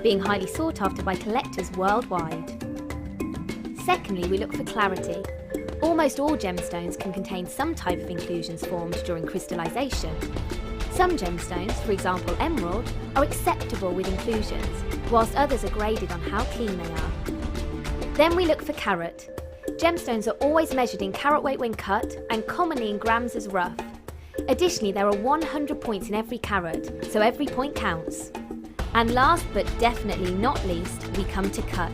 being highly sought after by collectors worldwide. Secondly, we look for clarity. Almost all gemstones can contain some type of inclusions formed during crystallization. Some gemstones, for example emerald, are acceptable with inclusions, whilst others are graded on how clean they are. Then we look for carat. Gemstones are always measured in carat weight when cut and commonly in grams as rough. Additionally, there are 100 points in every carat, so every point counts. And last but definitely not least, we come to cut.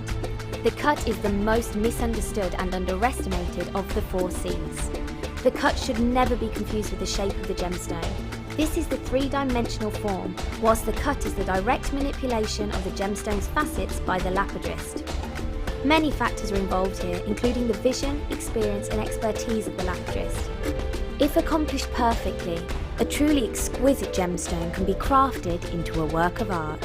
The cut is the most misunderstood and underestimated of the 4 C's. The cut should never be confused with the shape of the gemstone. This is the 3-dimensional form, whilst the cut is the direct manipulation of the gemstone's facets by the lapidrist. Many factors are involved here, including the vision, experience and expertise of the lapidrist. If accomplished perfectly, a truly exquisite gemstone can be crafted into a work of art.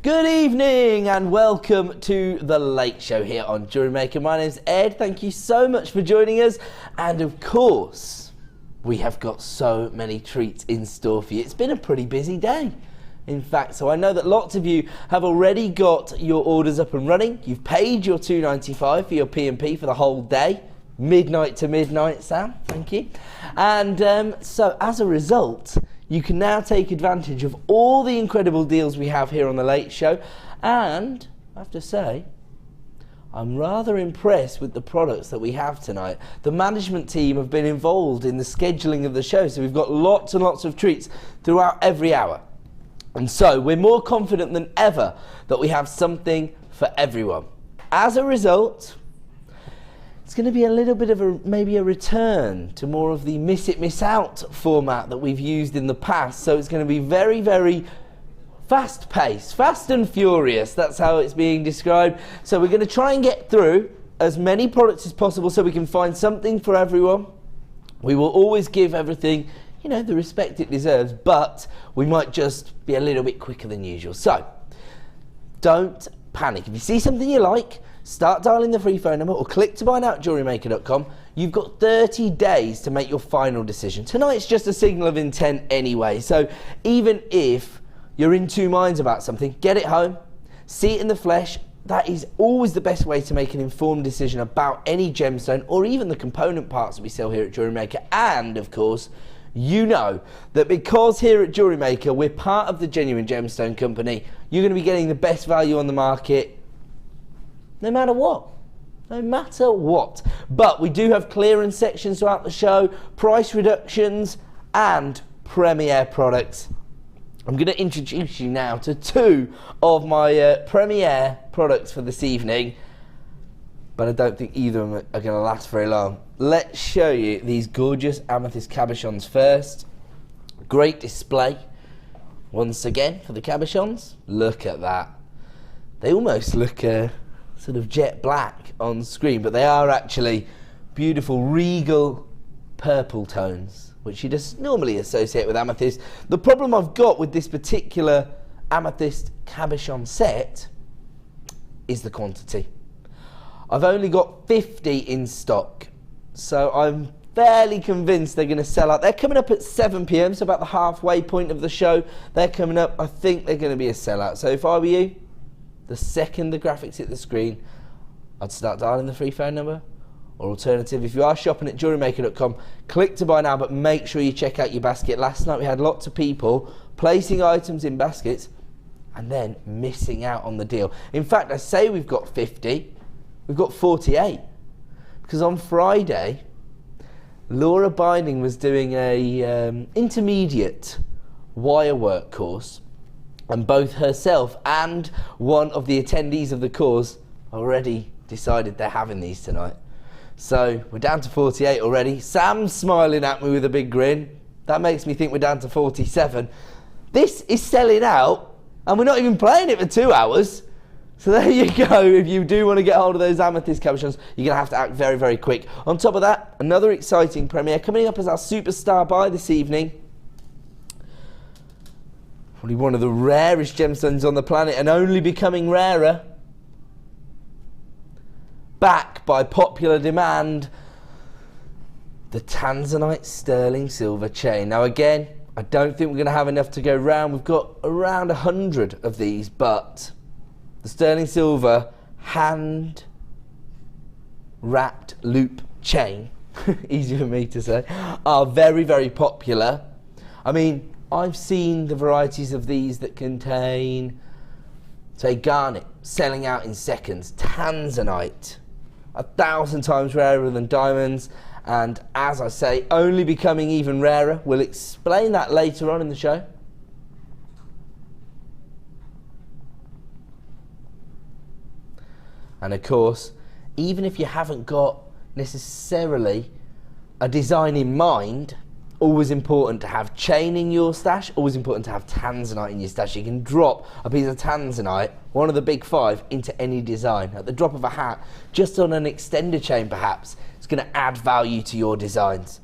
Good evening and welcome to the Late Show here on Jewellery Maker. My name's Ed, thank you so much for joining us, and of course we have got so many treats in store for you. It's been a pretty busy day, in fact, so I know that lots of you have already got your orders up and running. You've paid your $2.95 for your P&P for the whole day, midnight to midnight, Sam, thank you. And so as a result, you can now take advantage of all the incredible deals we have here on The Late Show, and I have to say, I'm rather impressed with the products that we have tonight. The management team have been involved in the scheduling of the show, so we've got lots and lots of treats throughout every hour. And so we're more confident than ever that we have something for everyone. As a result, it's going to be a little bit of maybe a return to more of the miss it, miss out format that we've used in the past. So it's going to be very, very fast paced, fast and furious. That's how it's being described. So we're going to try and get through as many products as possible so we can find something for everyone. We will always give everything, you know, the respect it deserves, but we might just be a little bit quicker than usual. So don't panic. If you see something you like, start dialing the free phone number or click to buy now at JewelleryMaker.com. You've got 30 days to make your final decision. Tonight's just a signal of intent anyway, so even if you're in two minds about something, get it home, see it in the flesh. That is always the best way to make an informed decision about any gemstone or even the component parts that we sell here at Jewellery Maker. And of course, you know that because here at Jewellery Maker we're part of the Genuine Gemstone Company, you're going to be getting the best value on the market no matter what. No matter what. But we do have clearance sections throughout the show, price reductions and premier products. I'm going to introduce you now to two of my premier products for this evening, but I don't think either of them are going to last very long. Let's show you these gorgeous amethyst cabochons first. Great display once again for the cabochons. Look at that. They almost look sort of jet black on screen, but they are actually beautiful regal purple tones, which you just normally associate with amethyst. The problem I've got with this particular amethyst cabochon set is the quantity. I've only got 50 in stock. So I'm fairly convinced they're going to sell out. They're coming up at 7 p.m, so about the halfway point of the show. They're coming up. I think they're going to be a sellout. So if I were you, the second the graphics hit the screen, I'd start dialing the free phone number. Or alternative, if you are shopping at jewellerymaker.com, click to buy now, but make sure you check out your basket. Last night we had lots of people placing items in baskets and then missing out on the deal. In fact, I say we've got 50, we've got 48. Because on Friday, Laura Binding was doing a intermediate wire work course, and both herself and one of the attendees of the course already decided they're having these tonight. So we're down to 48 already. Sam's smiling at me with a big grin. That makes me think we're down to 47. This is selling out, and we're not even playing it for 2 hours. So there you go. If you do want to get hold of those Amethyst cabochons, you're going to have to act very, very quick. On top of that, another exciting premiere coming up as our superstar buy this evening. Probably one of the rarest gemstones on the planet, and only becoming rarer. Back by popular demand, the Tanzanite sterling silver chain. Now again, I don't think we're going to have enough to go round. We've got around 100 of these, but the sterling silver hand wrapped loop chain, easy for me to say, are very, very popular. I mean, I've seen the varieties of these that contain, say, garnet, selling out in seconds. Tanzanite, 1,000 times rarer than diamonds, and as I say, only becoming even rarer. We'll explain that later on in the show. And of course, even if you haven't got necessarily a design in mind, always important to have chain in your stash, always important to have Tanzanite in your stash. You can drop a piece of Tanzanite, one of the big 5, into any design. At the drop of a hat, just on an extender chain perhaps, it's going to add value to your designs.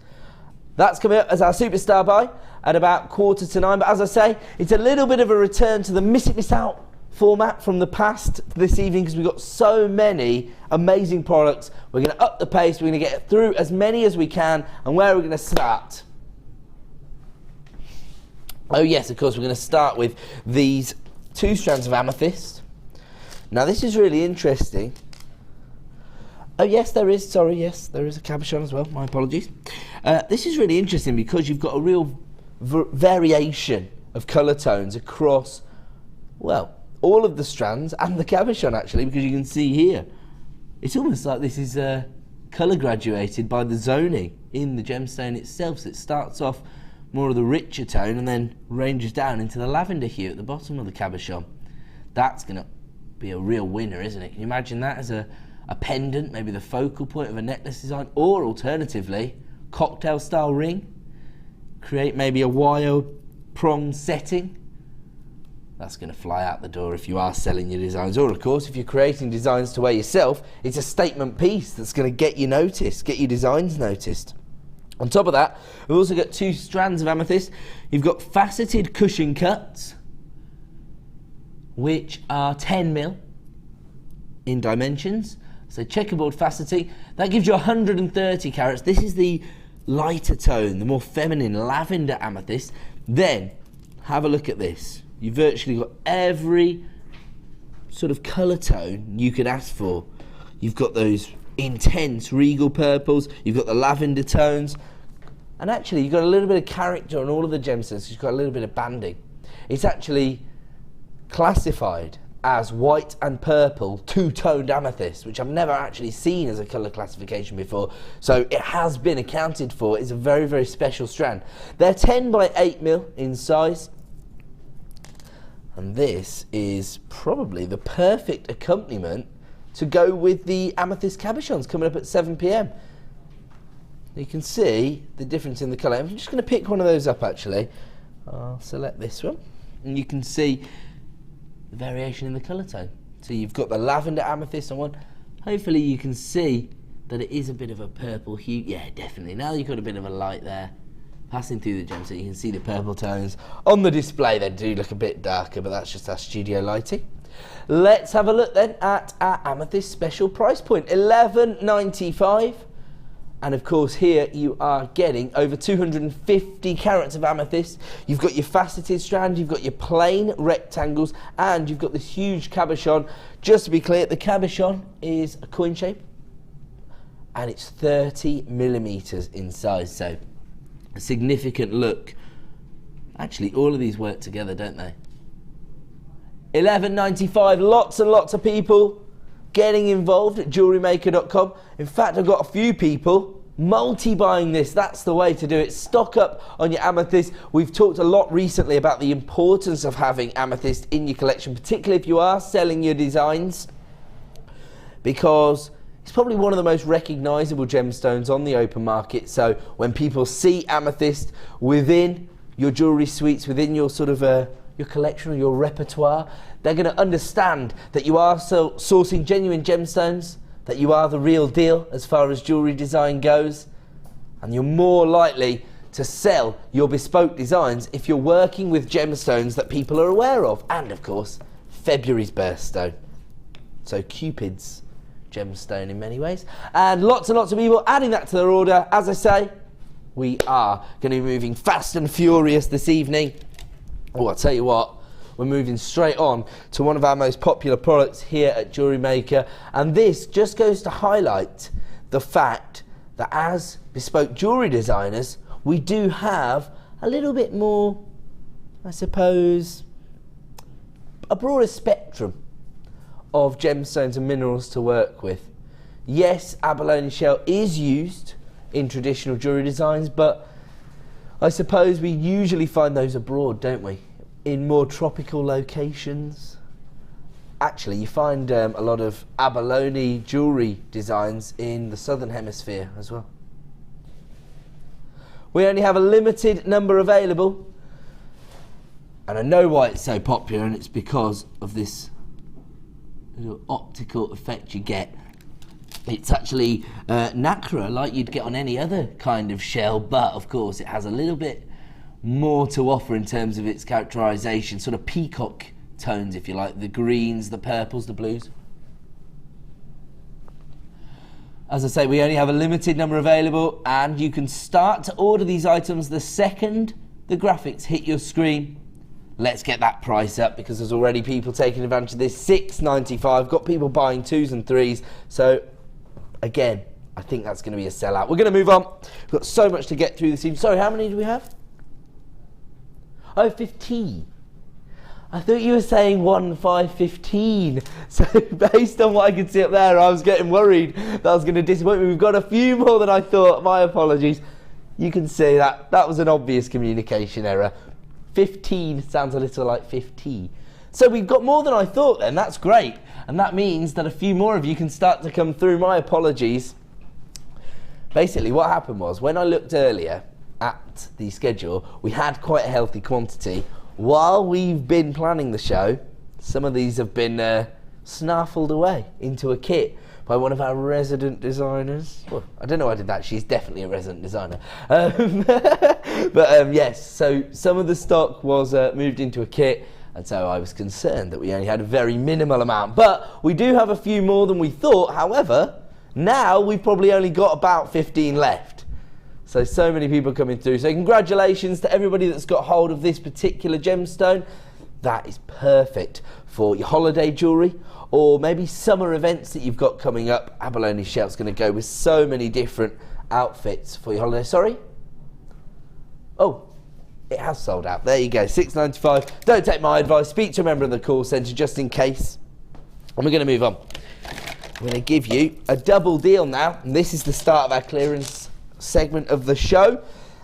That's coming up as our superstar buy at about 8:45. But as I say, it's a little bit of a return to the Miss It Miss Out format from the past this evening, because we've got so many amazing products. We're going to up the pace, we're going to get through as many as we can. And where are we going to start? Oh yes, of course, we're going to start with these 2 strands of amethyst. Now this is really interesting. Oh yes, there is, sorry, yes, there is a cabochon as well, my apologies. This is really interesting because you've got a real variation of colour tones across, well, all of the strands and the cabochon actually, because you can see here, it's almost like this is colour graduated by the zoning in the gemstone itself. So it starts off more of the richer tone and then ranges down into the lavender hue at the bottom of the cabochon. That's going to be a real winner, isn't it? Can you imagine that as a pendant, maybe the focal point of a necklace design, or alternatively, cocktail style ring? Create maybe a wire prong setting. That's going to fly out the door if you are selling your designs. Or of course, if you're creating designs to wear yourself, it's a statement piece that's going to get you noticed, get your designs noticed. On top of that, we've also got 2 strands of amethyst. You've got faceted cushion cuts, which are 10 mil in dimensions. So checkerboard faceting, that gives you 130 carats. This is the lighter tone, the more feminine lavender amethyst. Then, have a look at this. You've virtually got every sort of colour tone you could ask for. You've got those intense regal purples, you've got the lavender tones, and actually you've got a little bit of character on all of the gemstones. You've got a little bit of banding. It's actually classified as white and purple 2-toned amethyst, which I've never actually seen as a colour classification before, so it has been accounted for. It's a very, very special strand. They're 10 by 8 mil in size, and this is probably the perfect accompaniment to go with the amethyst cabochons coming up at 7 p.m. You can see the difference in the colour. I'm just going to pick one of those up actually. I'll select this one, and you can see the variation in the colour tone. So you've got the lavender amethyst on one. Hopefully you can see that it is a bit of a purple hue. Yeah, definitely. Now you've got a bit of a light there passing through the gem, so you can see the purple tones. On the display they do look a bit darker, but that's just our studio lighting. Let's have a look then at our amethyst special price point, $11.95. And of course here you are getting over 250 carats of amethyst. You've got your faceted strand, you've got your plain rectangles, and you've got this huge cabochon. Just to be clear, the cabochon is a coin shape and it's 30 millimeters in size, so a significant look. Actually, all of these work together, don't they? $11.95, lots and lots of people getting involved at jewellerymaker.com. In fact, I've got a few people multi-buying this. That's the way to do it. Stock up on your amethyst. We've talked a lot recently about the importance of having amethyst in your collection, particularly if you are selling your designs, because it's probably one of the most recognisable gemstones on the open market. So when people see amethyst within your jewellery suites, within your sort of your collection or your repertoire, they're going to understand that you are sourcing genuine gemstones, that you are the real deal as far as jewellery design goes, and you're more likely to sell your bespoke designs if you're working with gemstones that people are aware of. And of course, February's birthstone, so Cupid's gemstone in many ways, and lots of people adding that to their order. As I say, we are going to be moving fast and furious this evening. Oh, I'll tell you what, we're moving straight on to one of our most popular products here at Jewellery Maker, and this just goes to highlight the fact that as bespoke jewellery designers, we do have a little bit more, I suppose, a broader spectrum of gemstones and minerals to work with. Yes, abalone shell is used in traditional jewellery designs, but I suppose we usually find those abroad, don't we? In more tropical locations. Actually, you find a lot of abalone jewellery designs in the southern hemisphere as well. We only have a limited number available, and I know why it's so popular, and it's because of this little optical effect you get. It's actually nacre, like you'd get on any other kind of shell, but of course it has a little bit more to offer in terms of its characterization, sort of peacock tones, if you like, the greens, the purples, the blues. As I say, we only have a limited number available, and you can start to order these items the second the graphics hit your screen. Let's get that price up, because there's already people taking advantage of this. $6.95, got people buying 2s and 3s, so again, I think that's going to be a sellout. We're going to move on. We've got so much to get through this evening. Sorry, how many do we have? Oh, 15. I thought you were saying 1, 5, 15. So based on what I could see up there, I was getting worried that I was going to disappoint me. We've got a few more than I thought. My apologies. You can see that was an obvious communication error. 15 sounds a little like 50. So we've got more than I thought then. That's great. And that means that a few more of you can start to come through. My apologies. Basically, what happened was, when I looked earlier at the schedule, we had quite a healthy quantity. While we've been planning the show, some of these have been snaffled away into a kit by one of our resident designers. Well, I don't know why I did that. She's definitely a resident designer. But yes, so some of the stock was moved into a kit, and so I was concerned that we only had a very minimal amount. But we do have a few more than we thought. However, now we've probably only got about 15 left. So many people coming through. So congratulations to everybody that's got hold of this particular gemstone. That is perfect for your holiday jewellery, or maybe summer events that you've got coming up. Abalone shell's going to go with so many different outfits for your holiday. Sorry? Oh, it has sold out. There you go, $6.95. Don't take my advice. Speak to a member of the call centre just in case. And we're going to move on. I'm going to give you a double deal now, and this is the start of our clearance segment of the show.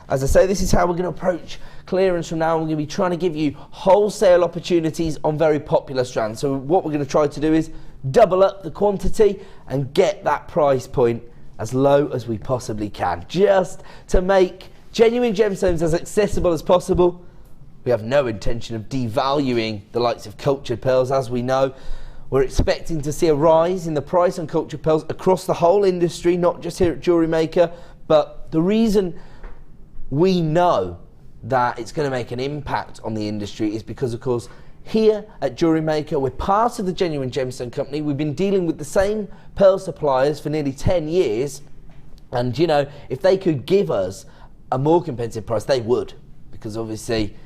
As I say, this is how we're going to approach clearance from now on. We're going to be trying to give you wholesale opportunities on very popular strands. So what we're going to try to do is double up the quantity and get that price point as low as we possibly can, just to make genuine gemstones as accessible as possible. We have no intention of devaluing the likes of cultured pearls. As we know, we're expecting to see a rise in the price on cultured pearls across the whole industry, not just here at Jewellery Maker. But the reason we know that it's going to make an impact on the industry is because, of course, here at Jewellery Maker, we're part of the Genuine Gemstone Company. We've been dealing with the same pearl suppliers for nearly 10 years, And you know, if they could give us a more competitive price, they would, because obviously,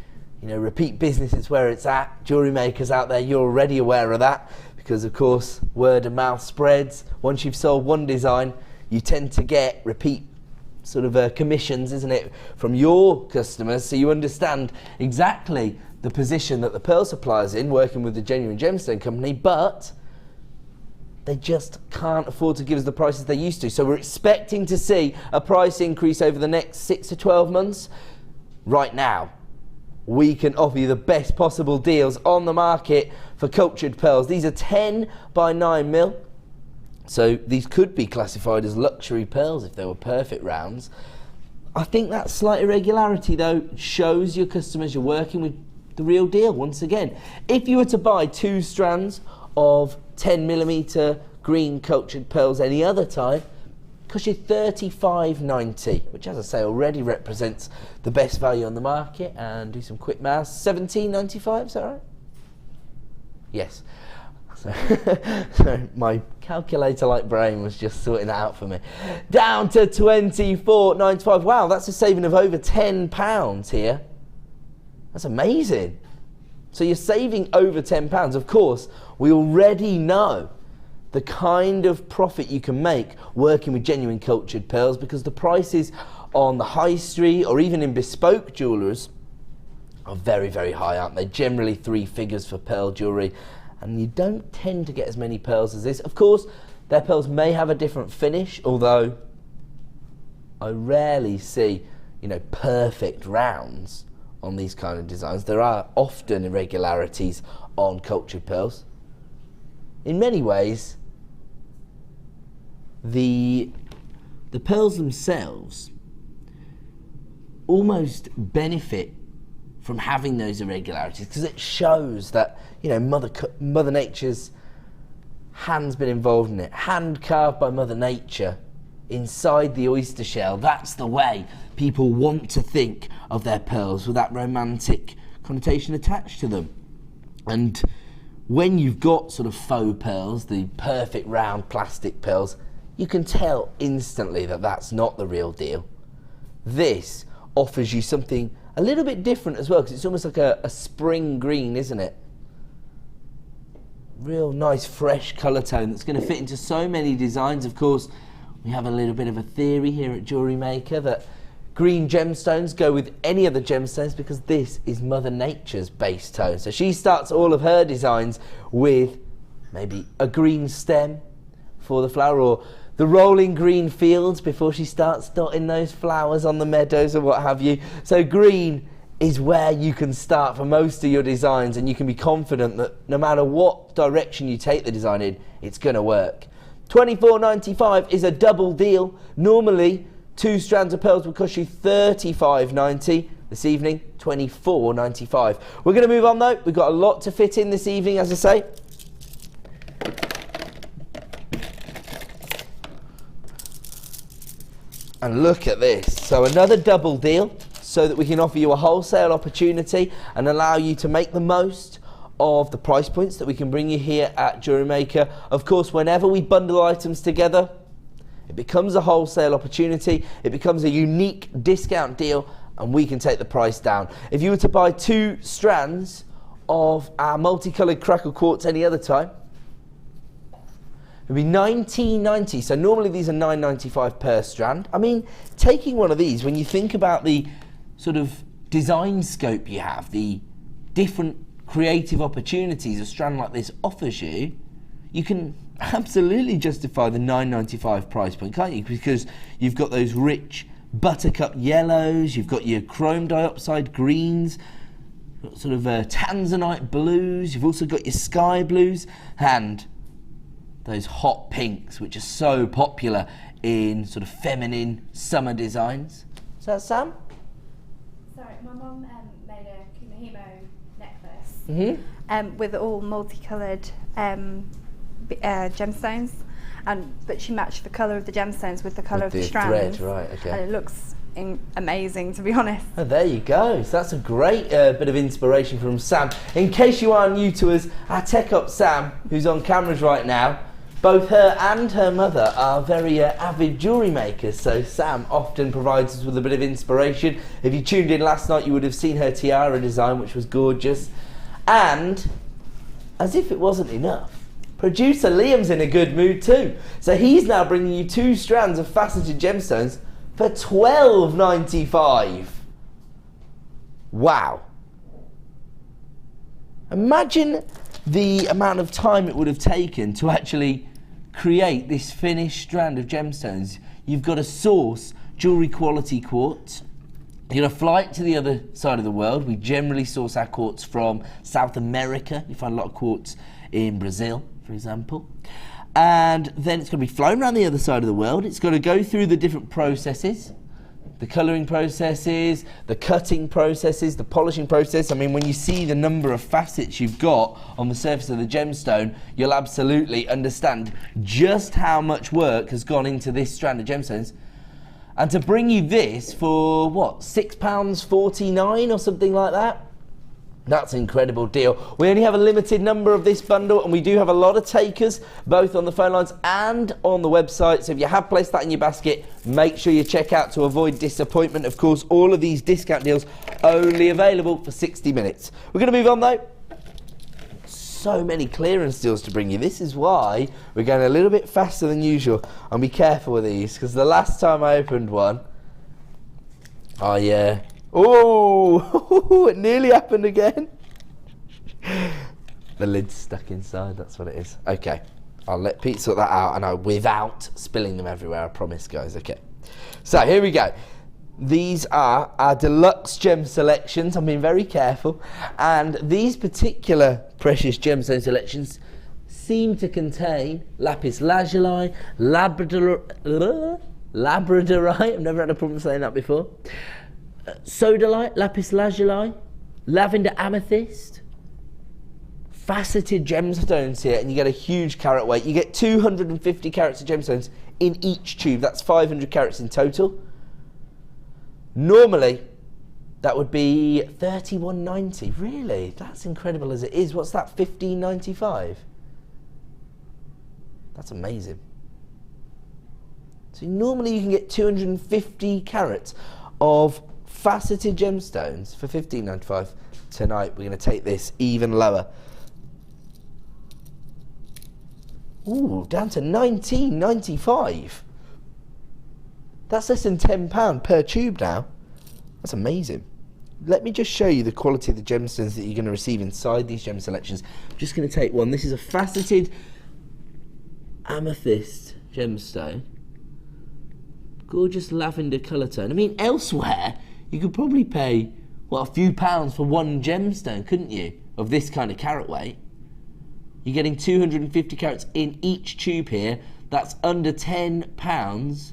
you know, repeat business is where it's at. Jewellery makers out there, you're already aware of that, because of course word of mouth spreads. Once you've sold one design, you tend to get repeat sort of commissions, isn't it, from your customers, so you understand exactly the position that the pearl supplier's in, working with the Genuine Gemstone Company, but they just can't afford to give us the prices they used to. So we're expecting to see a price increase over the next 6 to 12 months. Right now, we can offer you the best possible deals on the market for cultured pearls. These are 10 by 9 mil. So these could be classified as luxury pearls if they were perfect rounds. I think that slight irregularity though shows your customers you're working with the real deal once again. If you were to buy 2 strands of 10mm green cultured pearls any other time, it costs you $35.90, which, as I say, already represents the best value on the market. And do some quick maths, $17.95, is that right? Yes. So my calculator-like brain was just sorting that out for me. Down to $24.95. Wow, that's a saving of over £10 here. That's amazing. So you're saving over £10. Of course, we already know the kind of profit you can make working with genuine cultured pearls, because the prices on the high street or even in bespoke jewellers are very, very high, aren't they? Generally 3 figures for pearl jewellery, and you don't tend to get as many pearls as this. Of course, their pearls may have a different finish, although I rarely see, you know, perfect rounds on these kind of designs. There are often irregularities on cultured pearls. In many ways, the pearls themselves almost benefit from having those irregularities, because it shows that, you know, Mother Nature's hand's been involved in it, hand carved by Mother Nature inside the oyster shell. That's the way people want to think of their pearls, with that romantic connotation attached to them. And when you've got sort of faux pearls, the perfect round plastic pearls, you can tell instantly that that's not the real deal. This offers you something a little bit different as well, because it's almost like a spring green, isn't it? Real nice fresh colour tone that's going to fit into so many designs. Of course, we have a little bit of a theory here at Jewellery Maker that green gemstones go with any other gemstones, because this is Mother Nature's base tone. So she starts all of her designs with maybe a green stem for the flower, or the rolling green fields before she starts dotting those flowers on the meadows or what have you. So green is where you can start for most of your designs, and you can be confident that no matter what direction you take the design in, it's going to work. $24.95 is a double deal. Normally 2 strands of pearls will cost you $35.90. This evening, $24.95. We're going to move on though. We've got a lot to fit in this evening, as I say. And look at this. So another double deal, so that we can offer you a wholesale opportunity and allow you to make the most of the price points that we can bring you here at Jewellery Maker. Of course, whenever we bundle items together, it becomes a wholesale opportunity, it becomes a unique discount deal, and we can take the price down. If you were to buy 2 strands of our multicoloured crackle quartz any other time, it would be $19.90. So normally these are $9.95 per strand. I mean, taking one of these, when you think about the sort of design scope you have, the different creative opportunities a strand like this offers you, you can absolutely justify the $9.95 price point, can't you? Because you've got those rich buttercup yellows, you've got your chrome dioxide greens, sort of Tanzanite blues, you've also got your sky blues, and those hot pinks, which are so popular in sort of feminine summer designs. Is that Sam? Sorry, my mum made a Kumahimo necklace with all multicoloured gemstones, but she matched the colour of the gemstones with the colour of the strands. Thread, right, okay. And it looks amazing, to be honest. Oh, there you go. So that's a great bit of inspiration from Sam. In case you are new to us, our tech up Sam, who's on cameras right now, Both her and her mother are very avid jewellery makers, so Sam often provides us with a bit of inspiration. If you tuned in last night, you would have seen her tiara design, which was gorgeous. And, as if it wasn't enough, producer Liam's in a good mood too. So he's now bringing you 2 strands of faceted gemstones for $12.95. Wow. Imagine the amount of time it would have taken to actually create this finished strand of gemstones. You've got to source jewellery quality quartz. You're going to fly it to the other side of the world. We generally source our quartz from South America. You find a lot of quartz in Brazil, for example. And then it's going to be flown around the other side of the world. It's got to go through the different processes. The colouring processes, the cutting processes, the polishing process. I mean, when you see the number of facets you've got on the surface of the gemstone, you'll absolutely understand just how much work has gone into this strand of gemstones. And to bring you this for, what, £6.49 or something like that? That's an incredible deal. We only have a limited number of this bundle, and we do have a lot of takers, both on the phone lines and on the website. So if you have placed that in your basket, make sure you check out to avoid disappointment. Of course, all of these discount deals only available for 60 minutes. We're going to move on though. So many clearance deals to bring you. This is why we're going a little bit faster than usual. And be careful with these, because the last time I opened one, oh, it nearly happened again. The lid's stuck inside, that's what it is. Okay, I'll let Pete sort that out, and without spilling them everywhere, I promise, guys. Okay, so here we go. These are our deluxe gem selections. I'm being very careful, and these particular precious gemstone selections seem to contain lapis lazuli, labradorite. I've never had a problem saying that before. Sodalite, lapis lazuli, lavender amethyst, faceted gemstones here, and you get a huge carat weight. You get 250 carats of gemstones in each tube. That's 500 carats in total. Normally, that would be $31.90. Really? That's incredible as it is. What's that, $15.95? That's amazing. So normally you can get 250 carats of faceted gemstones for $15.95. Tonight we're going to take this even lower. Ooh, down to $19.95. That's less than £10 per tube now. That's amazing. Let me just show you the quality of the gemstones that you're going to receive inside these gem selections. I'm just going to take one. This is a faceted amethyst gemstone. Gorgeous lavender colour tone. I mean, elsewhere, you could probably pay, what, a few pounds for one gemstone, couldn't you? Of this kind of carat weight. You're getting 250 carats in each tube here. That's under £10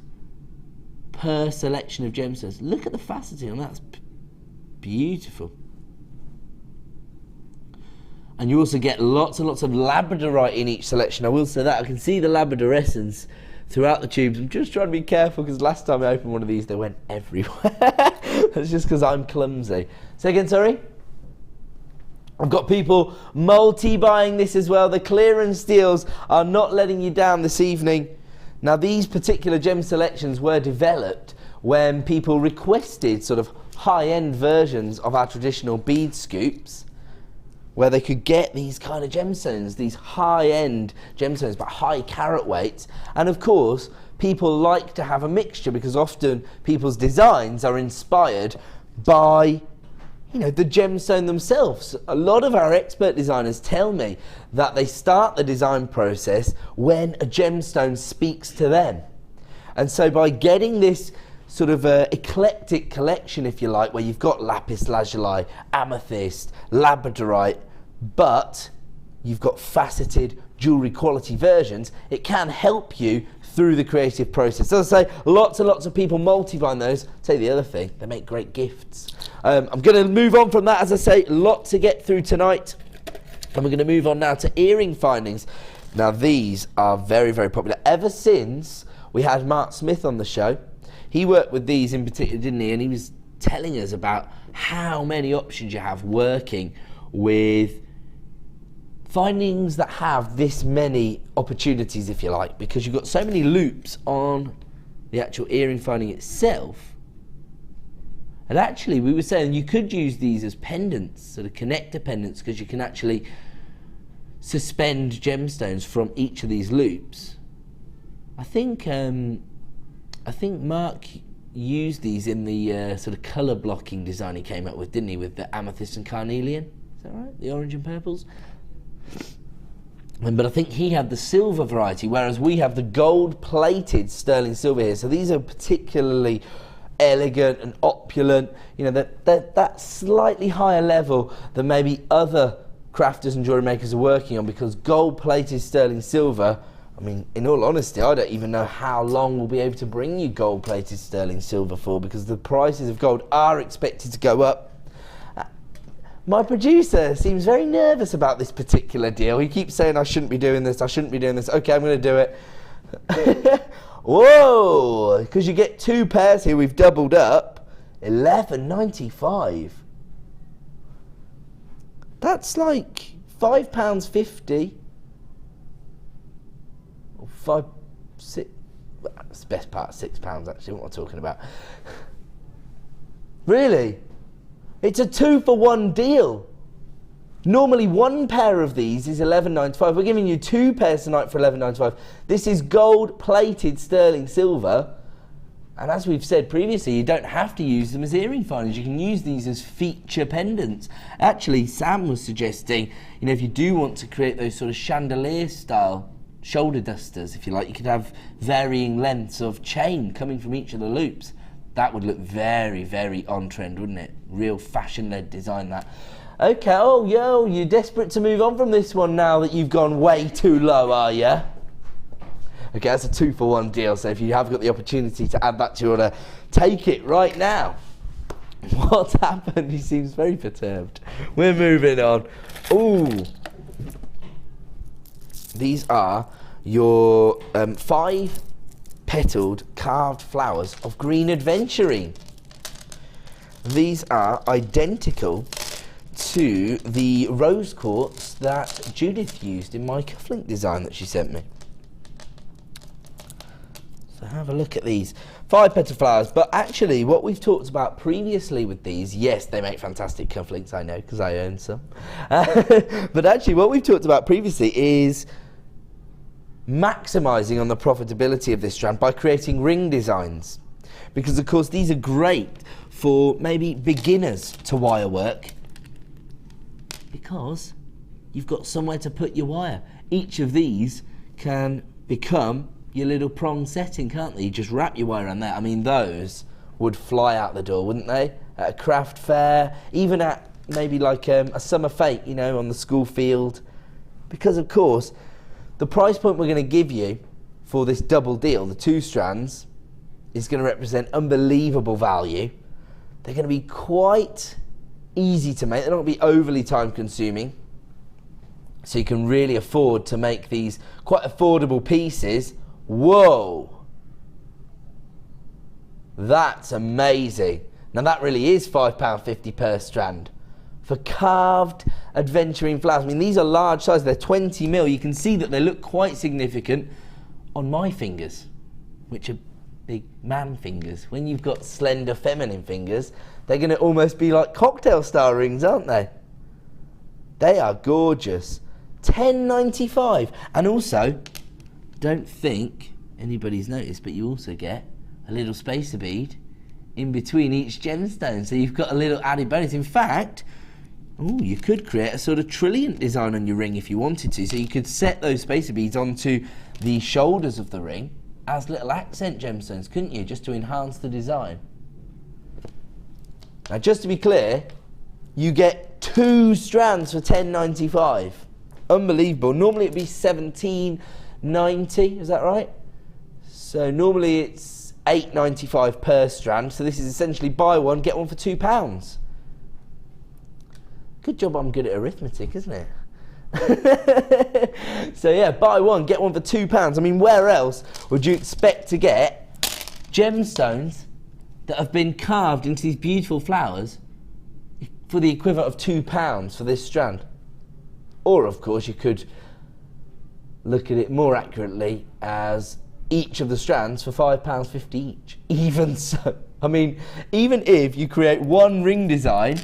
per selection of gemstones. Look at the faceting on that. That's beautiful. And you also get lots and lots of labradorite in each selection. I will say that. I can see the labradorescence throughout the tubes. I'm just trying to be careful because last time I opened one of these, they went everywhere. That's just because I'm clumsy. Say again, sorry? I've got people multi-buying this as well. The clearance deals are not letting you down this evening. Now, these particular gem selections were developed when people requested sort of high-end versions of our traditional bead scoops, where they could get these kind of gemstones, these high-end gemstones, but high carat weights. And of course, people like to have a mixture because often people's designs are inspired by, you know, the gemstone themselves. A lot of our expert designers tell me that they start the design process when a gemstone speaks to them. And so by getting this sort of eclectic collection, if you like, where you've got lapis lazuli, amethyst, labradorite, but you've got faceted jewellery quality versions, it can help you through the creative process. As I say, lots and lots of people multi-buying those. I'll tell you the other thing, they make great gifts. I'm going to move on from that. As I say, a lot to get through tonight. And we're going to move on now to earring findings. Now, these are very, very popular. Ever since we had Mark Smith on the show, he worked with these in particular, didn't he? And he was telling us about how many options you have working with findings that have this many opportunities, if you like, because you've got so many loops on the actual earring finding itself. And actually, we were saying you could use these as pendants, sort of connector pendants, because you can actually suspend gemstones from each of these loops. I think Mark used these in the sort of colour blocking design he came up with, didn't he, with the amethyst and carnelian? Is that right? The orange and purples? But I think he had the silver variety, whereas we have the gold-plated sterling silver here. So these are particularly elegant and opulent. You know, that slightly higher level than maybe other crafters and jewellery makers are working on, because gold-plated sterling silver, I mean, in all honesty, I don't even know how long we'll be able to bring you gold-plated sterling silver for, because the prices of gold are expected to go up. My producer seems very nervous about this particular deal. He keeps saying, I shouldn't be doing this, I shouldn't be doing this. Okay, I'm going to do it. Whoa! Because you get 2 pairs here, we've doubled up. £11.95. That's like £5.50. Or 5, 6. That's the best part, £6 actually, what am I talking about? Really? It's a 2-for-1 deal. Normally 1 pair of these is £11.95. We're giving you 2 pairs tonight for £11.95. This is gold-plated sterling silver. And as we've said previously, you don't have to use them as earring finders. You can use these as feature pendants. Actually, Sam was suggesting, you know, if you do want to create those sort of chandelier-style shoulder dusters, if you like, you could have varying lengths of chain coming from each of the loops. That would look very, very on-trend, wouldn't it? Real fashion-led design, that. Okay, oh, yo, you're desperate to move on from this one now that you've gone way too low, are you? Okay, that's a 2-for-1 deal, so if you have got the opportunity to add that to your order, take it right now. What's happened? He seems very perturbed. We're moving on. Ooh. These are your 5-petaled carved flowers of green adventuring. These are identical to the rose quartz that Judith used in my cufflink design that she sent me. So have a look at these 5-petal flowers. But actually, what we've talked about previously with these, yes, they make fantastic cufflinks, I know, because I own some. But actually, what we've talked about previously is maximising on the profitability of this strand by creating ring designs. Because, of course, these are great for maybe beginners to wire work, because you've got somewhere to put your wire. Each of these can become your little prong setting, can't they? You just wrap your wire around there. I mean, those would fly out the door, wouldn't they? At a craft fair, even at maybe like a summer fete, you know, on the school field. Because, of course, the price point we're going to give you for this double deal, the 2 strands, is going to represent unbelievable value. They're going to be quite easy to make. They're not going to be overly time consuming. So you can really afford to make these quite affordable pieces. Whoa! That's amazing. Now that really is £5.50 per strand for carved adventuring flowers. I mean, these are large size, they're 20mm. You can see that they look quite significant on my fingers, which are big man fingers. When you've got slender feminine fingers, they're going to almost be like cocktail style rings, aren't they? They are gorgeous. £10.95. And also, don't think anybody's noticed, but you also get a little spacer bead in between each gemstone, so you've got a little added bonus. In fact, you could create a sort of trilliant design on your ring if you wanted to, so you could set those spacer beads onto the shoulders of the ring as little accent gemstones, couldn't you, just to enhance the design. Now, just to be clear, you get 2 strands for £10.95. Unbelievable. Normally it'd be £17.90, is that right? So normally it's £8.95 per strand, so this is essentially buy one, get one for £2. Good job I'm good at arithmetic, isn't it? So yeah, buy one, get one for £2. I mean, where else would you expect to get gemstones that have been carved into these beautiful flowers for the equivalent of £2 for this strand? Or of course you could look at it more accurately as each of the strands for £5.50 each. Even so, I mean, even if you create one ring design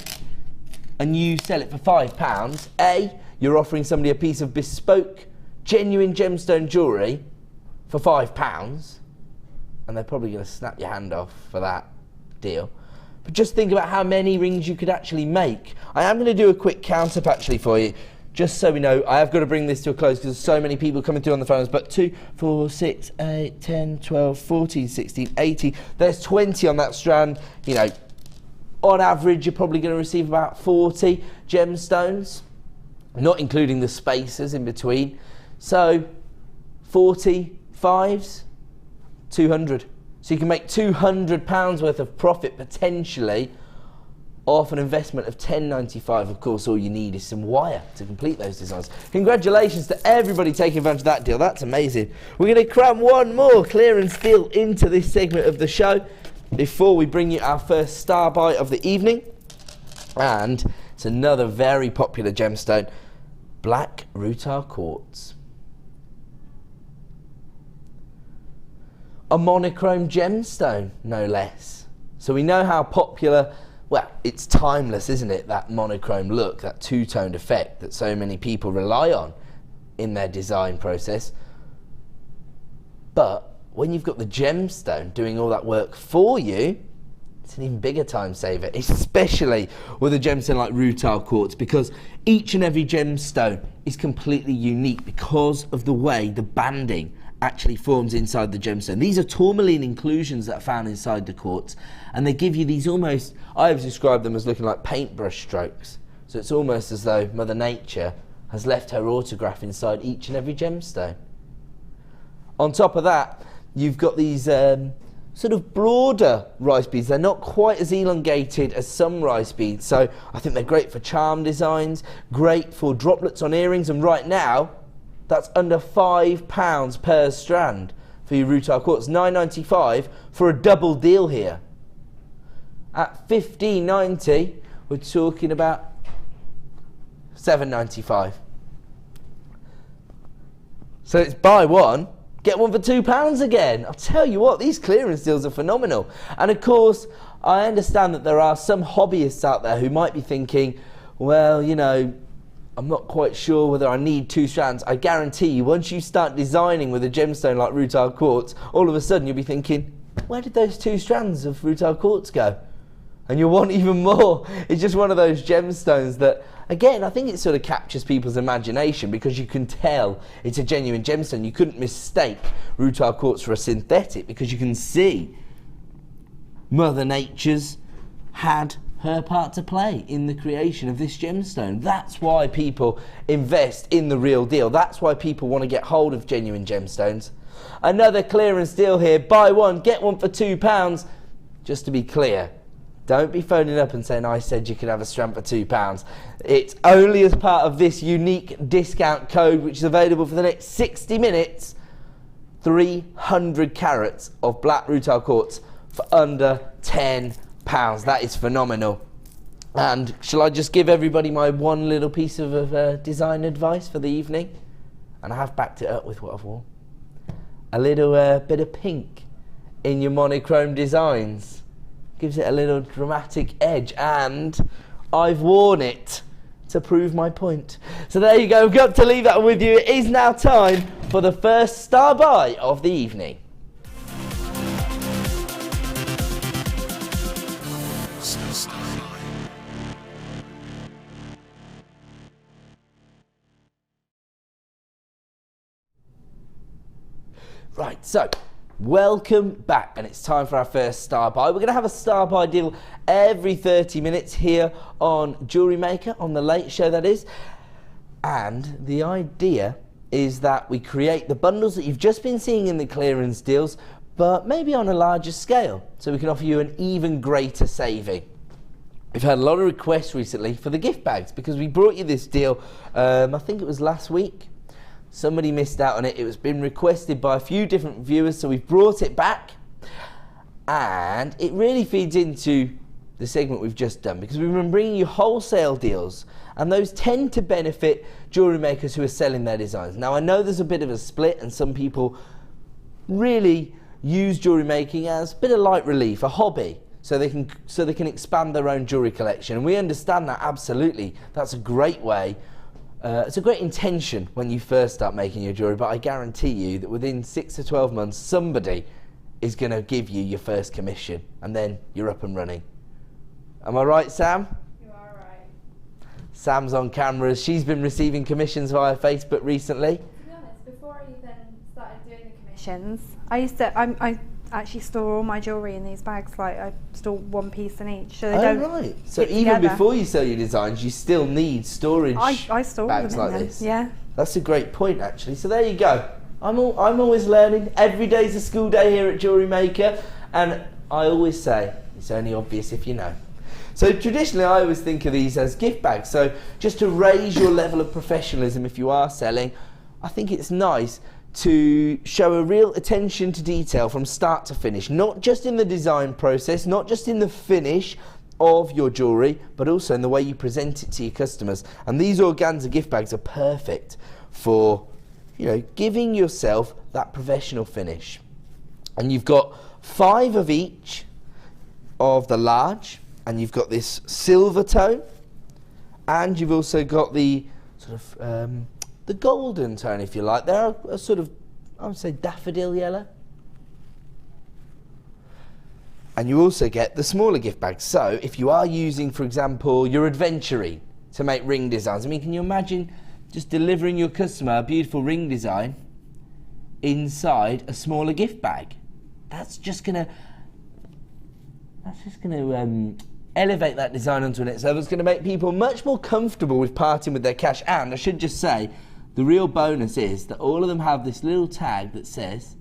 and you sell it for £5, A, you're offering somebody a piece of bespoke, genuine gemstone jewellery for £5, and they're probably going to snap your hand off for that deal. But just think about how many rings you could actually make. I am going to do a quick count up actually for you, just so we know. I have got to bring this to a close because there's so many people coming through on the phones. But 2, 4, 6, 8, 10, 12, 14, 16, 18. There's 20 on that strand. You know, on average, you're probably going to receive about 40 gemstones, not including the spacers in between. So 40 fives, 200. So you can make £200 worth of profit potentially off an investment of £10.95. Of course, all you need is some wire to complete those designs. Congratulations to everybody taking advantage of that deal. That's amazing. We're going to cram one more clearance deal into this segment of the show before we bring you our first star buy of the evening. And it's another very popular gemstone, black rutile quartz. A monochrome gemstone, no less. So we know how popular, well, it's timeless, isn't it? That monochrome look, that two-toned effect that so many people rely on in their design process. But when you've got the gemstone doing all that work for you, it's an even bigger time saver, especially with a gemstone like rutile quartz, because each and every gemstone is completely unique because of the way the banding actually forms inside the gemstone. These are tourmaline inclusions that are found inside the quartz, and they give you these almost, I've described them as looking like paintbrush strokes. So it's almost as though Mother Nature has left her autograph inside each and every gemstone. On top of that, you've got these sort of broader rice beads. They're not quite as elongated as some rice beads, so I think they're great for charm designs, great for droplets on earrings, and right now, that's under £5 per strand for your rutile quartz. £9.95 for a double deal here. At $15.90, we're talking about £7.95. So it's buy one, get one for £2 again. I'll tell you what, these clearance deals are phenomenal. And of course, I understand that there are some hobbyists out there who might be thinking, well, you know, I'm not quite sure whether I need 2 strands. I guarantee you, once you start designing with a gemstone like rutile quartz, all of a sudden you'll be thinking, where did those 2 strands of rutile quartz go? And you'll want even more. It's just one of those gemstones that, again, I think it sort of captures people's imagination because you can tell it's a genuine gemstone. You couldn't mistake rutile quartz for a synthetic because you can see Mother Nature's had her part to play in the creation of this gemstone. That's why people invest in the real deal. That's why people want to get hold of genuine gemstones. Another clearance deal here. Buy one, get one for £2. Just to be clear, don't be phoning up and saying I said you could have a strand for £2. It's only as part of this unique discount code, which is available for the next 60 minutes. 300 carats of black rutile quartz for under £10. That is phenomenal. And shall I just give everybody my one little piece of design advice for the evening? And I have backed it up with what I've worn. A little bit of pink in your monochrome designs. Gives it a little dramatic edge, and I've worn it to prove my point. So there you go, I've got to leave that with you. It is now time for the first star buy of the evening. Right, so welcome back, and it's time for our first star buy. We're going to have a star buy deal every 30 minutes here on Jewellery Maker, on the late show that is. And the idea is that we create the bundles that you've just been seeing in the clearance deals, but maybe on a larger scale, so we can offer you an even greater saving. We've had a lot of requests recently for the gift bags because we brought you this deal, I think it was last week. Somebody missed out on it. It was been requested by a few different viewers, so we've brought it back. And it really feeds into the segment we've just done, because we've been bringing you wholesale deals, and those tend to benefit jewellery makers who are selling their designs. Now, I know there's a bit of a split, and some people really use jewellery making as a bit of light relief, a hobby, so they can expand their own jewellery collection. And we understand that absolutely. That's a great way. It's a great intention when you first start making your jewellery, but I guarantee you that within 6 to 12 months, somebody is going to give you your first commission, and then you're up and running. Am I right, Sam? You are right. Sam's on camera. She's been receiving commissions via Facebook recently. To be honest, before I even started doing the commissions, I actually store all my jewellery in these bags. Like, I store one piece in each, so they don't. Right. So get even together. before you sell your designs, you still need storage I store bags them in like them. this. Yeah. That's a great point, actually. So there you go. I'm always learning. Every day's a school day here at Jewellery Maker, and I always say it's only obvious if you know. So traditionally, I always think of these as gift bags. So just to raise your level of professionalism if you are selling, I think it's nice to show a real attention to detail from start to finish, not just in the design process, not just in the finish of your jewellery, but also in the way you present it to your customers. And these organza gift bags are perfect for, you know, giving yourself that professional finish. And you've got 5 of each of the large, and you've got this silver tone, and you've also got the sort of the golden tone, if you like. They're a sort of, I would say, daffodil yellow. And you also get the smaller gift bags. So if you are using, for example, your adventuring to make ring designs, I mean, can you imagine just delivering your customer a beautiful ring design inside a smaller gift bag? That's just gonna elevate that design onto an next level. It's going to make people much more comfortable with parting with their cash. And I should just say, the real bonus is that all of them have this little tag that says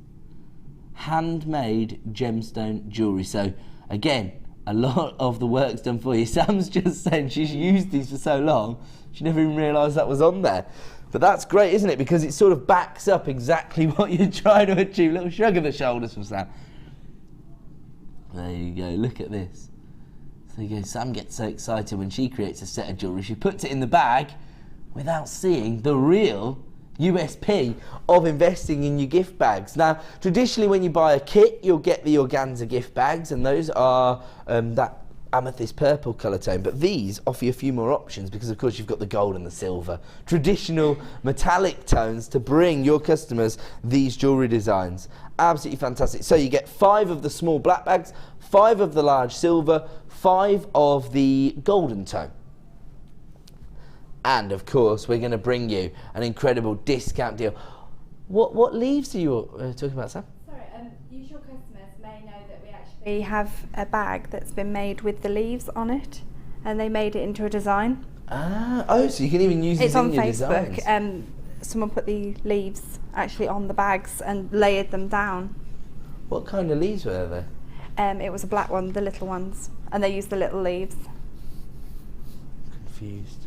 handmade gemstone jewellery. So again, a lot of the work's done for you. Sam's just saying she's used these for so long, she never even realised that was on there. But that's great, isn't it? Because it sort of backs up exactly what you're trying to achieve. A little shrug of the shoulders from Sam. There you go, look at this. So you go, Sam gets so excited when she creates a set of jewellery, she puts it in the bag without seeing the real USP of investing in your gift bags. Now, traditionally when you buy a kit, you'll get the organza gift bags, and those are that amethyst purple colour tone, but these offer you a few more options because of course you've got the gold and the silver, traditional metallic tones to bring your customers these jewellery designs. Absolutely fantastic. So you get 5 of the small black bags, 5 of the large silver, 5 of the golden tone. And of course we're going to bring you an incredible discount deal. What leaves are you talking about, Sam? Sorry, usual customers may know that we have a bag that's been made with the leaves on it, and they made it into a design. Oh, so you can even use these in your designs. It's on Facebook. Someone put the leaves actually on the bags and layered them down. What kind of leaves were there? It was a black one, the little ones, and they used the little leaves. Confused.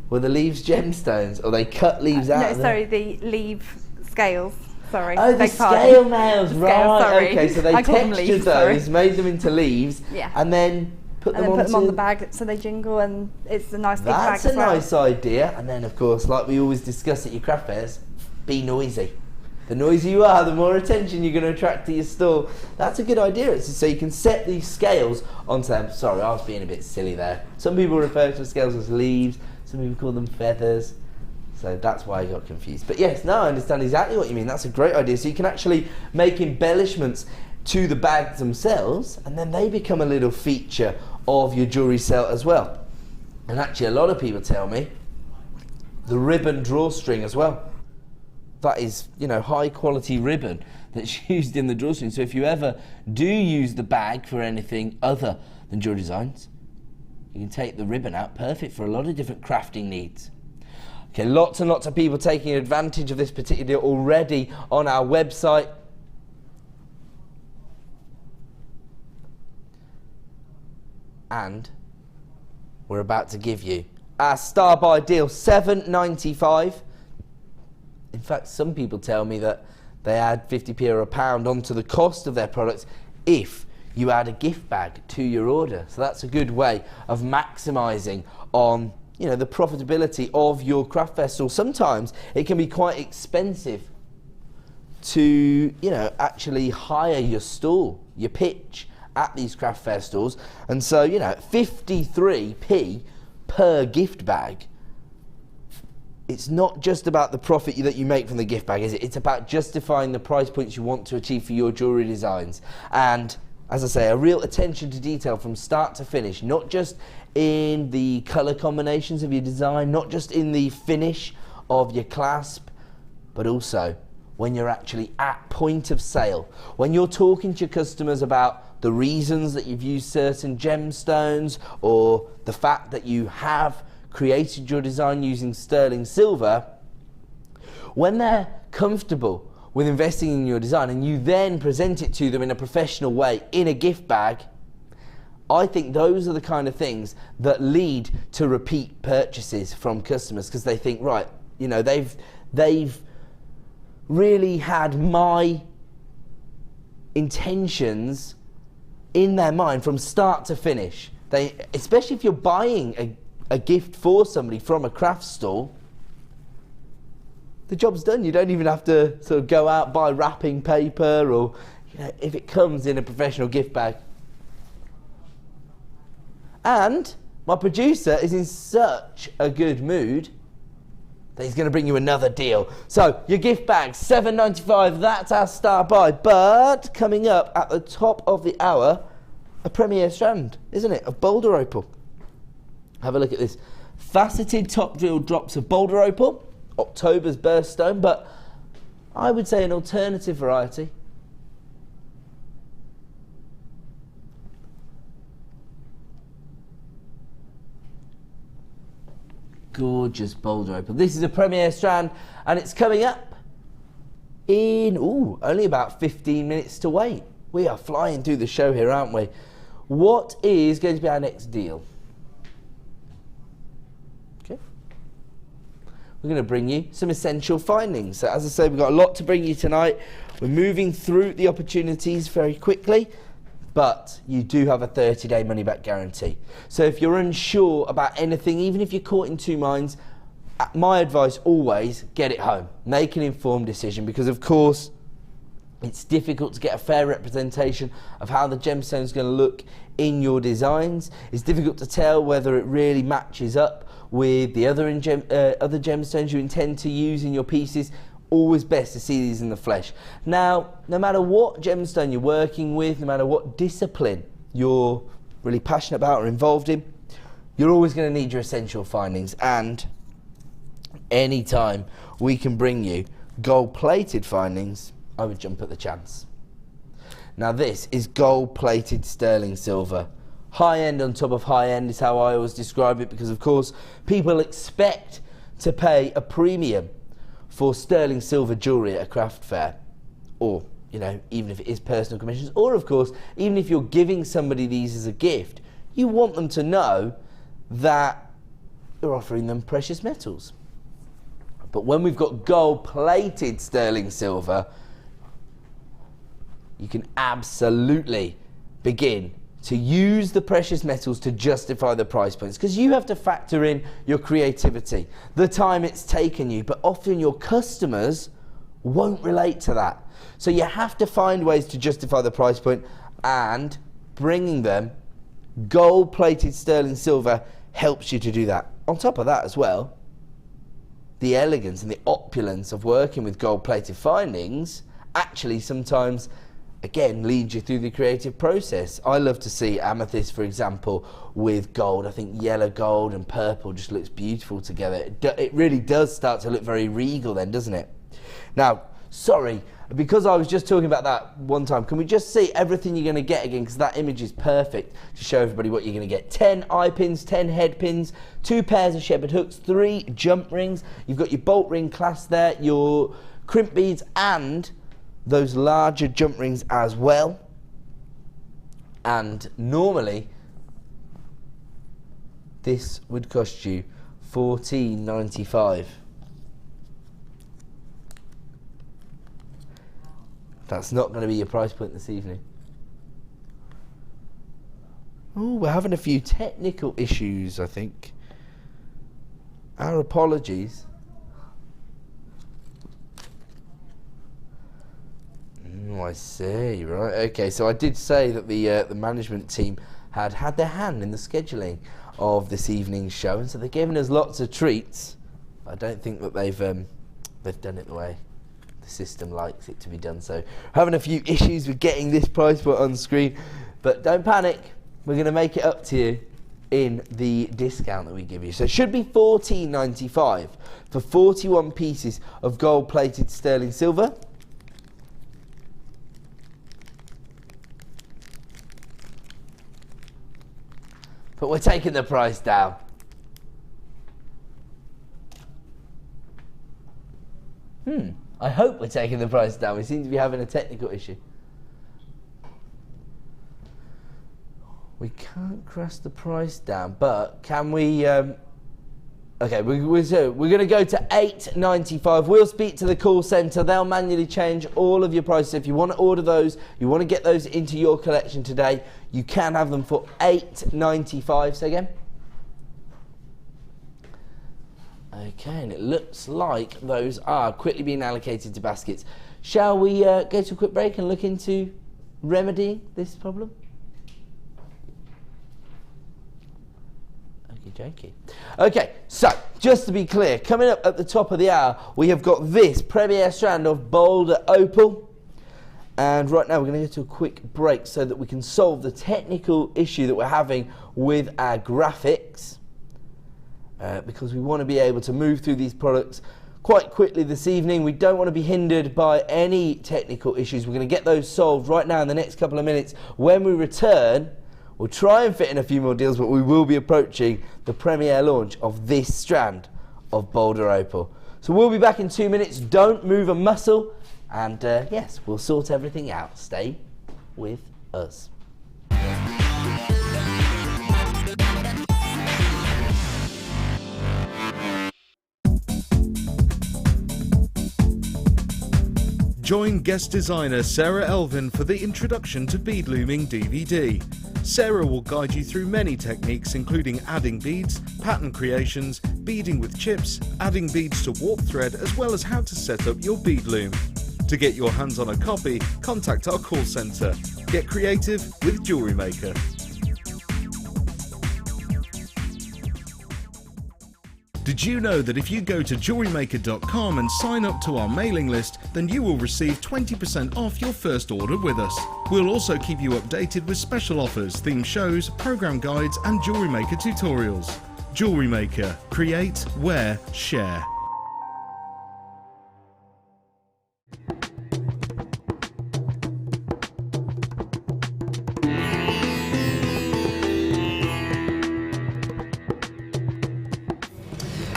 Were the leaves gemstones, or they cut leaves out? No, sorry, the leaf scales. Sorry. Oh, the beg scale pardon. nails, The right? scale, sorry. Okay, so they I call them textured leaves, those, sorry. made them into leaves, Yeah. and then put them on the bag so they jingle, and it's a nice big bag That's as a well. nice idea. And then, of course, like we always discuss at your craft fairs, be noisy. The noisier you are, the more attention you're going to attract to your store. That's a good idea. So you can set these scales onto them. Sorry, I was being a bit silly there. Some people refer to the scales as leaves. Some people call them feathers. So that's why I got confused. But yes, now I understand exactly what you mean. That's a great idea. So you can actually make embellishments to the bags themselves, and then they become a little feature of your jewellery set as well. And actually a lot of people tell me the ribbon drawstring as well. That is, you know, high quality ribbon that's used in the drawstring. So if you ever do use the bag for anything other than jewellery designs, you can take the ribbon out. Perfect for a lot of different crafting needs. Okay, lots and lots of people taking advantage of this particular deal already on our website. And we're about to give you our star buy deal, $7.95. In fact, some people tell me that they add 50p or a pound onto the cost of their products if you add a gift bag to your order. So that's a good way of maximising on, you know, the profitability of your craft fair stall. Sometimes it can be quite expensive to, you know, actually hire your stall, your pitch at these craft fair stalls. And so, you know, 53p per gift bag. It's not just about the profit that you make from the gift bag, is it? It's about justifying the price points you want to achieve for your jewellery designs. And as I say, a real attention to detail from start to finish, not just in the colour combinations of your design, not just in the finish of your clasp, but also when you're actually at point of sale. When you're talking to your customers about the reasons that you've used certain gemstones, or the fact that you have created your design using sterling silver, when they're comfortable with investing in your design and you then present it to them in a professional way in a gift bag, I think those are the kind of things that lead to repeat purchases from customers, because they think, right, you know, they've really had my intentions in their mind from start to finish. They, especially if you're buying a gift for somebody from a craft stall, the job's done. You don't even have to sort of go out, buy wrapping paper, or, you know, if it comes in a professional gift bag. And my producer is in such a good mood that he's going to bring you another deal. So your gift bag, £7.95, that's our star buy. But coming up at the top of the hour, a premier strand, isn't it, of Boulder Opal. Have a look at this. Faceted top drill drops of Boulder Opal, October's birthstone, but I would say an alternative variety. Gorgeous Boulder Opal. This is a premier strand, and it's coming up in, only about 15 minutes to wait. We are flying through the show here, aren't we? What is going to be our next deal? We're going to bring you some essential findings. So as I say, we've got a lot to bring you tonight. We're moving through the opportunities very quickly, but you do have a 30-day money-back guarantee. So if you're unsure about anything, even if you're caught in two minds, my advice always, get it home. Make an informed decision, because of course it's difficult to get a fair representation of how the gemstone is going to look in your designs. It's difficult to tell whether it really matches up with the other gemstones you intend to use in your pieces. Always best to see these in the flesh. Now, no matter what gemstone you're working with, no matter what discipline you're really passionate about or involved in, you're always going to need your essential findings. And anytime we can bring you gold-plated findings, I would jump at the chance. Now this is gold-plated sterling silver. High end on top of high end is how I always describe it, because of course people expect to pay a premium for sterling silver jewellery at a craft fair, or, you know, even if it is personal commissions, or of course even if you're giving somebody these as a gift, you want them to know that you're offering them precious metals. But when we've got gold-plated sterling silver, you can absolutely begin to use the precious metals to justify the price points, because you have to factor in your creativity, the time it's taken you, but often your customers won't relate to that. So you have to find ways to justify the price point, and bringing them gold-plated sterling silver helps you to do that. On top of that as well, the elegance and the opulence of working with gold-plated findings actually sometimes again leads you through the creative process. I love to see amethyst, for example, with gold. I think yellow gold and purple just looks beautiful together. It really does start to look very regal then, doesn't it? Now, sorry, because I was just talking about that one time, can we just see everything you're going to get again, because that image is perfect to show everybody what you're going to get. 10 eye pins, 10 head pins, 2 pairs of shepherd hooks, 3 jump rings. You've got your bolt ring clasp there, your crimp beads, and those larger jump rings as well. And normally this would cost you $14.95. That's not going to be your price point this evening. Oh, we're having a few technical issues, I think. Our apologies. Oh, I see. Right. Okay. So I did say that the management team had their hand in the scheduling of this evening's show, and so they're giving us lots of treats. I don't think that they've done it the way the system likes it to be done. So having a few issues with getting this price put on screen, but don't panic. We're going to make it up to you in the discount that we give you. So it should be $14.95 for 41 pieces of gold-plated sterling silver. But we're taking the price down. I hope we're taking the price down. We seem to be having a technical issue. We can't crash the price down, but can we... okay, we're going to go to $8.95. We'll speak to the call centre. They'll manually change all of your prices. If you want to order those, you want to get those into your collection today, you can have them for $8.95. Say again. Okay, and it looks like those are quickly being allocated to baskets. Shall we go to a quick break and look into remedying this problem? Okie. Okay, so just to be clear, coming up at the top of the hour, we have got this premier strand of Boulder Opal. And right now we're going to go to a quick break so that we can solve the technical issue that we're having with our graphics. Because we want to be able to move through these products quite quickly this evening. We don't want to be hindered by any technical issues. We're going to get those solved right now in the next couple of minutes. When we return, we'll try and fit in a few more deals, but we will be approaching the premiere launch of this strand of Boulder Opal. So we'll be back in 2 minutes. Don't move a muscle. And yes, we'll sort everything out. Stay with us. Join guest designer Sarah Elvin for the Introduction to Bead Looming DVD. Sarah will guide you through many techniques including adding beads, pattern creations, beading with chips, adding beads to warp thread, as well as how to set up your bead loom. To get your hands on a copy, contact our call centre. Get creative with Jewellery Maker. Did you know that if you go to JewelleryMaker.com and sign up to our mailing list, then you will receive 20% off your first order with us. We'll also keep you updated with special offers, theme shows, program guides and Jewellery Maker tutorials. Jewellery Maker. Create, wear, share.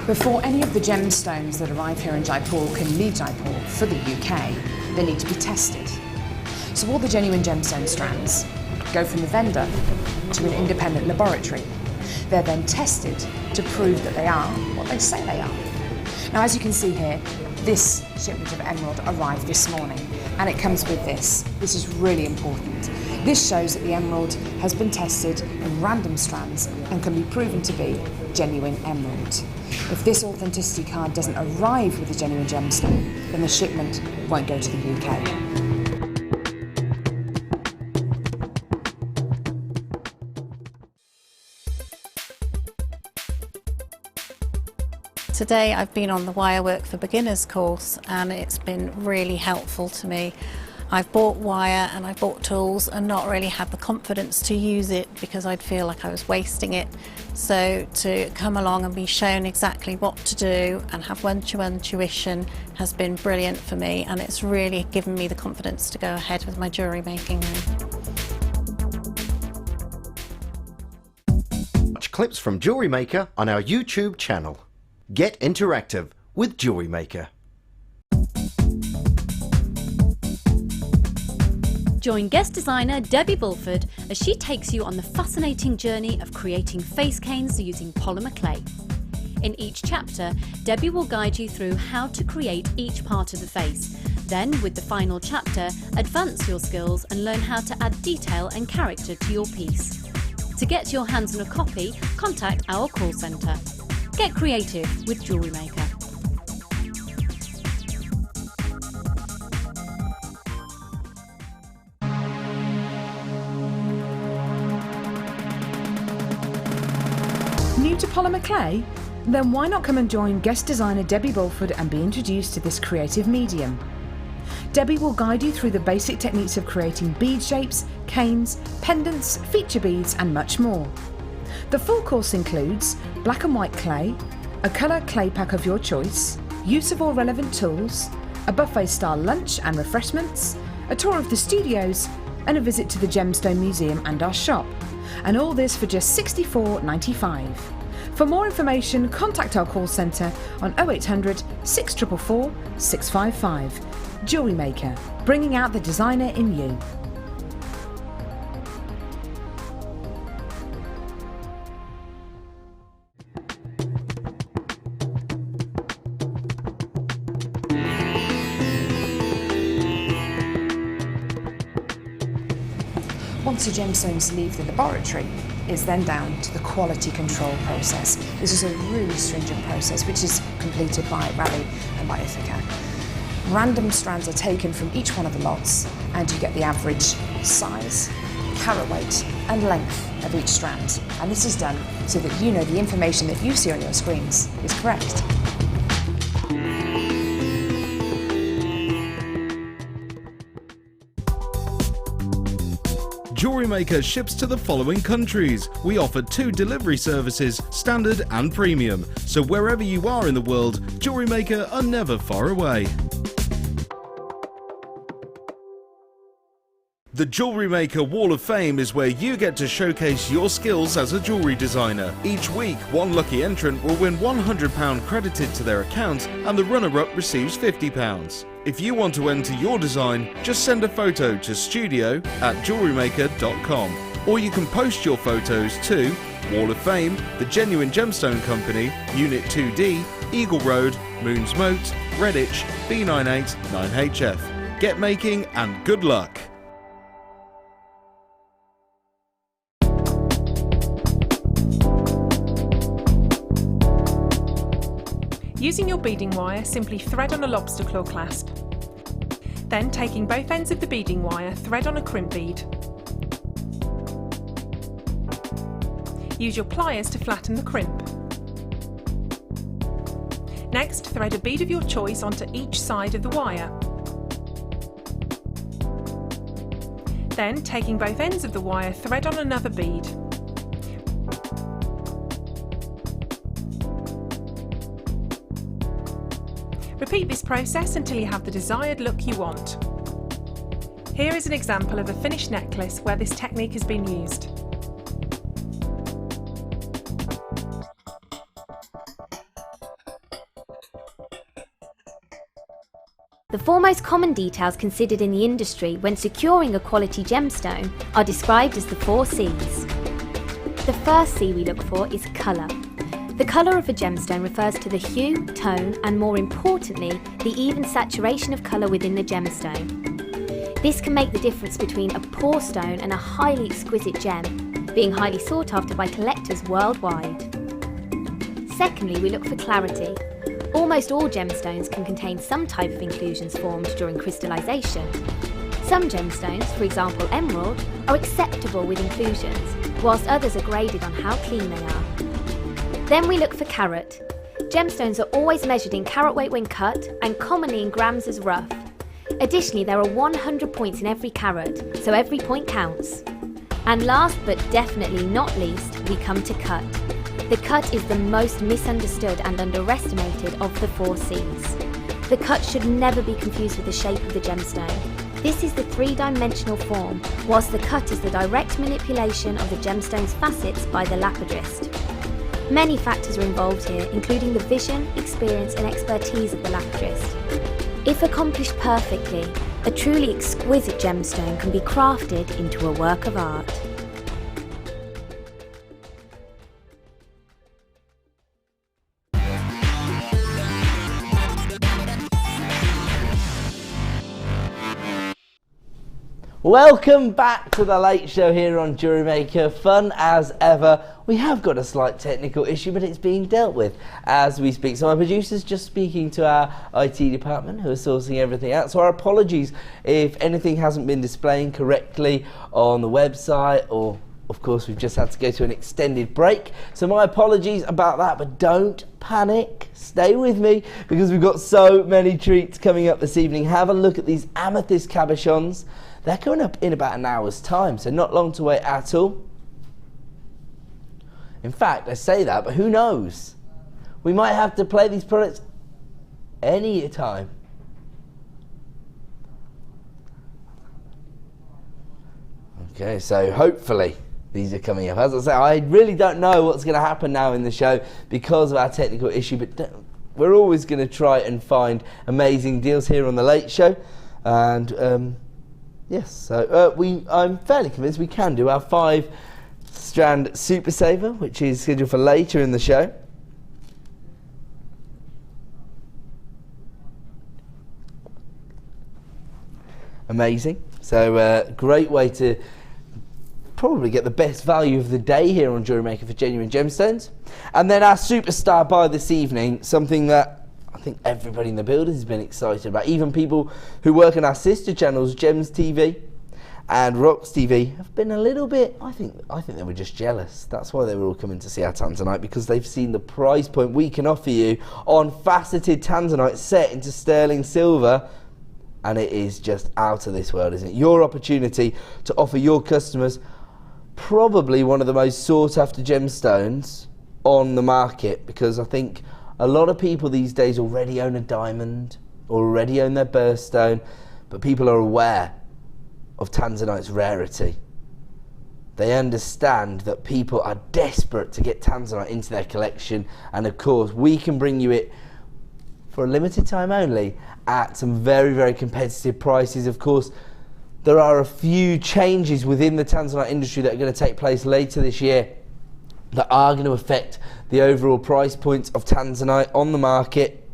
Before any of the gemstones that arrive here in Jaipur can leave Jaipur for the UK, they need to be tested. So all the genuine gemstone strands go from the vendor to an independent laboratory. They're then tested to prove that they are what they say they are. Now, as you can see here, this shipment of emerald arrived this morning, and it comes with this. This is really important. This shows that the emerald has been tested in random strands and can be proven to be genuine emerald. If this authenticity card doesn't arrive with a genuine gemstone, then the shipment won't go to the UK. Today I've been on the Wirework for Beginners course and it's been really helpful to me. I've bought wire and I've bought tools and not really had the confidence to use it because I'd feel like I was wasting it. So to come along and be shown exactly what to do and have one-to-one tuition has been brilliant for me, and it's really given me the confidence to go ahead with my jewellery making now. Watch clips from Jewellery Maker on our YouTube channel. Get interactive with Jewellery Maker. Join guest designer Debbie Bulford as she takes you on the fascinating journey of creating face canes using polymer clay. In each chapter, Debbie will guide you through how to create each part of the face. Then, with the final chapter, advance your skills and learn how to add detail and character to your piece. To get your hands on a copy, contact our call centre. Get creative with Jewellery Maker. New to polymer clay? Then why not come and join guest designer Debbie Bulford and be introduced to this creative medium? Debbie will guide you through the basic techniques of creating bead shapes, canes, pendants, feature beads and much more. The full course includes black and white clay, a colour clay pack of your choice, use of all relevant tools, a buffet style lunch and refreshments, a tour of the studios and a visit to the Gemstone Museum and our shop. And all this for just $64.95. For more information, contact our call centre on 0800 644 655. Jewellery Maker, bringing out the designer in you. Once your gemstones leave the laboratory, it's then down to the quality control process. This is a really stringent process which is completed by Raleigh and by Ithaca. Random strands are taken from each one of the lots and you get the average size, carat weight and length of each strand. And this is done so that you know the information that you see on your screens is correct. Jewellery Maker ships to the following countries. We offer 2 delivery services, standard and premium. So wherever you are in the world, Jewellery Maker are never far away. The Jewellery Maker Wall of Fame is where you get to showcase your skills as a jewellery designer. Each week, one lucky entrant will win £100 credited to their account and the runner-up receives £50. If you want to enter your design, just send a photo to studio@jewellerymaker.com, or you can post your photos to Wall of Fame, The Genuine Gemstone Company, Unit 2D, Eagle Road, Moons Moat, Redditch, B98 9HF. Get making and good luck! Using your beading wire, simply thread on a lobster claw clasp. Then, taking both ends of the beading wire, thread on a crimp bead. Use your pliers to flatten the crimp. Next, thread a bead of your choice onto each side of the wire. Then, taking both ends of the wire, thread on another bead. Repeat this process until you have the desired look you want. Here is an example of a finished necklace where this technique has been used. The 4 most common details considered in the industry when securing a quality gemstone are described as the 4 C's. The first C we look for is colour. The colour of a gemstone refers to the hue, tone and more importantly, the even saturation of colour within the gemstone. This can make the difference between a poor stone and a highly exquisite gem, being highly sought after by collectors worldwide. Secondly, we look for clarity. Almost all gemstones can contain some type of inclusions formed during crystallisation. Some gemstones, for example emerald, are acceptable with inclusions, whilst others are graded on how clean they are. Then we look for carat. Gemstones are always measured in carat weight when cut and commonly in grams as rough. Additionally, there are 100 points in every carat, so every point counts. And last but definitely not least, we come to cut. The cut is the most misunderstood and underestimated of the 4 C's. The cut should never be confused with the shape of the gemstone. This is the 3-dimensional form, whilst the cut is the direct manipulation of the gemstone's facets by the lapidrist. Many factors are involved here, including the vision, experience and expertise of the lapidrist. If accomplished perfectly, a truly exquisite gemstone can be crafted into a work of art. Welcome back to the late show here on Jewellery Maker. Fun as ever. We have got a slight technical issue, but it's being dealt with as we speak. So my producer's just speaking to our IT department who are sourcing everything out. So our apologies if anything hasn't been displaying correctly on the website, or of course we've just had to go to an extended break. So my apologies about that, but don't panic. Stay with me because we've got so many treats coming up this evening. Have a look at these amethyst cabochons. They're coming up in about an hour's time, so not long to wait at all. In fact, I say that, but who knows? We might have to play these products any time. Okay, so hopefully these are coming up. As I say, I really don't know what's going to happen now in the show because of our technical issue, but we're always going to try and find amazing deals here on The Late Show. And yes, so I'm fairly convinced we can do our 5-strand Super Saver, which is scheduled for later in the show. Amazing. So great way to probably get the best value of the day here on Jewellery Maker for genuine gemstones. And then our superstar buy this evening, something that I think everybody in the building has been excited about. Even people who work on our sister channels, Gems TV and Rocks TV, have been a little bit, I think they were just jealous. That's why they were all coming to see our Tanzanite, because they've seen the price point we can offer you on faceted Tanzanite set into sterling silver. And it is just out of this world, isn't it? Your opportunity to offer your customers probably one of the most sought after gemstones on the market, because I think a lot of people these days already own a diamond, already own their birthstone, but people are aware of Tanzanite's rarity. They understand that people are desperate to get Tanzanite into their collection, and of course we can bring you it for a limited time only at some very, very competitive prices. Of course, there are a few changes within the Tanzanite industry that are going to take place later this year that are going to affect the overall price points of Tanzanite on the market.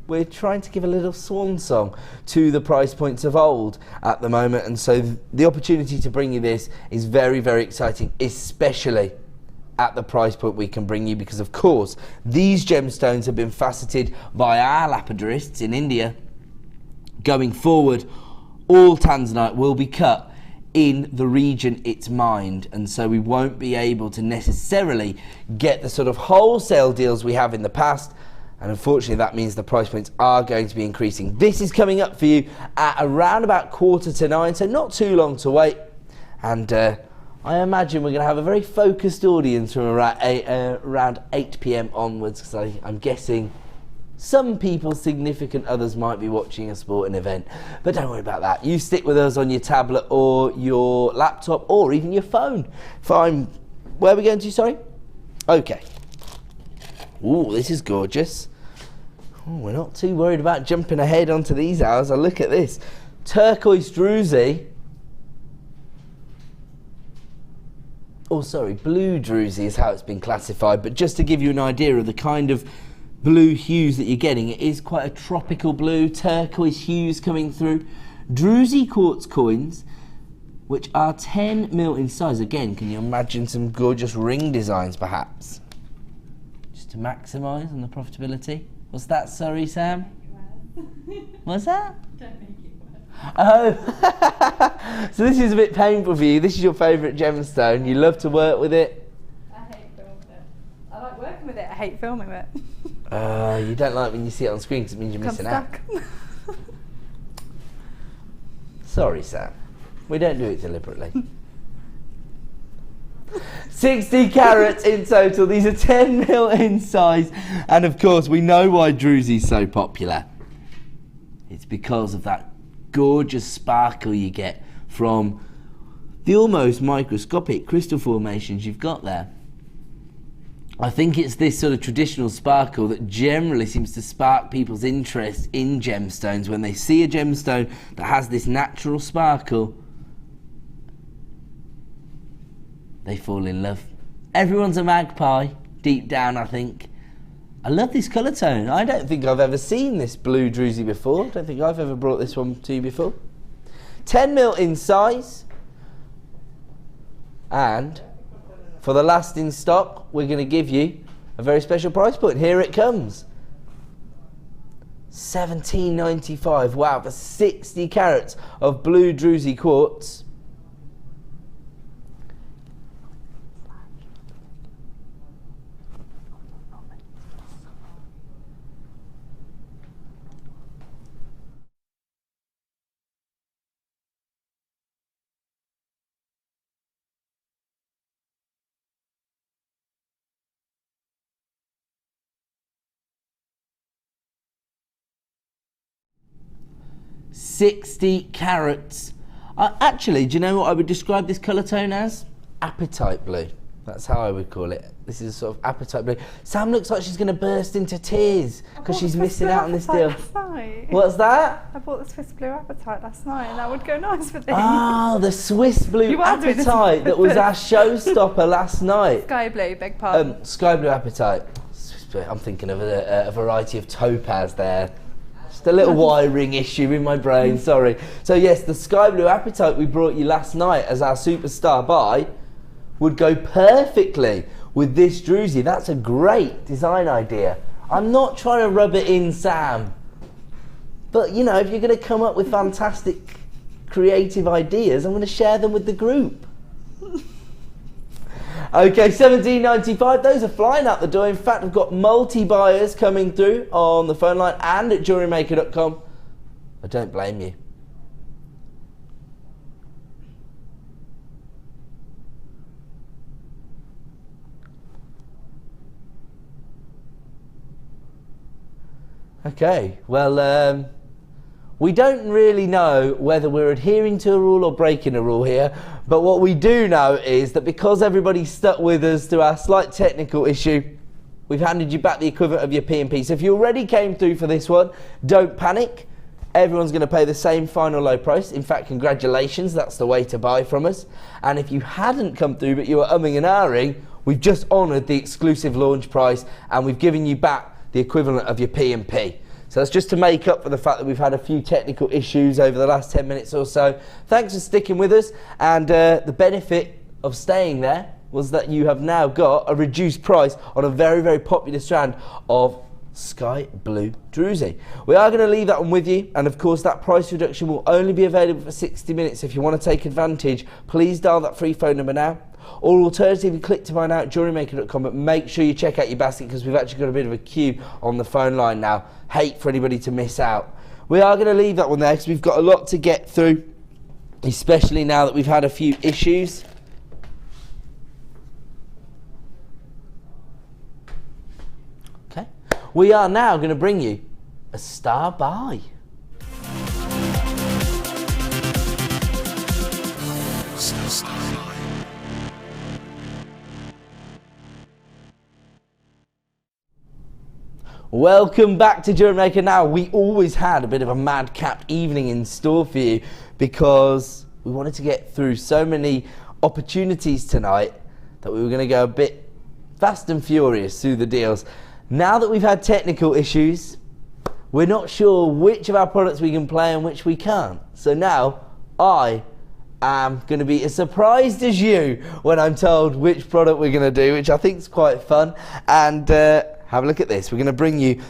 We're trying to give a little swan song to the price points of old at the moment, and so the opportunity to bring you this is very, very exciting, especially at the price point we can bring you, because of course these gemstones have been faceted by our lapidarists in India. Going forward, all Tanzanite will be cut in the region it's mined, and so we won't be able to necessarily get the sort of wholesale deals we have in the past, and unfortunately that means the price points are going to be increasing. This is coming up for you at around about 8:45, so not too long to wait, and I imagine we're going to have a very focused audience from around 8 PM onwards, because I'm guessing some people, significant others, might be watching a sporting event. But don't worry about that. You stick with us on your tablet or your laptop or even your phone. Fine. Where are we going to, sorry? Okay. Ooh, this is gorgeous. Ooh, we're not too worried about jumping ahead onto these hours. Look at this. Turquoise druzy. Oh, sorry, blue druzy is how it's been classified. But just to give you an idea of the kind of blue hues that you're getting, it is quite a tropical blue, turquoise hues coming through. Druzy quartz coins, which are 10 mil in size. Again, can you imagine some gorgeous ring designs perhaps? Just to maximise on the profitability. What's that, sorry Sam? What's that? Don't make it worse. Oh, so this is a bit painful for you. This is your favourite gemstone. You love to work with it. I hate filming it. I like working with it, I hate filming it. You don't like when you see it on screen because it means you're missing out. Sorry, Sam. We don't do it deliberately. 60 carats in total. These are 10 mil in size. And of course, we know why druzy's so popular. It's because of that gorgeous sparkle you get from the almost microscopic crystal formations you've got there. I think it's this sort of traditional sparkle that generally seems to spark people's interest in gemstones. When they see a gemstone that has this natural sparkle, they fall in love. Everyone's a magpie, deep down, I think. I love this colour tone. I don't think I've ever seen this blue druzy before. I don't think I've ever brought this one to you before. 10mm in size. And for the last in stock, we're going to give you a very special price point. Here it comes. $17.95. Wow, for 60 carats of blue druzy quartz. $60 carats. Actually, do you know what I would describe this colour tone as? Apatite blue. That's how I would call it. This is sort of apatite blue. Sam looks like she's going to burst into tears because she's missing out on this deal. What's that? I bought the Swiss blue apatite last night, and that would go nice with this. Oh, the Swiss blue apatite that was our showstopper last night. Sky blue, beg pardon. Sky blue apatite. I'm thinking of a variety of topaz there. Just a little wiring issue in my brain, sorry. So yes, the sky blue apatite we brought you last night as our superstar buy would go perfectly with this druzy. That's a great design idea. I'm not trying to rub it in, Sam. But you know, if you're going to come up with fantastic creative ideas, I'm going to share them with the group. Okay, $17.95. Those are flying out the door. In fact, I've got multi-buyers coming through on the phone line and at JewelleryMaker.com. I don't blame you. Okay, well, we don't really know whether we're adhering to a rule or breaking a rule here, but what we do know is that because everybody's stuck with us to our slight technical issue, we've handed you back the equivalent of your P&P. So if you already came through for this one, don't panic. Everyone's going to pay the same final low price. In fact, congratulations, that's the way to buy from us. And if you hadn't come through but you were umming and ahhing, we've just honoured the exclusive launch price and we've given you back the equivalent of your P&P. So that's just to make up for the fact that we've had a few technical issues over the last 10 minutes or so. Thanks for sticking with us, and the benefit of staying there was that you have now got a reduced price on a very, very popular strand of sky blue druzy. We are going to leave that one with you, and of course that price reduction will only be available for 60 minutes. If you want to take advantage, please dial that free phone number now. Or alternatively, click to buy now at JewelleryMaker.com, but make sure you check out your basket because we've actually got a bit of a queue on the phone line now. Hate for anybody to miss out. We are going to leave that one there because we've got a lot to get through, especially now that we've had a few issues. Okay. We are now going to bring you a star buy. Welcome back to Jewellery Maker. Now, we always had a bit of a madcap evening in store for you because we wanted to get through so many opportunities tonight that we were going to go a bit fast and furious through the deals. Now that we've had technical issues, we're not sure which of our products we can play and which we can't. So now, I am going to be as surprised as you when I'm told which product we're going to do, which I think is quite fun. And have a look at this. We're going to bring you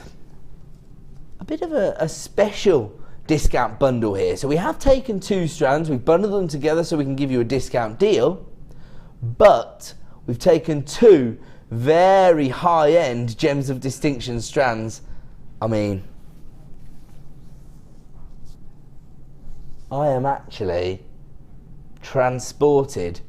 a bit of a special discount bundle here. So we have taken two strands, we've bundled them together so we can give you a discount deal, but we've taken two very high-end gems of distinction strands. I mean, I am actually transported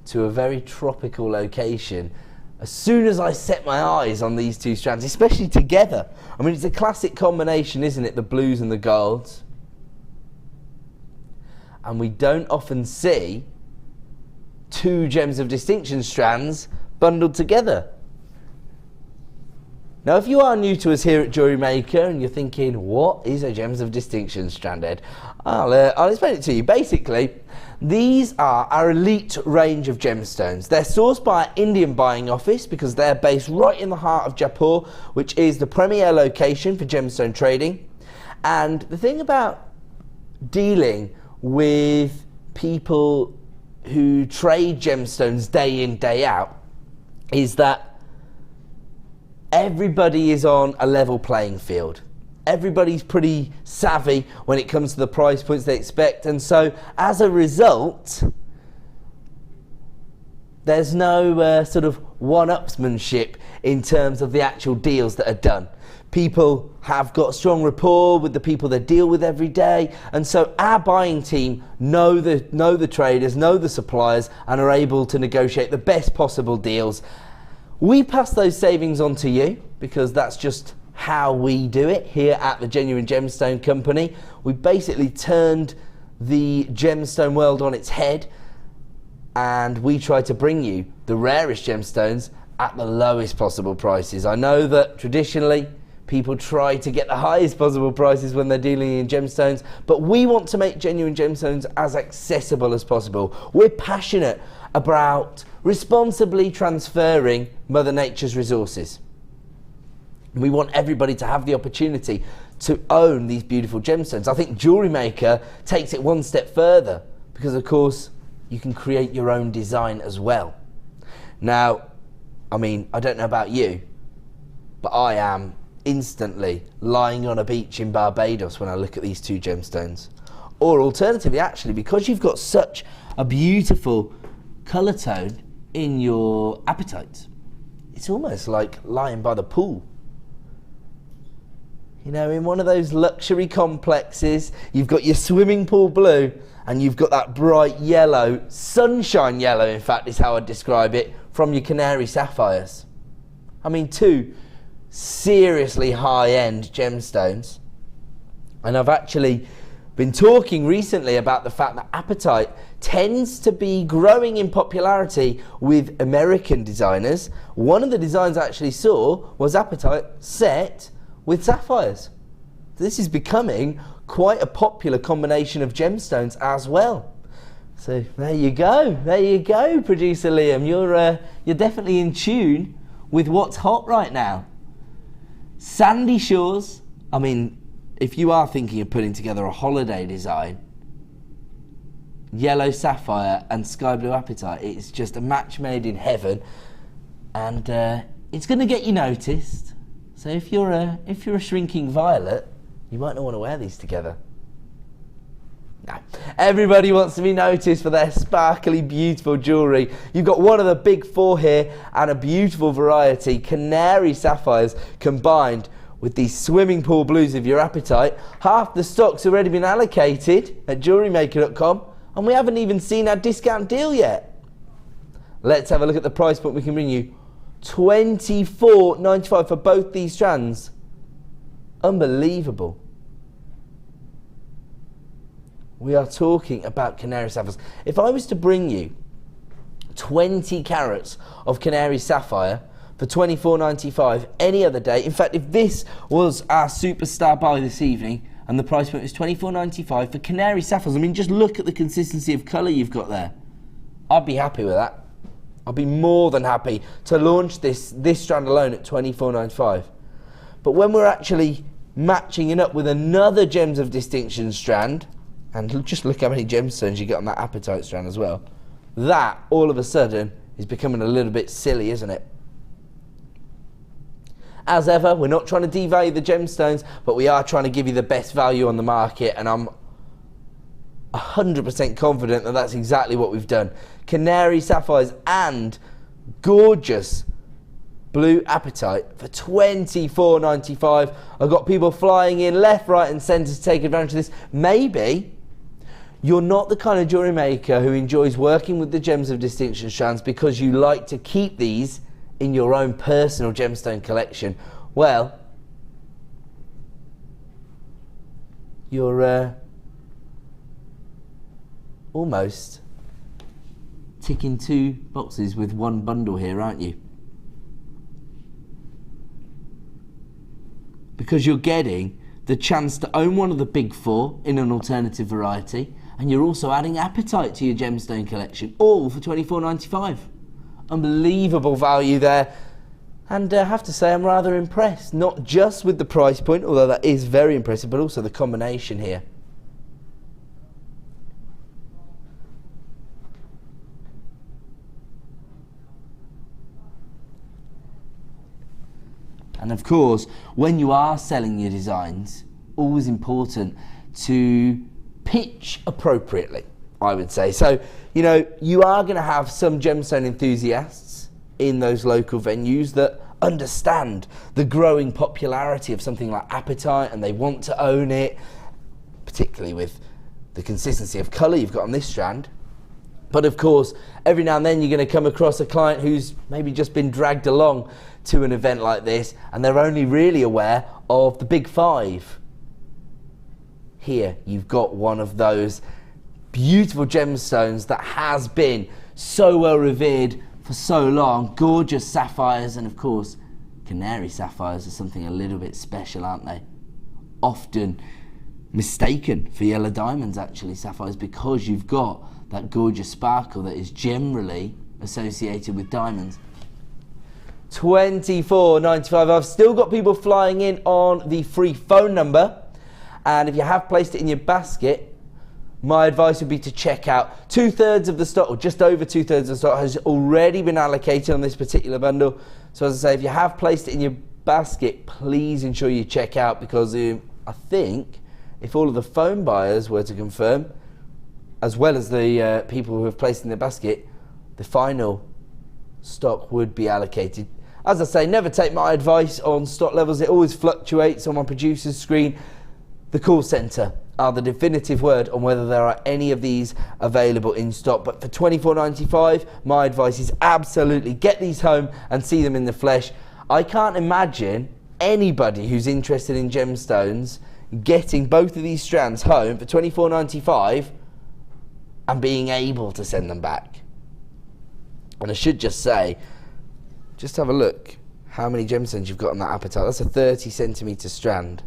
to a very tropical location as soon as I set my eyes on these two strands, especially together. I mean, it's a classic combination, isn't it? The blues and the golds. And we don't often see two gems of distinction strands bundled together. Now, if you are new to us here at Jewellery Maker and you're thinking, what is a gems of distinction strand, Ed? I'll explain it to you. Basically, these are our elite range of gemstones. They're sourced by our Indian buying office because they're based right in the heart of Jaipur, which is the premier location for gemstone trading. And the thing about dealing with people who trade gemstones day in, day out, is that everybody is on a level playing field. Everybody's pretty savvy when it comes to the price points they expect, and so as a result, there's no sort of one-upsmanship in terms of the actual deals that are done. People have got strong rapport with the people they deal with every day, and so our buying team know the traders, know the suppliers, and are able to negotiate the best possible deals. We pass those savings on to you because that's just how we do it here at the Genuine Gemstone Company. We basically turned the gemstone world on its head, and we try to bring you the rarest gemstones at the lowest possible prices. I know that traditionally people try to get the highest possible prices when they're dealing in gemstones, but we want to make genuine gemstones as accessible as possible. We're passionate about responsibly transferring Mother Nature's resources. We want everybody to have the opportunity to own these beautiful gemstones. I think Jewellery Maker takes it one step further because, of course, you can create your own design as well. Now, I mean, I don't know about you, but I am instantly lying on a beach in Barbados when I look at these two gemstones. Or alternatively, actually, because you've got such a beautiful colour tone in your apatite, it's almost like lying by the pool. You know, in one of those luxury complexes, you've got your swimming pool blue and you've got that bright yellow, sunshine yellow, in fact, is how I'd describe it, from your canary sapphires. I mean, two seriously high-end gemstones. And I've actually been talking recently about the fact that apatite tends to be growing in popularity with American designers. One of the designs I actually saw was apatite set with sapphires. This is becoming quite a popular combination of gemstones as well. So there you go, producer Liam. You're definitely in tune with what's hot right now. Sandy shores. I mean, if you are thinking of putting together a holiday design, yellow sapphire and sky blue apatite, it's just a match made in heaven, and it's going to get you noticed. So if you're a shrinking violet, you might not want to wear these together. No. Everybody wants to be noticed for their sparkly, beautiful jewellery. You've got one of the big four here and a beautiful variety, canary sapphires combined with these swimming pool blues of your apatite. Half the stock's already been allocated at JewelleryMaker.com, and we haven't even seen our discount deal yet. Let's have a look at the price point we can bring you. $24.95 for both these strands. Unbelievable. We are talking about canary sapphires. If I was to bring you 20 carats of canary sapphire for $24.95 any other day, in fact, if this was our superstar buy this evening and the price point was $24.95 for canary sapphires, I mean, just look at the consistency of colour you've got there. I'd be happy with that. I'd be more than happy to launch this strand alone at $24.95. But when we're actually matching it up with another Gems of Distinction strand, and just look how many gemstones you get on that apatite strand as well, that all of a sudden is becoming a little bit silly, isn't it? As ever, we're not trying to devalue the gemstones, but we are trying to give you the best value on the market, and I'm 100% confident that that's exactly what we've done. Canary sapphires and gorgeous blue apatite for $24.95. I've got people flying in left, right and centre to take advantage of this. Maybe you're not the kind of jewellery maker who enjoys working with the Gems of Distinction strands because you like to keep these in your own personal gemstone collection. Well, you're almost ticking two boxes with one bundle here, aren't you? Because you're getting the chance to own one of the big four in an alternative variety, and you're also adding apatite to your gemstone collection, all for $24.95. Unbelievable value there. And I have to say, I'm rather impressed, not just with the price point, although that is very impressive, but also the combination here. And of course, when you are selling your designs, always important to pitch appropriately, I would say. So, you know, you are going to have some gemstone enthusiasts in those local venues that understand the growing popularity of something like Apatite, and they want to own it, particularly with the consistency of colour you've got on this strand. But of course, every now and then you're going to come across a client who's maybe just been dragged along to an event like this, and they're only really aware of the big five. Here you've got one of those beautiful gemstones that has been so well revered for so long. Gorgeous sapphires, and of course canary sapphires are something a little bit special, aren't they? Often mistaken for yellow diamonds, actually, sapphires, because you've got that gorgeous sparkle that is generally associated with diamonds. $24.95. I've still got people flying in on the free phone number, and if you have placed it in your basket, my advice would be to check out. 2/3 of the stock, or just over 2/3 of the stock, has already been allocated on this particular bundle. So as I say, if you have placed it in your basket, please ensure you check out, because I think if all of the phone buyers were to confirm, as well as the people who have placed in their basket, the final stock would be allocated. As I say, never take my advice on stock levels. It always fluctuates on my producer's screen. The call centre are the definitive word on whether there are any of these available in stock. But for $24.95, my advice is absolutely get these home and see them in the flesh. I can't imagine anybody who's interested in gemstones getting both of these strands home for $24.95 and being able to send them back. And I should just say, just have a look how many gemstones you've got on that Apatite. That's a 30cm strand.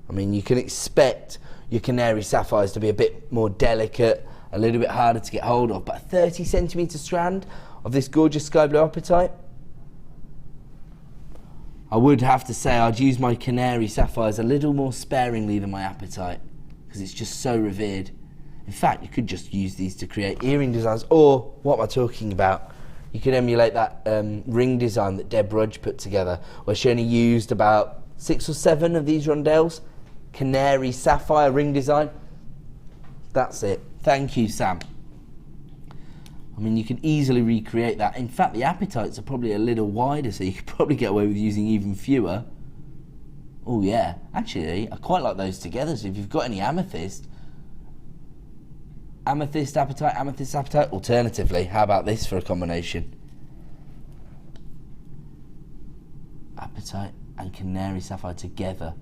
I mean, you can expect your canary sapphires to be a bit more delicate, a little bit harder to get hold of, but a 30cm strand of this gorgeous sky blue Apatite, I would have to say I'd use my canary sapphires a little more sparingly than my Apatite, because it's just so revered. In fact, you could just use these to create earring designs, or what am I talking about? You could emulate that ring design that Deb Rudge put together, where she only used about 6 or 7 of these rondelles. Canary sapphire ring design. That's it. Thank you, Sam. I mean, you can easily recreate that. In fact, the Apatites are probably a little wider, so you could probably get away with using even fewer. Oh yeah, actually, I quite like those together. So if you've got any amethyst, amethyst apatite. Alternatively, how about this for a combination? Apatite and canary sapphire together.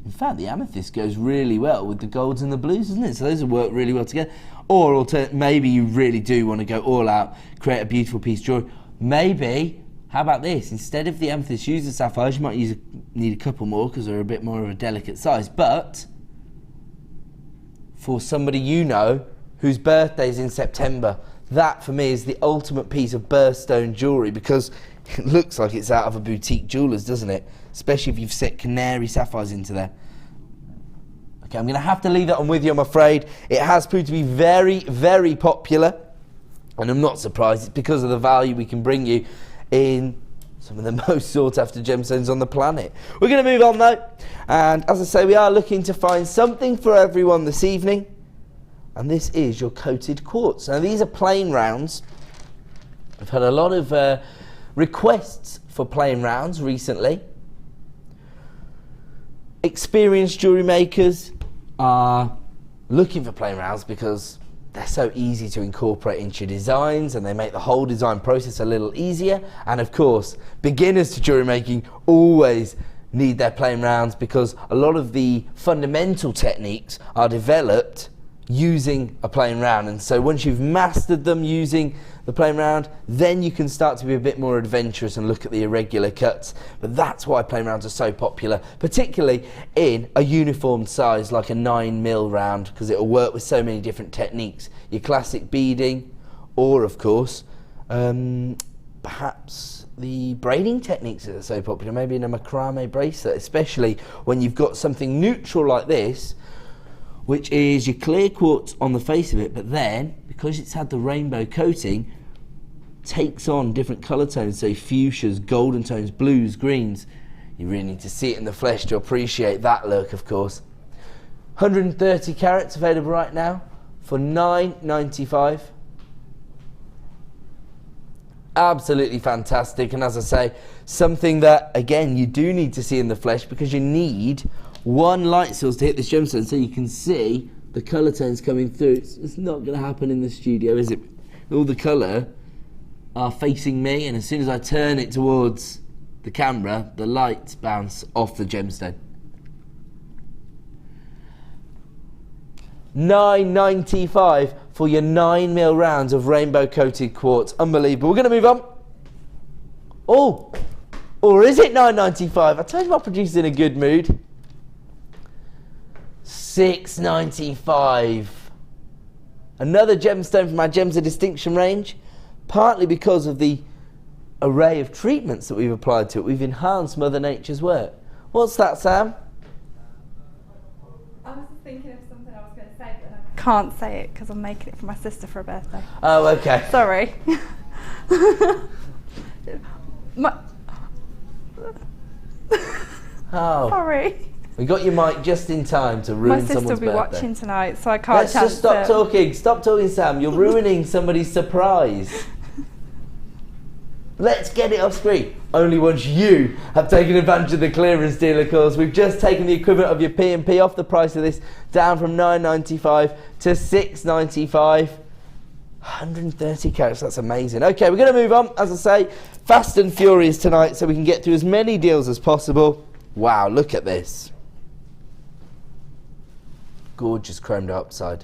In fact, the amethyst goes really well with the golds and the blues, doesn't it? So those will work really well together. Or maybe you really do want to go all out, create a beautiful piece of jewellery. Maybe, how about this? Instead of the amethyst, use the sapphires. You might need a couple more because they're a bit more of a delicate size. But for somebody you know whose birthday is in September, that for me is the ultimate piece of birthstone jewellery, because it looks like it's out of a boutique jeweller's, doesn't it? Especially if you've set canary sapphires into there. Okay, I'm going to have to leave that one with you, I'm afraid. It has proved to be very, very popular, and I'm not surprised. It's because of the value we can bring you in some of the most sought after gemstones on the planet. We're going to move on though, and as I say, we are looking to find something for everyone this evening, and this is your coated quartz. Now these are plain rounds. I've had a lot of requests for plain rounds recently. Experienced jewellery makers are looking for plain rounds because they're so easy to incorporate into your designs, and they make the whole design process a little easier. And of course, beginners to jewellery making always need their plain rounds, because a lot of the fundamental techniques are developed using a plain round. And so once you've mastered them using the plain round, then you can start to be a bit more adventurous and look at the irregular cuts. But that's why plain rounds are so popular, particularly in a uniform size like a 9mm round, because it will work with so many different techniques. Your classic beading, or of course perhaps the braiding techniques that are so popular, maybe in a macrame bracelet, especially when you've got something neutral like this, which is your clear quartz on the face of it, but then, because it's had the rainbow coating, takes on different colour tones, so fuchsias, golden tones, blues, greens. You really need to see it in the flesh to appreciate that look, of course. 130 carats available right now for $9.95. Absolutely fantastic, and as I say, something that again you do need to see in the flesh, because you need one light source to hit this gemstone so you can see the colour tones coming through. It's not going to happen in the studio, is it? All the colour are facing me, and as soon as I turn it towards the camera, the lights bounce off the gemstone. $9.95 for your 9mm rounds of rainbow coated quartz. Unbelievable. We're going to move on. Oh, or is it $9.95? I told you my producer's in a good mood. $6.95. Another gemstone from our Gems of Distinction range, partly because of the array of treatments that we've applied to it. We've enhanced Mother Nature's work. What's that, Sam? I was thinking of something I was going to say, but I can't say it because I'm making it for my sister for her birthday. Oh, okay. Sorry. Oh. Sorry. We got your mic just in time to ruin My sister someone's will be birthday. watching tonight, so I can't Let's just stop it. talking. Stop talking, Sam. You're ruining somebody's surprise. Let's get it off screen. Only once you have taken advantage of the clearance deal, of course. We've just taken the equivalent of your P&P off the price of this, down from $9.95 to $6.95. 130 carats, that's amazing. Okay, we're going to move on, as I say, fast and furious tonight so we can get through as many deals as possible. Wow, look at this. Gorgeous chromed upside.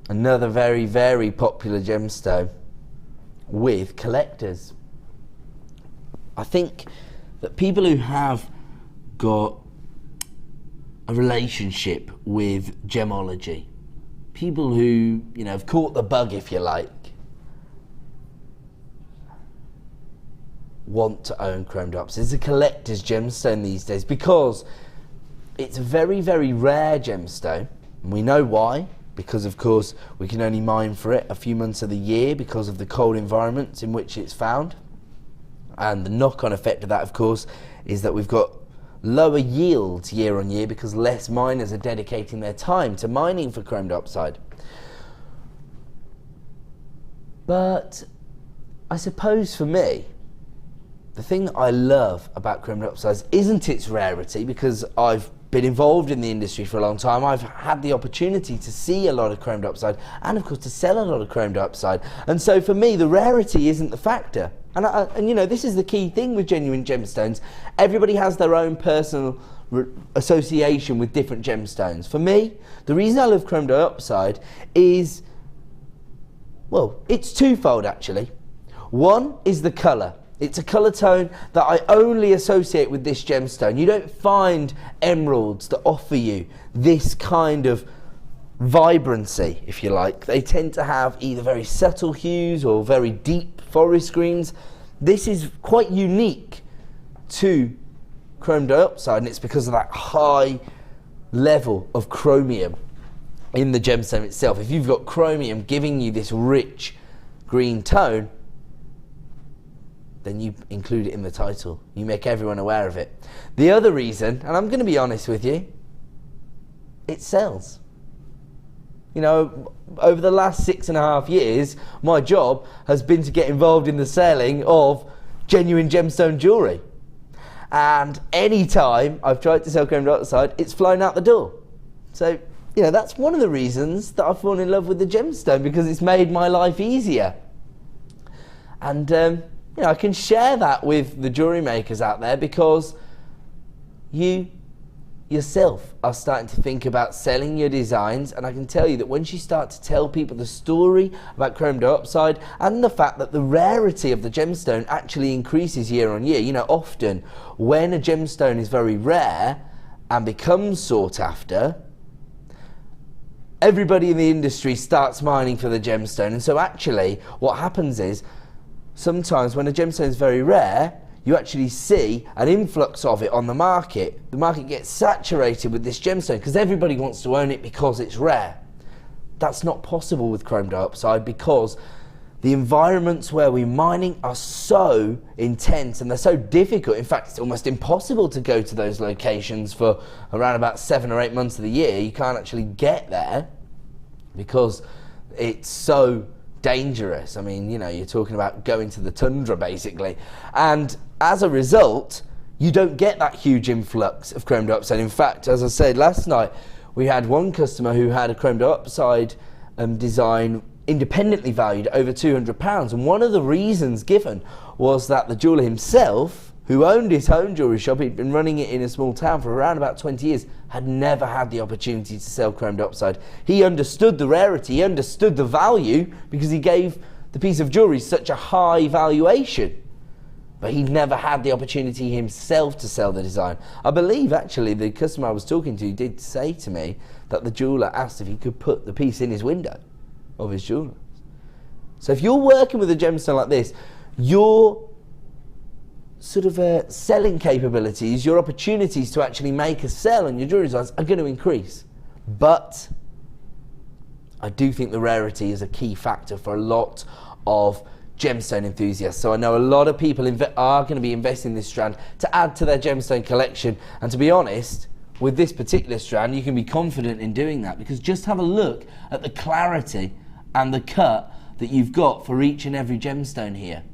Another very, very popular gemstone with collectors. I think that people who have got a relationship with gemology, people who, you know, have caught the bug, if you like, want to own chromed ups. It's a collector's gemstone these days because it's a very, very rare gemstone. And we know why, because of course we can only mine for it a few months of the year because of the cold environments in which it's found. And the knock-on effect of that, of course, is that we've got lower yields year on year because less miners are dedicating their time to mining for chromed upside. But I suppose for me, the thing that I love about chromed upsides isn't its rarity, because I've been involved in the industry for a long time. I've had the opportunity to see a lot of chromed upside and of course to sell a lot of chromed upside. And so for me, the rarity isn't the factor. And you know, this is the key thing with genuine gemstones. Everybody has their own personal association with different gemstones. For me, the reason I love chromed upside is, well, it's twofold actually. One is the colour. It's a colour tone that I only associate with this gemstone. You don't find emeralds that offer you this kind of vibrancy, if you like. They tend to have either very subtle hues or very deep forest greens. This is quite unique to chrome dioxide, and it's because of that high level of chromium in the gemstone itself. If you've got chromium giving you this rich green tone, then you include it in the title. You make everyone aware of it. The other reason, and I'm going to be honest with you, it sells. You know, over the last 6.5 years, my job has been to get involved in the selling of genuine gemstone jewellery. And any time I've tried to sell chromed dioxide, it's flown out the door. So, you know, that's one of the reasons that I've fallen in love with the gemstone, because it's made my life easier. And, you know, I can share that with the jewellery makers out there, because you yourself are starting to think about selling your designs, and I can tell you that once you start to tell people the story about chromed dioxide and the fact that the rarity of the gemstone actually increases year on year. You know, often when a gemstone is very rare and becomes sought after, everybody in the industry starts mining for the gemstone. And so actually what happens is, sometimes when a gemstone is very rare, you actually see an influx of it on the market. The market gets saturated with this gemstone because everybody wants to own it because it's rare. that's not possible with chrome dioxide because the environments where we're mining are so intense and they're so difficult. In fact, it's almost impossible to go to those locations for around about 7 or 8 months of the year. You can't actually get there because it's so dangerous. I mean, you know, you're talking about going to the tundra basically. And as a result, you don't get that huge influx of chrome dioxide. In fact, as I said last night, we had one customer who had a chrome dioxide design independently valued over £200, and one of the reasons given was that the jeweller himself, who owned his own jewellery shop, he'd been running it in a small town for around about 20 years, had never had the opportunity to sell chrome dioxide. He understood the rarity, he understood the value, because he gave the piece of jewellery such a high valuation, but he never had the opportunity himself to sell the design. I believe actually the customer I was talking to did say to me that the jeweller asked if he could put the piece in his window of his jewellery. So if you're working with a gemstone like this, your sort of selling capabilities, your opportunities to actually make a sell on your jewellery designs are going to increase. But I do think the rarity is a key factor for a lot of gemstone enthusiasts. So I know a lot of people are going to be investing in this strand to add to their gemstone collection, and to be honest, with this particular strand you can be confident in doing that, because just have a look at the clarity and the cut that you've got for each and every gemstone here.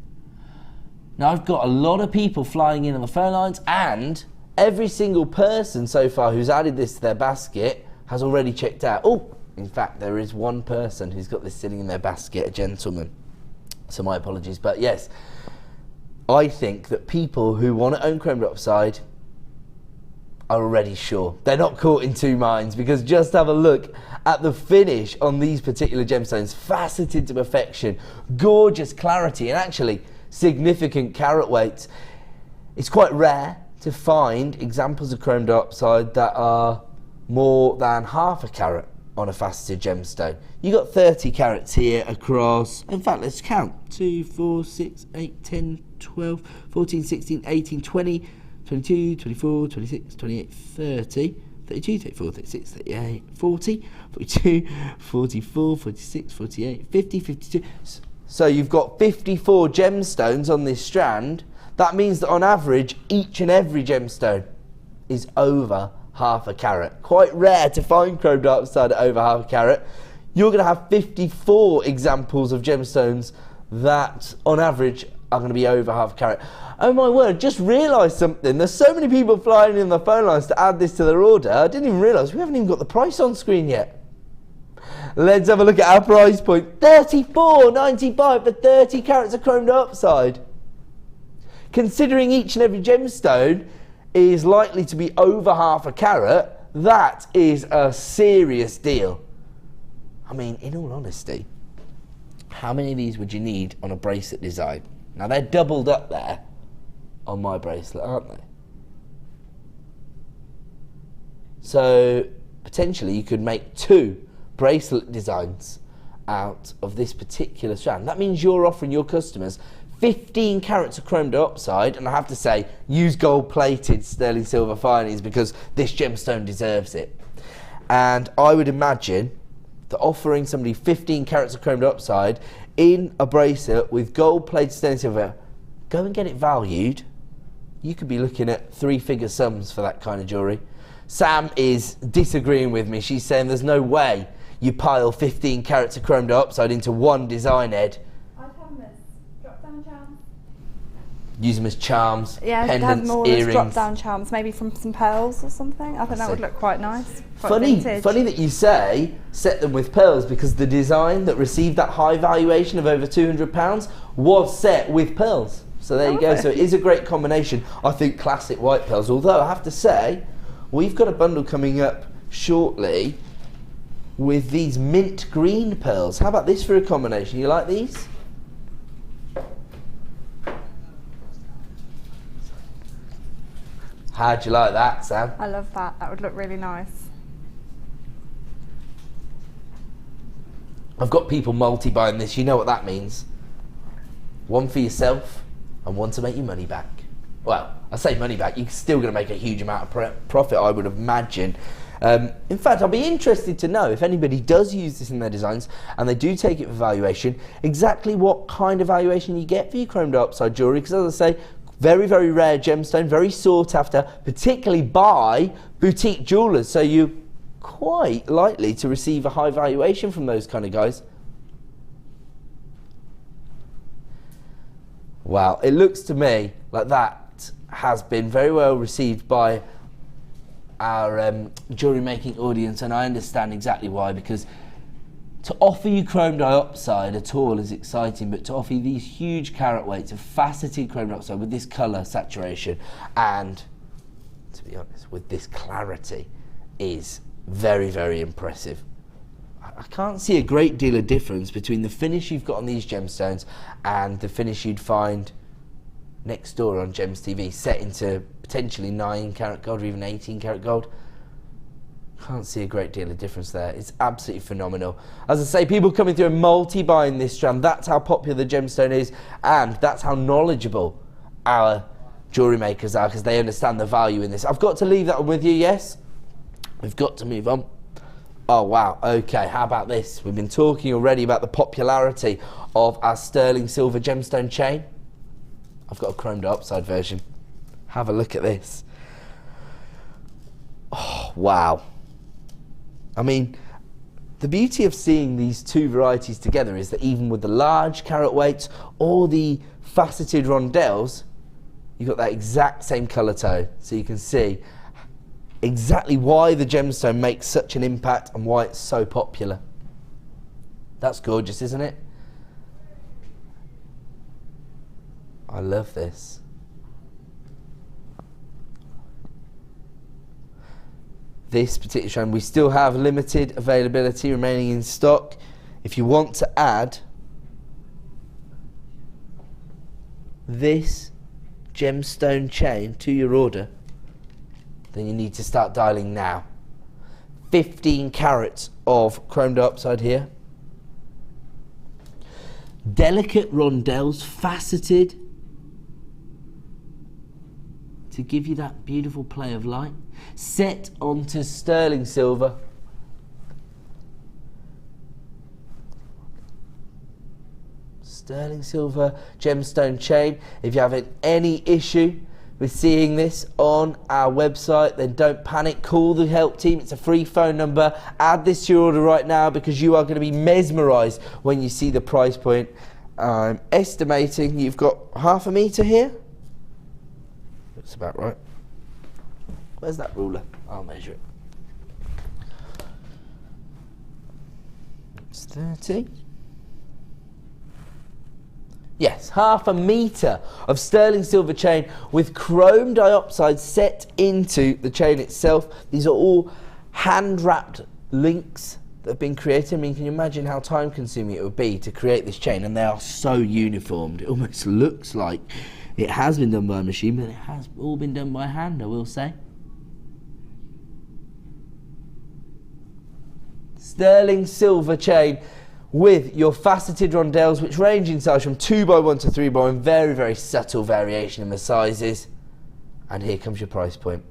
Now I've got a lot of people flying in on the phone lines, and every single person so far who's added this to their basket has already checked out. Oh, in fact there is one person who's got this sitting in their basket, a gentleman. So my apologies, but yes, I think that people who want to own chrome dioxide are already sure. They're not caught in two minds, because just have a look at the finish on these particular gemstones. Faceted to perfection, gorgeous clarity, and actually significant carat weights. It's quite rare to find examples of chrome dioxide that are more than half a carat on a faceted gemstone. You got 30 carats here across, in fact let's count, 2, 4, 6, 8, 10, 12, 14, 16, 18, 20, 22, 24, 26, 28, 30, 32, 34, 36, 38, 40, 42, 44, 46, 48, 50, 52. So you've got 54 gemstones on this strand. That means that on average, each and every gemstone is over half a carat. Quite rare to find chrome dioxide at over half a carat. You're going to have 54 examples of gemstones that on average are going to be over half a carat. Oh my word, just realised something. There's so many people flying in the phone lines to add this to their order. I didn't even realise we haven't even got the price on screen yet. Let's have a look at our price point. $34.95 for 30 carats of chrome dioxide. Considering each and every gemstone is likely to be over half a carat, that is a serious deal. I mean, in all honesty, how many of these would you need on a bracelet design? Now they're doubled up there on my bracelet, aren't they? So potentially you could make 2 bracelet designs out of this particular strand. That means you're offering your customers 15 carats of chrome dioxide, and I have to say, use gold-plated sterling silver filings because this gemstone deserves it. And I would imagine that offering somebody 15 carats of chrome dioxide in a bracelet with gold-plated sterling silver, go and get it valued. You could be looking at 3-figure sums for that kind of jewellery. Sam is disagreeing with me. She's saying there's no way you pile 15 carats of chrome dioxide into one design, Ed. Use them as charms, yeah, pendants, more earrings. drop-down charms, maybe from some pearls or something. I think that would look quite nice. Funny that you say set them with pearls, because the design that received that high valuation of over £200 was set with pearls. So there you go. So it is a great combination. I think classic white pearls. Although I have to say, we've got a bundle coming up shortly with these mint green pearls. How about this for a combination? You like these? How'd you like that, Sam? I love that. That would look really nice. I've got people multi-buying this. You know what that means. One for yourself and one to make your money back. Well, I say money back. You're still going to make a huge amount of profit, I would imagine. In fact, I'll be interested to know if anybody does use this in their designs and they do take it for valuation, exactly what kind of valuation you get for your chrome dioxide jewellery, because as I say, very, very rare gemstone, very sought after, particularly by boutique jewellers, so you're quite likely to receive a high valuation from those kind of guys. Wow, it looks to me like that has been very well received by our jewellery making audience, and I understand exactly why, because to offer you chrome dioxide at all is exciting, but to offer you these huge carat weights of faceted chrome dioxide with this colour saturation and, to be honest, with this clarity is very, very impressive. I can't see a great deal of difference between the finish you've got on these gemstones and the finish you'd find next door on Gems TV, set into potentially 9 karat gold or even 18 karat gold. Can't see a great deal of difference there. It's absolutely phenomenal. As I say, people coming through and multi-buying this strand, that's how popular the gemstone is, and that's how knowledgeable our jewellery makers are, because they understand the value in this. I've got to leave that one with you, yes? We've got to move on. Oh wow, okay, how about this? We've been talking already about the popularity of our sterling silver gemstone chain. I've got a chrome dioxide version. Have a look at this. Oh, wow. I mean, the beauty of seeing these two varieties together is that even with the large carat weights or the faceted rondelles, you've got that exact same colour tone. So you can see exactly why the gemstone makes such an impact and why it's so popular. That's gorgeous, isn't it? I love this. This particular strand, we still have limited availability remaining in stock. If you want to add this gemstone chain to your order, then you need to start dialing now. 15 carats of chrome dioxide here. Delicate rondelles, faceted, to give you that beautiful play of light. Set onto sterling silver. Sterling silver gemstone chain. If you're having any issue with seeing this on our website, then don't panic, call the help team. It's a free phone number. Add this to your order right now, because you are going to be mesmerised when you see the price point. I'm estimating you've got half a metre here. That's about right. Where's that ruler? I'll measure it. It's 30. Yes, half a metre of sterling silver chain with chrome dioxide set into the chain itself. These are all hand-wrapped links that have been created. I mean, can you imagine how time-consuming it would be to create this chain? And they are so uniformed. It almost looks like it has been done by a machine, but it has all been done by hand, I will say. Sterling silver chain with your faceted rondelles, which range in size from 2x1 to 3x1, very, very subtle variation in the sizes. And here comes your price point.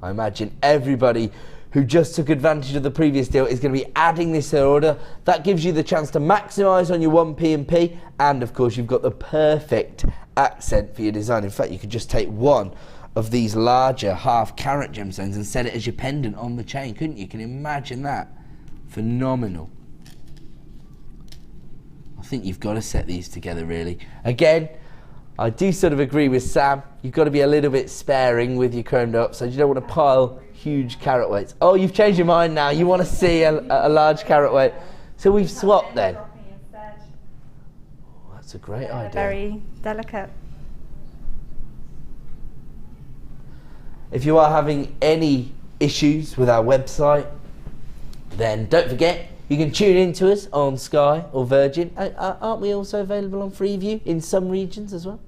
I imagine everybody who just took advantage of the previous deal is going to be adding this to their order. That gives you the chance to maximise on your 1P&P, and of course you've got the perfect accent for your design. In fact, you could just take one of these larger half carat gemstones and set it as your pendant on the chain, couldn't you? Can you imagine that? Phenomenal. I think you've got to set these together, really. Again, I do sort of agree with Sam. You've got to be a little bit sparing with your chrome dioxide. You don't want to pile huge carat weights. Oh, you've changed your mind now. You want to see a large carat weight. So we've swapped then. Oh, that's a great idea. Very delicate. If you are having any issues with our website, then don't forget, you can tune in to us on Sky or Virgin. Aren't we also available on Freeview in some regions as well?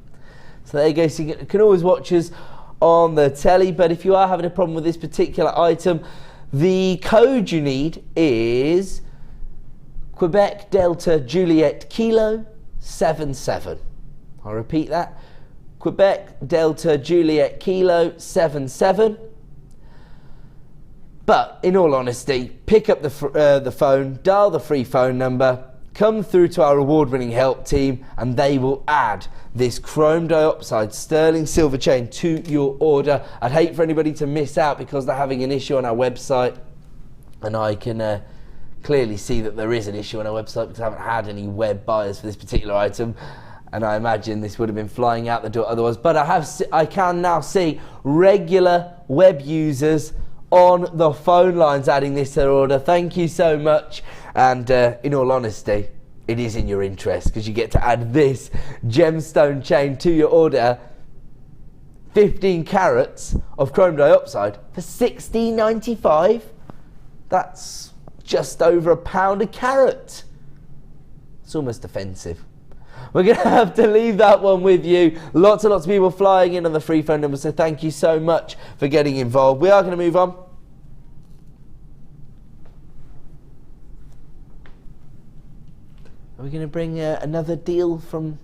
So there you go. So you can always watch us on the telly. But if you are having a problem with this particular item, the code you need is Quebec Delta Juliet Kilo 77. I'll repeat that. Quebec Delta Juliet Kilo 77. But in all honesty, pick up the phone, dial the free phone number, come through to our award-winning help team, and they will add this chrome dioxide sterling silver chain to your order. I'd hate for anybody to miss out because they're having an issue on our website, and I can clearly see that there is an issue on our website because I haven't had any web buyers for this particular item, and I imagine this would have been flying out the door otherwise. But I can now see regular web users on the phone lines adding this to their order. Thank you so much, and in all honesty, it is in your interest because you get to add this gemstone chain to your order. 15 carats of chrome dioxide for $16.95. That's just over £1 a carat. It's almost offensive. We're going to have to leave that one with you. Lots and lots of people flying in on the free phone number, so thank you so much for getting involved. We are going to move on. Are we going to bring another deal from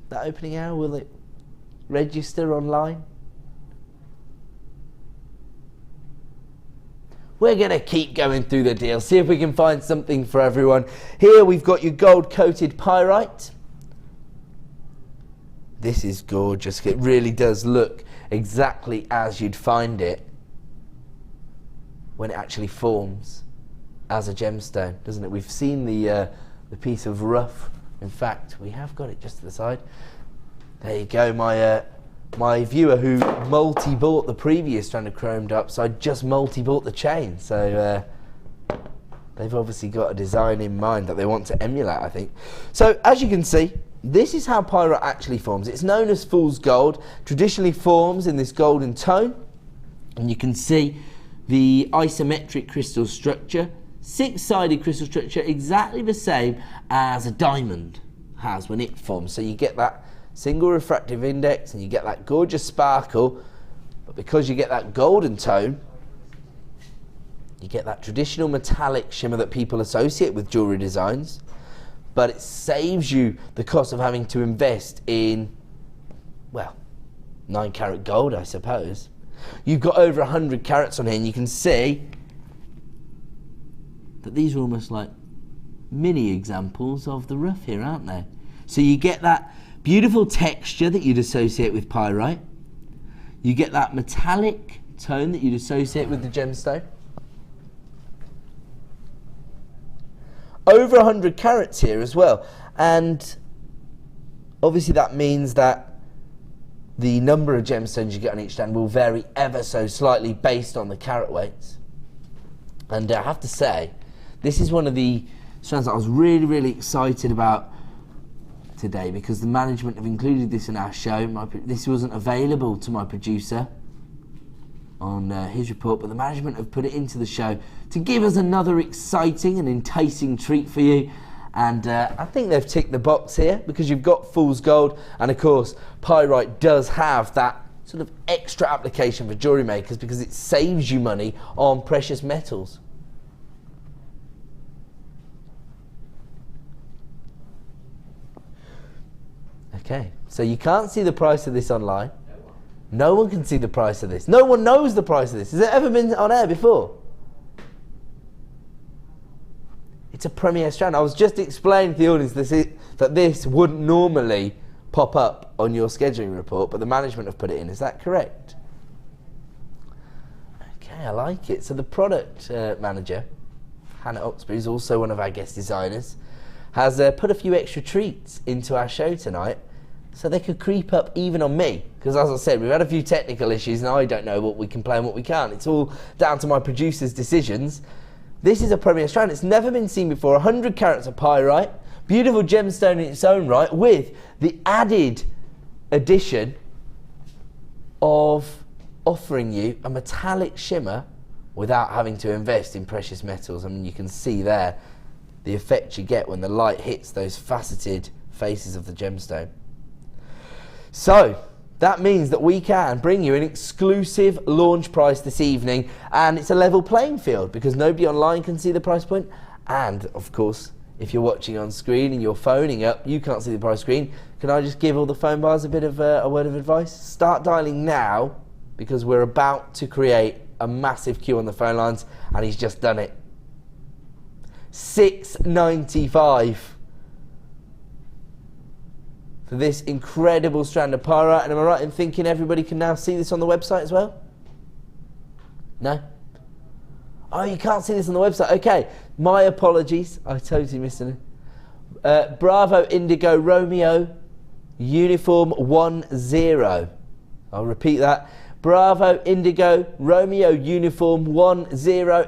that opening hour? Will it register online? We're going to keep going through the deal, see if we can find something for everyone. Here we've got your gold-coated pyrite. This is gorgeous. It really does look exactly as you'd find it when it actually forms as a gemstone, doesn't it? We've seen the piece of rough. In fact, we have got it just to the side. There you go. My viewer who multi-bought the previous strand of chromed up, so I just multi-bought the chain. So they've obviously got a design in mind that they want to emulate, I think. So as you can see, this is how pyrite actually forms. It's known as fool's gold, traditionally forms in this golden tone. And you can see the isometric crystal structure, six-sided crystal structure, exactly the same as a diamond has when it forms. So you get that single refractive index and you get that gorgeous sparkle, but because you get that golden tone, you get that traditional metallic shimmer that people associate with jewellery designs, but it saves you the cost of having to invest in, well, 9 carat gold, I suppose. You've got over 100 carats on here, and you can see that these are almost like mini examples of the rough here, aren't they? So you get that beautiful texture that you'd associate with pyrite. You get that metallic tone that you'd associate with the gemstone. Over 100 carats here as well, and obviously that means that the number of gemstones you get on each strand will vary ever so slightly based on the carat weights. And I have to say, this is one of the strands that I was really excited about today, because the management have included this in our show. This wasn't available to my producer on his report, but the management have put it into the show to give us another exciting and enticing treat for you. And I think they've ticked the box here, because you've got fool's gold, and of course pyrite does have that sort of extra application for jewellery makers because it saves you money on precious metals. Okay, so you can't see the price of this online. No one can see the price of this. No one knows the price of this. Has it ever been on air before? It's a premier strand. I was just explaining to the audience that this wouldn't normally pop up on your scheduling report, but the management have put it in. Is that correct? Okay, I like it. So the product manager, Hannah Oxbury, is also one of our guest designers, has put a few extra treats into our show tonight so they could creep up even on me. Because as I said, we've had a few technical issues and I don't know what we can play and what we can't. It's all down to my producer's decisions. This is a premier strand. It's never been seen before. 100 carats of pyrite, beautiful gemstone in its own right, with the added addition of offering you a metallic shimmer without having to invest in precious metals. I mean, you can see there the effect you get when the light hits those faceted faces of the gemstone. So that means that we can bring you an exclusive launch price this evening, and it's a level playing field because nobody online can see the price point, and of course if you're watching on screen and you're phoning up, you can't see the price screen. Can I just give all the phone buyers a bit of a word of advice? Start dialing now, because we're about to create a massive queue on the phone lines, and he's just done it. $6.95 for this incredible strand of pyrite. And am I right in thinking everybody can now see this on the website as well? No? Oh, you can't see this on the website. Okay, my apologies. I totally missed it. Bravo Indigo Romeo Uniform 10. I'll repeat that. Bravo Indigo Romeo Uniform 10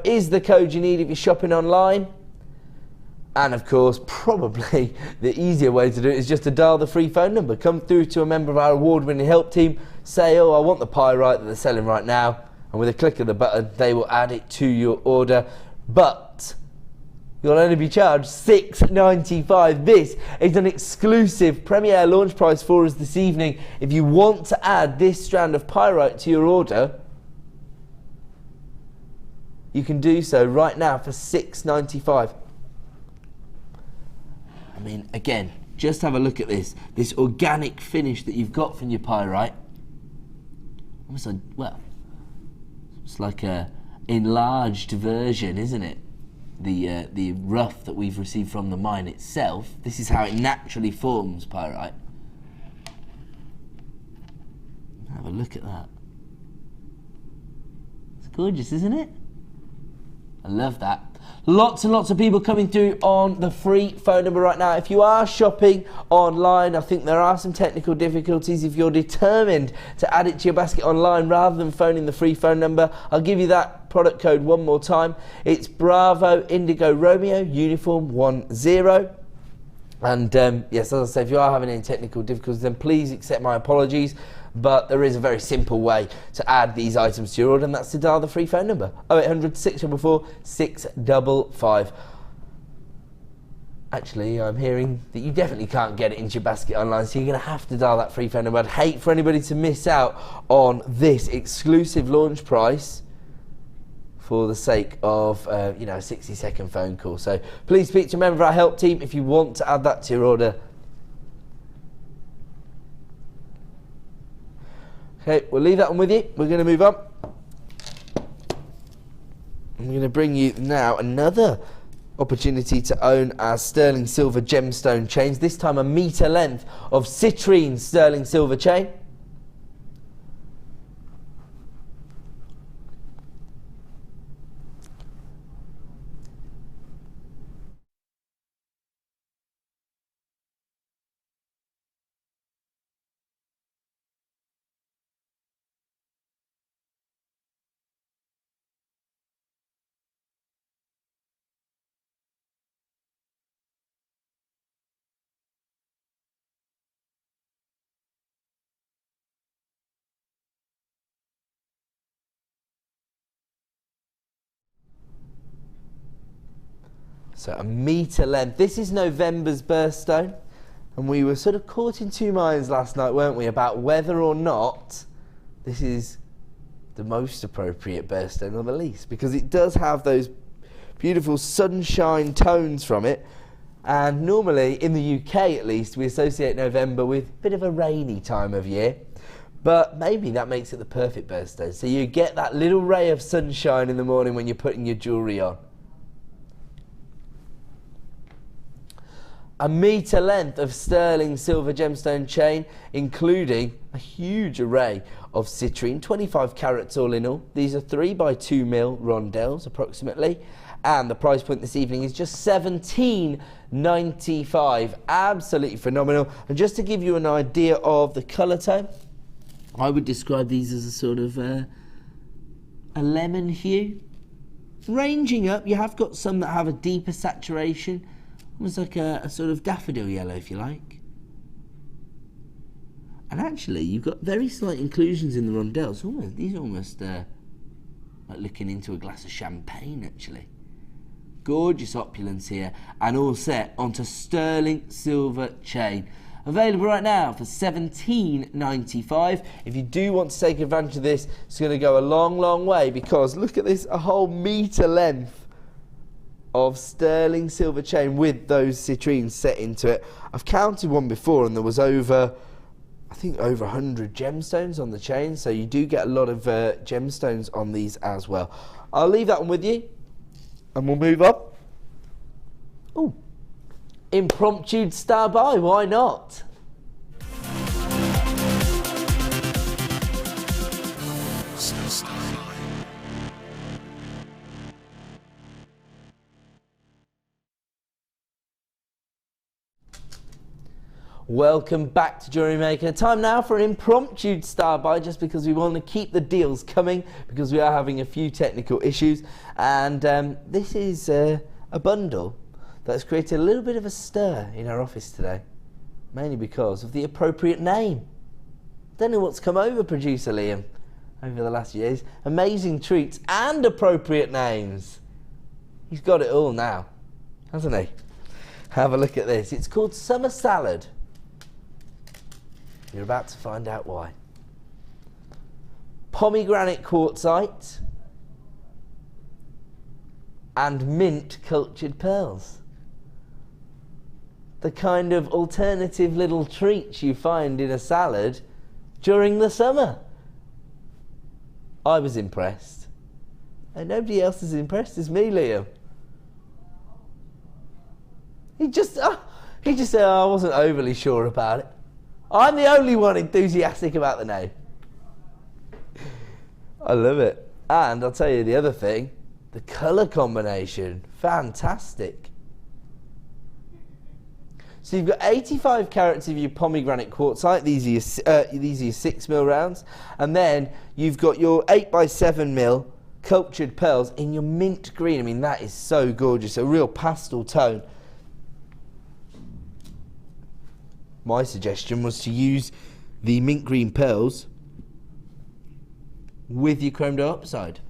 is the code you need if you're shopping online. And of course, probably the easier way to do it is just to dial the free phone number. Come through to a member of our award-winning help team, say, oh, I want the pyrite that they're selling right now, and with a click of the button, they will add it to your order. But you'll only be charged $6.95. This is an exclusive premiere launch price for us this evening. If you want to add this strand of pyrite to your order, you can do so right now for $6.95. I mean, again, just have a look at this. This organic finish that you've got from your pyrite. Almost like, well, it's like a enlarged version, isn't it? The rough that we've received from the mine itself. This is how it naturally forms pyrite. Have a look at that. It's gorgeous, isn't it? I love that. Lots and lots of people coming through on the free phone number right now. If you are shopping online, I think there are some technical difficulties. If you're determined to add it to your basket online rather than phoning the free phone number, I'll give you that product code one more time. It's Bravo Indigo Romeo Uniform 10. And yes, as I say, if you are having any technical difficulties, then please accept my apologies. But there is a very simple way to add these items to your order, and that's to dial the free phone number 0800 644 655. Actually, I'm hearing that you definitely can't get it into your basket online, so you're going to have to dial that free phone number. I'd hate for anybody to miss out on this exclusive launch price for the sake of a 60-second phone call. So please speak to a member of our help team if you want to add that to your order. Okay, we'll leave that one with you. We're going to move on. I'm going to bring you now another opportunity to own our sterling silver gemstone chains, this time a metre length of citrine sterling silver chain. So a metre length. This is November's birthstone, and we were sort of caught in two minds last night, weren't we, about whether or not this is the most appropriate birthstone or the least, because it does have those beautiful sunshine tones from it, and normally, in the UK at least, we associate November with a bit of a rainy time of year, but maybe that makes it the perfect birthstone. So you get that little ray of sunshine in the morning when you're putting your jewellery on. A metre length of sterling silver gemstone chain, including a huge array of citrine, 25 carats all in all. These are 3x2mm rondelles approximately, and the price point this evening is just $17.95. Absolutely phenomenal. And just to give you an idea of the colour tone, I would describe these as a sort of a lemon hue. Ranging up, you have got some that have a deeper saturation, almost like a sort of daffodil yellow, if you like. And actually, you've got very slight inclusions in the rondelles. These are almost like looking into a glass of champagne, actually. Gorgeous opulence here, and all set onto sterling silver chain. Available right now for $17.95. If you do want to take advantage of this, it's going to go a long, long way, because look at this, a whole metre length of sterling silver chain with those citrines set into it. I've counted one before and there was over I think over 100 gemstones on the chain, so you do get a lot of gemstones on these as well. I'll leave that one with you, and we'll move up. Ooh, impromptu star by, why not? Welcome back to Jewellery Maker. Time now for an impromptu star buy, just because we want to keep the deals coming, because we are having a few technical issues. And this is a bundle that's created a little bit of a stir in our office today, mainly because of the appropriate name. Don't know what's come over producer Liam over the last years. Amazing treats and appropriate names. He's got it all now, hasn't he? Have a look at this. It's called Summer Salad. You're about to find out why. Pomegranate quartzite and mint cultured pearls. The kind of alternative little treats you find in a salad during the summer. I was impressed. And nobody else is impressed as me, Liam. He just said, I wasn't overly sure about it. I'm the only one enthusiastic about the name. I love it. And I'll tell you the other thing, the colour combination, fantastic. So you've got 85 carats of your pomegranate quartzite, these are your 6mm rounds, and then you've got your 8x7mm cultured pearls in your mint green. I mean, that is so gorgeous, a real pastel tone. My suggestion was to use the mint green pearls with your chrome dioxide.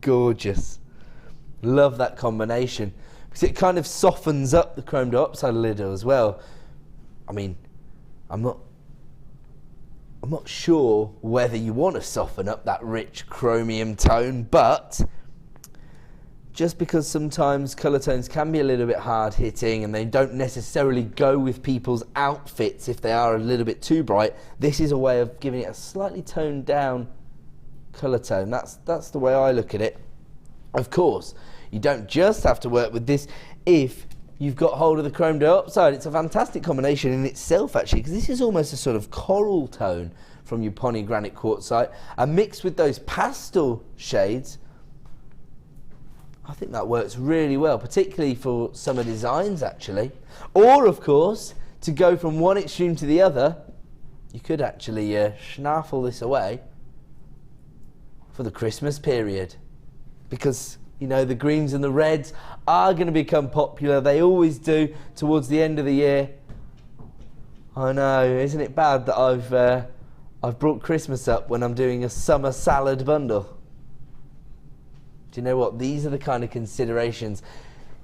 Gorgeous. Love that combination, because it kind of softens up the chrome dioxide a little as well. I mean, I'm not sure whether you want to soften up that rich chromium tone, but just because sometimes colour tones can be a little bit hard hitting and they don't necessarily go with people's outfits if they are a little bit too bright, this is a way of giving it a slightly toned down colour tone. That's the way I look at it. Of course, you don't just have to work with this if you've got hold of the chrome dioxide. It's a fantastic combination in itself, actually, because this is almost a sort of coral tone from your pomegranate quartzite, and mixed with those pastel shades, I think that works really well, particularly for summer designs, actually. Or, of course, to go from one extreme to the other, you could actually schnaffle this away for the Christmas period, because, you know, the greens and the reds are going to become popular. They always do towards the end of the year. I know, isn't it bad that I've brought Christmas up when I'm doing a summer salad bundle? Do you know what? These are the kind of considerations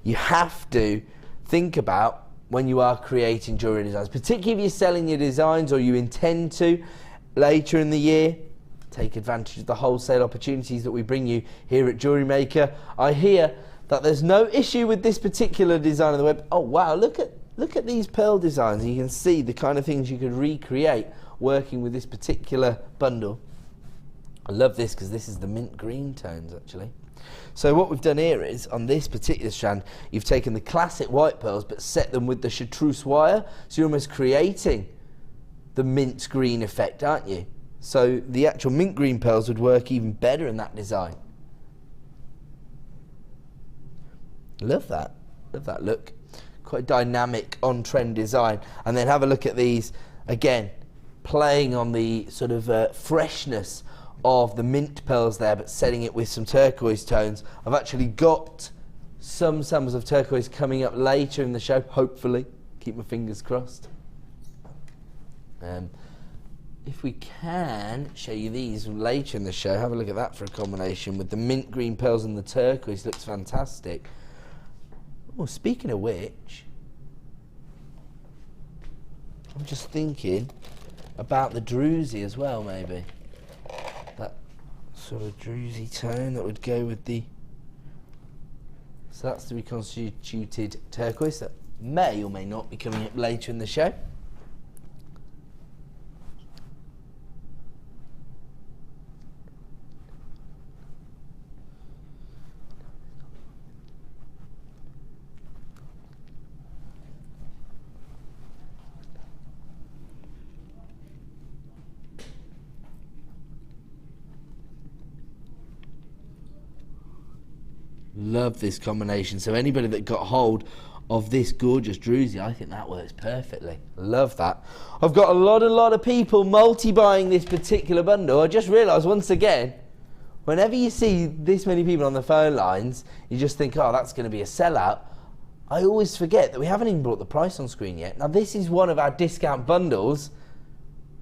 you have to think about when you are creating jewellery designs, particularly if you're selling your designs or you intend to later in the year. Take advantage of the wholesale opportunities that we bring you here at Jewellery Maker. I hear that there's no issue with this particular design on the web. Oh wow, look at these pearl designs. You can see the kind of things you could recreate working with this particular bundle. I love this because this is the mint green tones, actually. So what we've done here is, on this particular strand, you've taken the classic white pearls but set them with the chartreuse wire, so you're almost creating the mint green effect, aren't you? So the actual mint green pearls would work even better in that design. Love that look. Quite dynamic, on-trend design. And then have a look at these, again, playing on the sort of freshness of the mint pearls there, but setting it with some turquoise tones. I've actually got some samples of turquoise coming up later in the show, hopefully. Keep my fingers crossed. If we can show you these later in the show, have a look at that for a combination with the mint green pearls and the turquoise. Looks fantastic. Oh, speaking of which, I'm just thinking about the druzy as well, maybe. That sort of druzy tone that would go with the So that's the reconstituted turquoise that may or may not be coming up later in the show. Love this combination. So anybody that got hold of this gorgeous druzy, I think that works perfectly. Love that. I've got a lot of people multi-buying this particular bundle. I just realised once again, whenever you see this many people on the phone lines, you just think, oh, that's going to be a sellout. I always forget that we haven't even brought the price on screen yet. Now this is one of our discount bundles,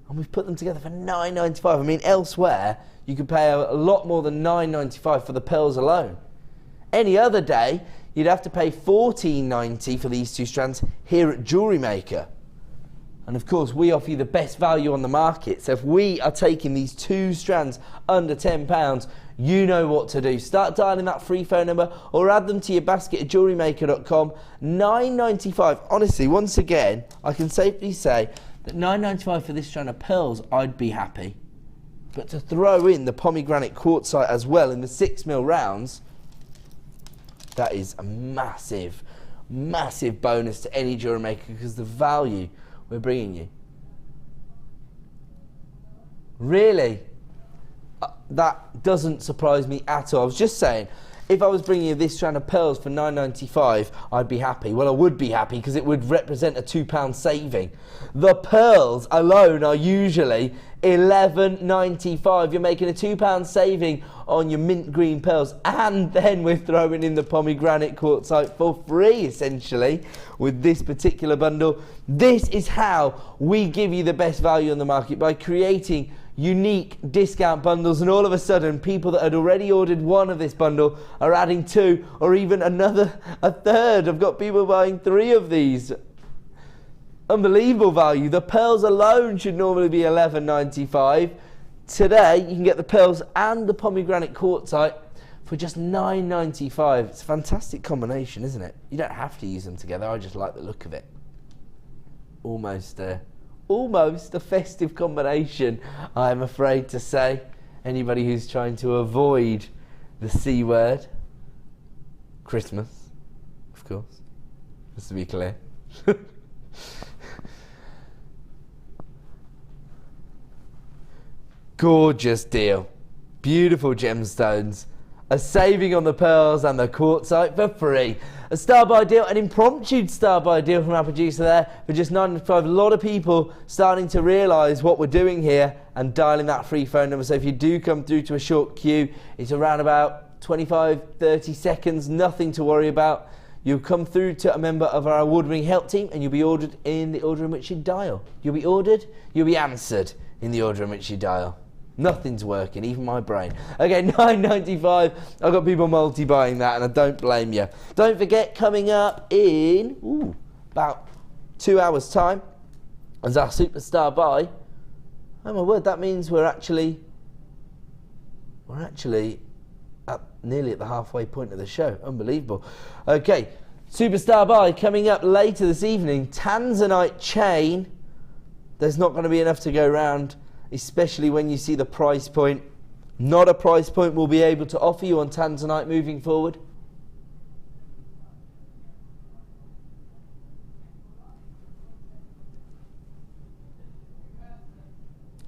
and we've put them together for $9.95. I mean, elsewhere you could pay a lot more than $9.95 for the pearls alone. Any other day, you'd have to pay $14.90 for these 2 strands here at Jewellery Maker. And of course, we offer you the best value on the market. So if we are taking these 2 strands under £10, you know what to do. Start dialing that free phone number or add them to your basket at jewellerymaker.com. $9.95. Honestly, once again, I can safely say that $9.95 for this strand of pearls, I'd be happy. But to throw in the pomegranate quartzite as well in the 6mm rounds, that is a massive, massive bonus to any jewellery maker because the value we're bringing you. Really, that doesn't surprise me at all. I was just saying, if I was bringing you this strand of pearls for $9.95, I'd be happy. Well, I would be happy because it would represent a £2 saving. The pearls alone are usually $11.95. You're making a £2 saving on your mint green pearls, and then we're throwing in the pomegranate quartzite for free, essentially, with this particular bundle. This is how we give you the best value on the market, by creating unique discount bundles, and all of a sudden people that had already ordered one of this bundle are adding 2 or even a third. I've got people buying 3 of these. Unbelievable value. The pearls alone should normally be $11.95. Today you can get the pearls and the pomegranate quartzite for just $9.95. It's a fantastic combination, isn't it? You don't have to use them together. I just like the look of it. Almost a festive combination, I'm afraid to say. Anybody who's trying to avoid the C word. Christmas, of course, just to be clear. Gorgeous deal. Beautiful gemstones. A saving on the pearls and the quartzite for free. A star buy deal, an impromptu star buy deal from our producer there for just $9.95. A lot of people starting to realise what we're doing here and dialing that free phone number. So if you do come through to a short queue, it's around about 25-30 seconds, nothing to worry about. You'll come through to a member of our award-winning help team and you'll be ordered in the order in which you dial. You'll be ordered, you'll be answered in the order in which you dial. Nothing's working, even my brain. Okay, $9.95. I've got people multi-buying that, and I don't blame you. Don't forget, coming up in about 2 hours' time, as our superstar buy. Oh my word, that means we're actually nearly at the halfway point of the show. Unbelievable. Okay, superstar buy coming up later this evening. Tanzanite chain. There's not going to be enough to go around, especially when you see the price point. Not a price point we'll be able to offer you on Tanzanite moving forward.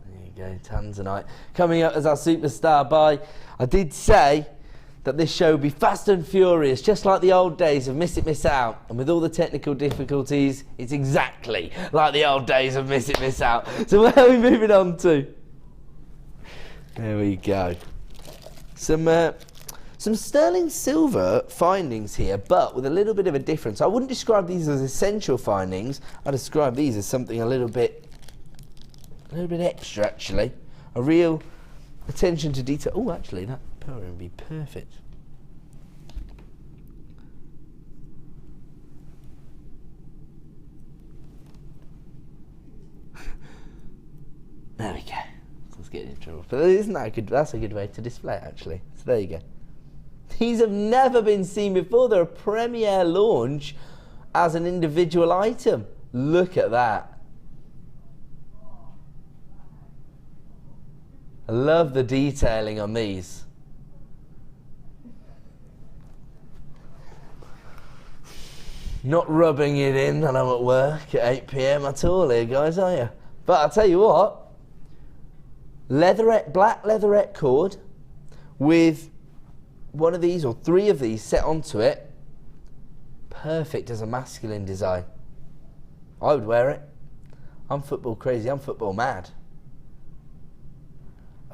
There you go, Tanzanite. Coming up as our superstar buy. I did say that this show would be fast and furious, just like the old days of Miss It, Miss Out. And with all the technical difficulties, it's exactly like the old days of Miss It, Miss Out. So where are we moving on to? There we go. Some sterling silver findings here, but with a little bit of a difference. I wouldn't describe these as essential findings. I describe these as something a little bit extra, actually. A real attention to detail. Oh, actually, that pearl would be perfect. There we go. Let's get in trouble. But isn't that a good? That's a good way to display it, actually. So there you go. These have never been seen before. They're a premiere launch as an individual item. Look at that. I love the detailing on these. Not rubbing it in that I'm at work at 8 PM at all here, guys, are you? But I'll tell you what, leatherette, black leatherette cord with one of these or 3 of these set onto it. Perfect as a masculine design. I would wear it. I'm football crazy, I'm football mad.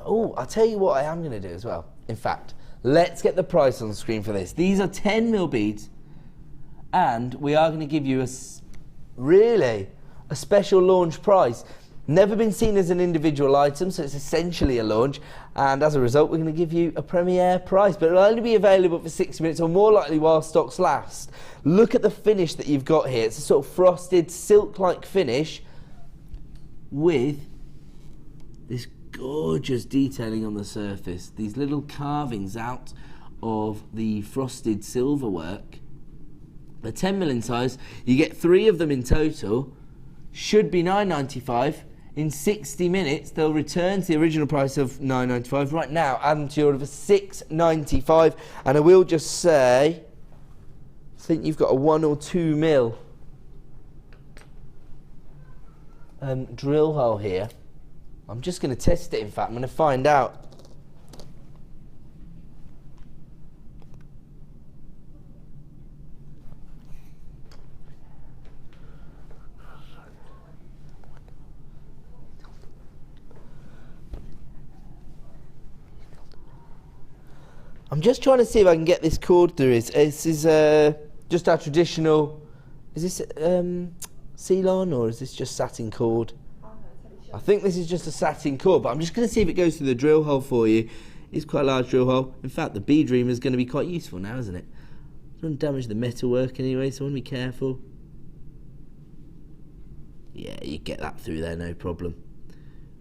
Oh, I'll tell you what I am going to do as well. In fact, let's get the price on the screen for this. These are 10mm beads. And we are going to give you a special launch price. Never been seen as an individual item, so it's essentially a launch. And as a result, we're going to give you a premiere price. But it'll only be available for 60 minutes or more likely while stocks last. Look at the finish that you've got here. It's a sort of frosted, silk-like finish with this gorgeous detailing on the surface. These little carvings out of the frosted silver work. They're 10mm in size. You get 3 of them in total. Should be £9.95. In 60 minutes, they'll return to the original price of £9.95. Right now, add them to your order for £6.95. And I will just say, I think you've got a 1 or 2mm drill hole here. I'm just going to test it, in fact. I'm going to find out. I'm just trying to see if I can get this cord through. This is just our traditional. Is this Ceylon or is this just satin cord? I think this is just a satin cord, but I'm just going to see if it goes through the drill hole for you. It's quite a large drill hole. In fact, the bead reamer is going to be quite useful now, isn't it? Doesn't damage the metalwork anyway, so I want to be careful. Yeah, you get that through there, no problem.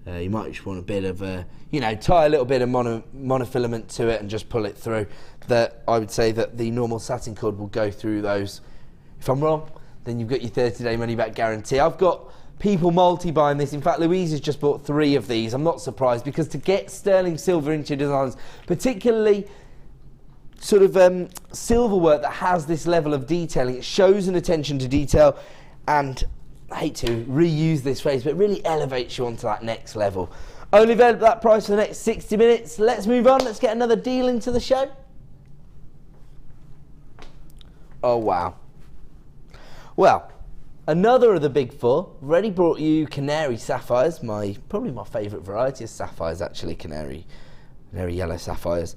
You might just want a bit of, tie a little bit of monofilament to it and just pull it through. That I would say that the normal satin cord will go through those. If I'm wrong, then you've got your 30-day money-back guarantee. I've got people multi-buying this. In fact, Louise has just bought 3 of these. I'm not surprised, because to get sterling silver into your designs, particularly sort of silver work that has this level of detailing, it shows an attention to detail, and I hate to reuse this phrase, but it really elevates you onto that next level. Only available at that price for the next 60 minutes. Let's move on. Let's get another deal into the show. Oh, wow. Well, another of the big 4. I've already brought you canary sapphires. Probably my favourite variety of sapphires, actually, canary yellow sapphires.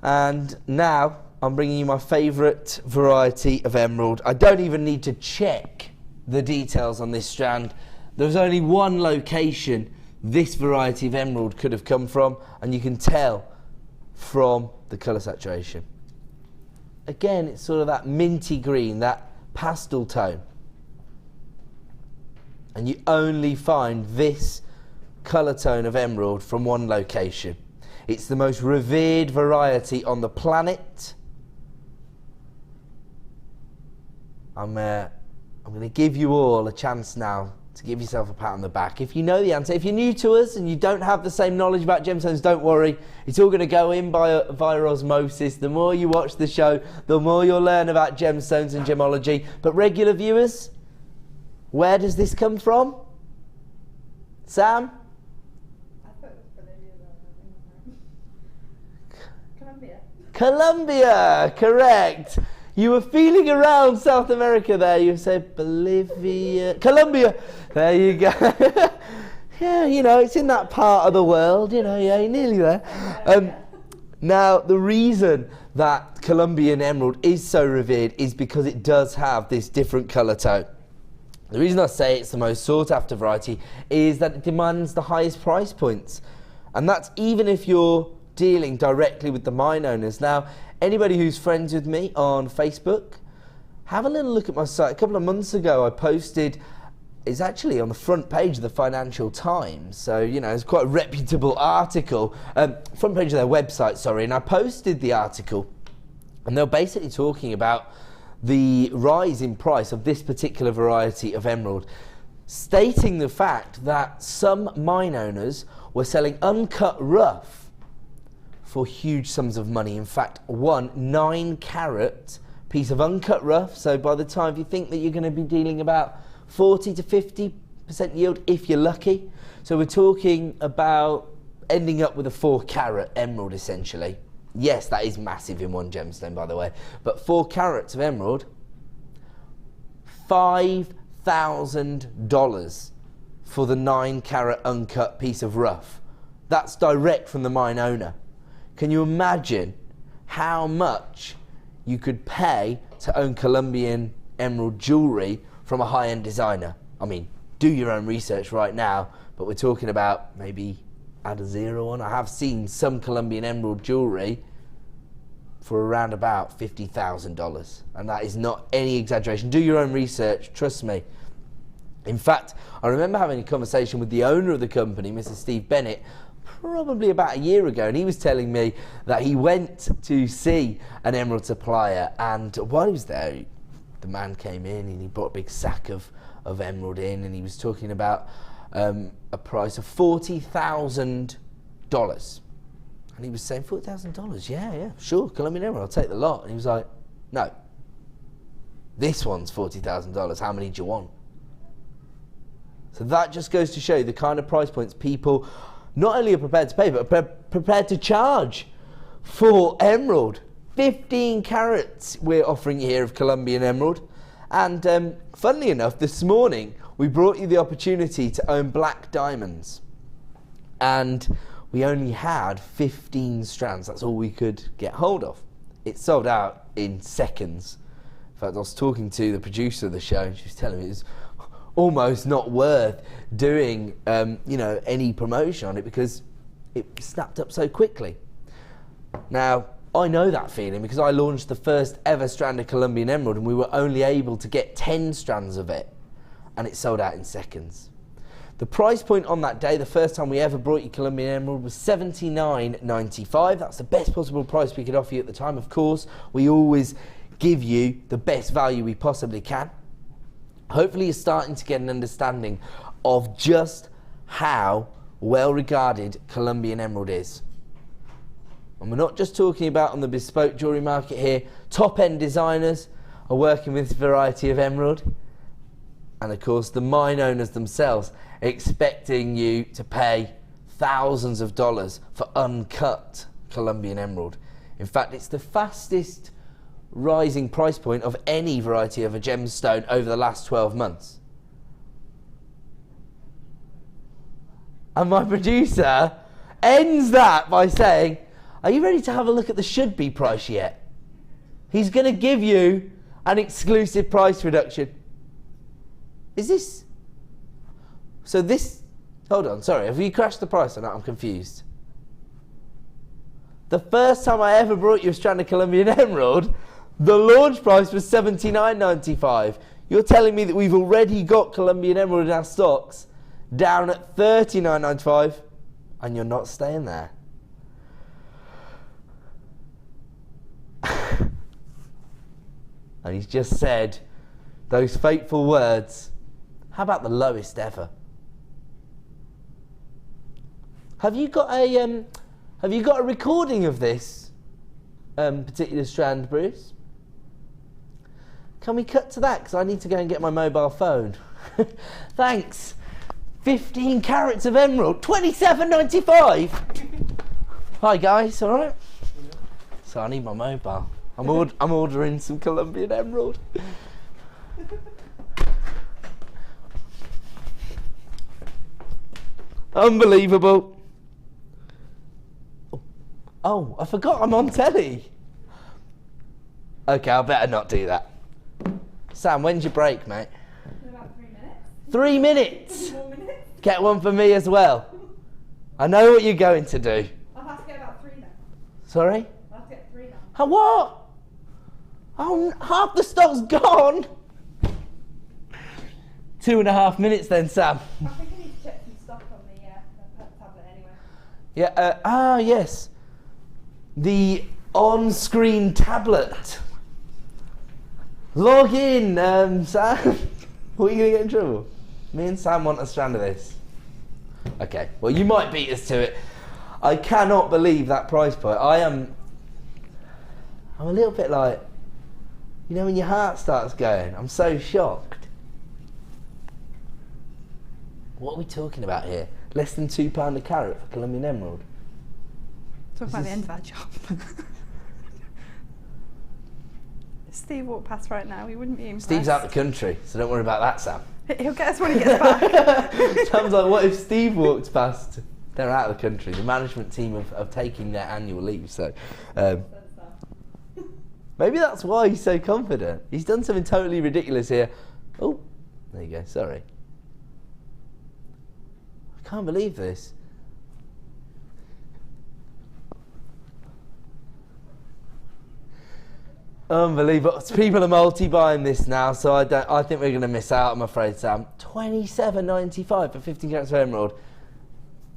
And now I'm bringing you my favourite variety of emerald. I don't even need to check the details on this strand. There's only one location this variety of emerald could have come from, and you can tell from the colour saturation. Again, it's sort of that minty green, that pastel tone. And you only find this colour tone of emerald from one location. It's the most revered variety on the planet. I'm going to give you all a chance now to give yourself a pat on the back. If you know the answer, if you're new to us and you don't have the same knowledge about gemstones, don't worry. It's all going to go in via osmosis. The more you watch the show, the more you'll learn about gemstones and gemology. But regular viewers, where does this come from? Sam? I thought it was Bolivia. Colombia, correct. You were feeling around South America there. You said Bolivia, Colombia. There you go. Yeah, it's in that part of the world. Yeah, you're nearly there. Now, the reason that Colombian emerald is so revered is because it does have this different colour tone. The reason I say it's the most sought after variety is that it demands the highest price points. And that's even if you're dealing directly with the mine owners. Now, anybody who's friends with me on Facebook, have a little look at my site. A couple of months ago, I posted is actually on the front page of the Financial Times. So, you know, it's quite a reputable article. Front page of their website, sorry. And I posted the article, and they're basically talking about the rise in price of this particular variety of emerald, stating the fact that some mine owners were selling uncut rough for huge sums of money. In fact, one 9-carat piece of uncut rough, so by the time you think that you're going to be dealing about 40 to 50% yield if you're lucky. So we're talking about ending up with a 4-carat emerald essentially. Yes, that is massive in one gemstone, by the way, but 4 carats of emerald, $5,000 for the 9-carat uncut piece of rough. That's direct from the mine owner. Can you imagine how much you could pay to own Colombian emerald jewellery from a high-end designer? I mean, do your own research right now, but we're talking about maybe add a zero on. I have seen some Colombian emerald jewellery for around about $50,000, and that is not any exaggeration. Do your own research, trust me. In fact, I remember having a conversation with the owner of the company, Mr. Steve Bennett, probably about a year ago, and he was telling me that he went to see an emerald supplier, and while he was there, the man came in and he brought a big sack of emerald in, and he was talking about a price of $40,000. And he was saying, $40,000, yeah, sure, Colombian emerald, I'll take the lot. And he was like, no, this one's $40,000, how many do you want? So that just goes to show you the kind of price points people not only are prepared to pay, but are prepared to charge for emerald. 15 carats we're offering you here of Colombian emerald. And funnily enough, this morning we brought you the opportunity to own black diamonds. And we only had 15 strands. That's all we could get hold of. It sold out in seconds. In fact, I was talking to the producer of the show, and she was telling me it was almost not worth doing any promotion on it because it snapped up so quickly. Now, I know that feeling because I launched the first ever strand of Colombian emerald, and we were only able to get 10 strands of it, and it sold out in seconds. The price point on that day, the first time we ever brought you Colombian emerald, was $79.95. That's the best possible price we could offer you at the time. Of course, we always give you the best value we possibly can. Hopefully you're starting to get an understanding of just how well regarded Colombian emerald is. And we're not just talking about on the bespoke jewellery market here. Top-end designers are working with this variety of emerald. And of course the mine owners themselves expecting you to pay thousands of dollars for uncut Colombian emerald. In fact, it's the fastest rising price point of any variety of a gemstone over the last 12 months. And my producer ends that by saying, are you ready to have a look at the should-be price yet? He's going to give you an exclusive price reduction. Is this... So this... Hold on, sorry, have you crashed the price or not? I'm confused. The first time I ever brought you a strand of Colombian emerald, the launch price was $79.95. You're telling me that we've already got Colombian emerald in our stocks down at $39.95, and you're not staying there. And he's just said those fateful words. How about the lowest ever? Have you got a recording of this particular strand, Bruce? Can we cut to that? Because I need to go and get my mobile phone. Thanks. 15 carats of emerald, $27.95. Hi guys, all right? So I need my mobile. I'm ordering some Colombian emerald. Unbelievable. Oh, I forgot I'm on telly. Okay, I better not do that. Sam, when's your break, mate? In about 3 minutes. 3 minutes? 3 more minutes. Get one for me as well. I know what you're going to do. I'll have to get about 3 now. Sorry? I'll have to get 3 now. How what? Oh, half the stock's gone. 2.5 minutes then, Sam. I think I need to check some stock on the tablet anyway. Yeah, yes. The on-screen tablet. Log in, Sam. What are you going to get in trouble? Me and Sam want a strand of this. Okay, well, you might beat us to it. I cannot believe that price point. I'm a little bit like, you know, when your heart starts going, I'm so shocked. What are we talking about here? Less than £2 a carat for Colombian emerald. Talk about the end of our job. If Steve walked past right now, he wouldn't be impressed. Steve's out the country, so don't worry about that, Sam. He'll get us when he gets back. Sam's like, what if Steve walks past? They're out of the country. The management team have taken their annual leave, so maybe that's why he's so confident. He's done something totally ridiculous here. Oh, there you go, sorry. I can't believe this. Unbelievable. People are multi-buying this now, so I think we're going to miss out, I'm afraid, Sam. $27.95 for 15 carats of emerald.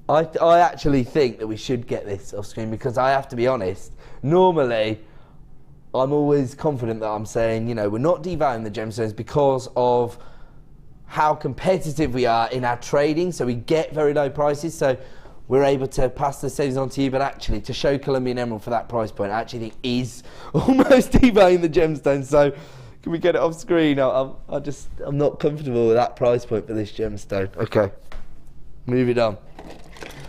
I actually think that we should get this off screen, because I have to be honest, normally I'm always confident that I'm saying, you know, we're not devaluing the gemstones because of how competitive we are in our trading, so we get very low prices, so we're able to pass the savings on to you. But actually, to show Colombian emerald for that price point, I actually think is almost devaluing the gemstone. So can we get it off screen? I'm not comfortable with that price point for this gemstone. Okay, move it on.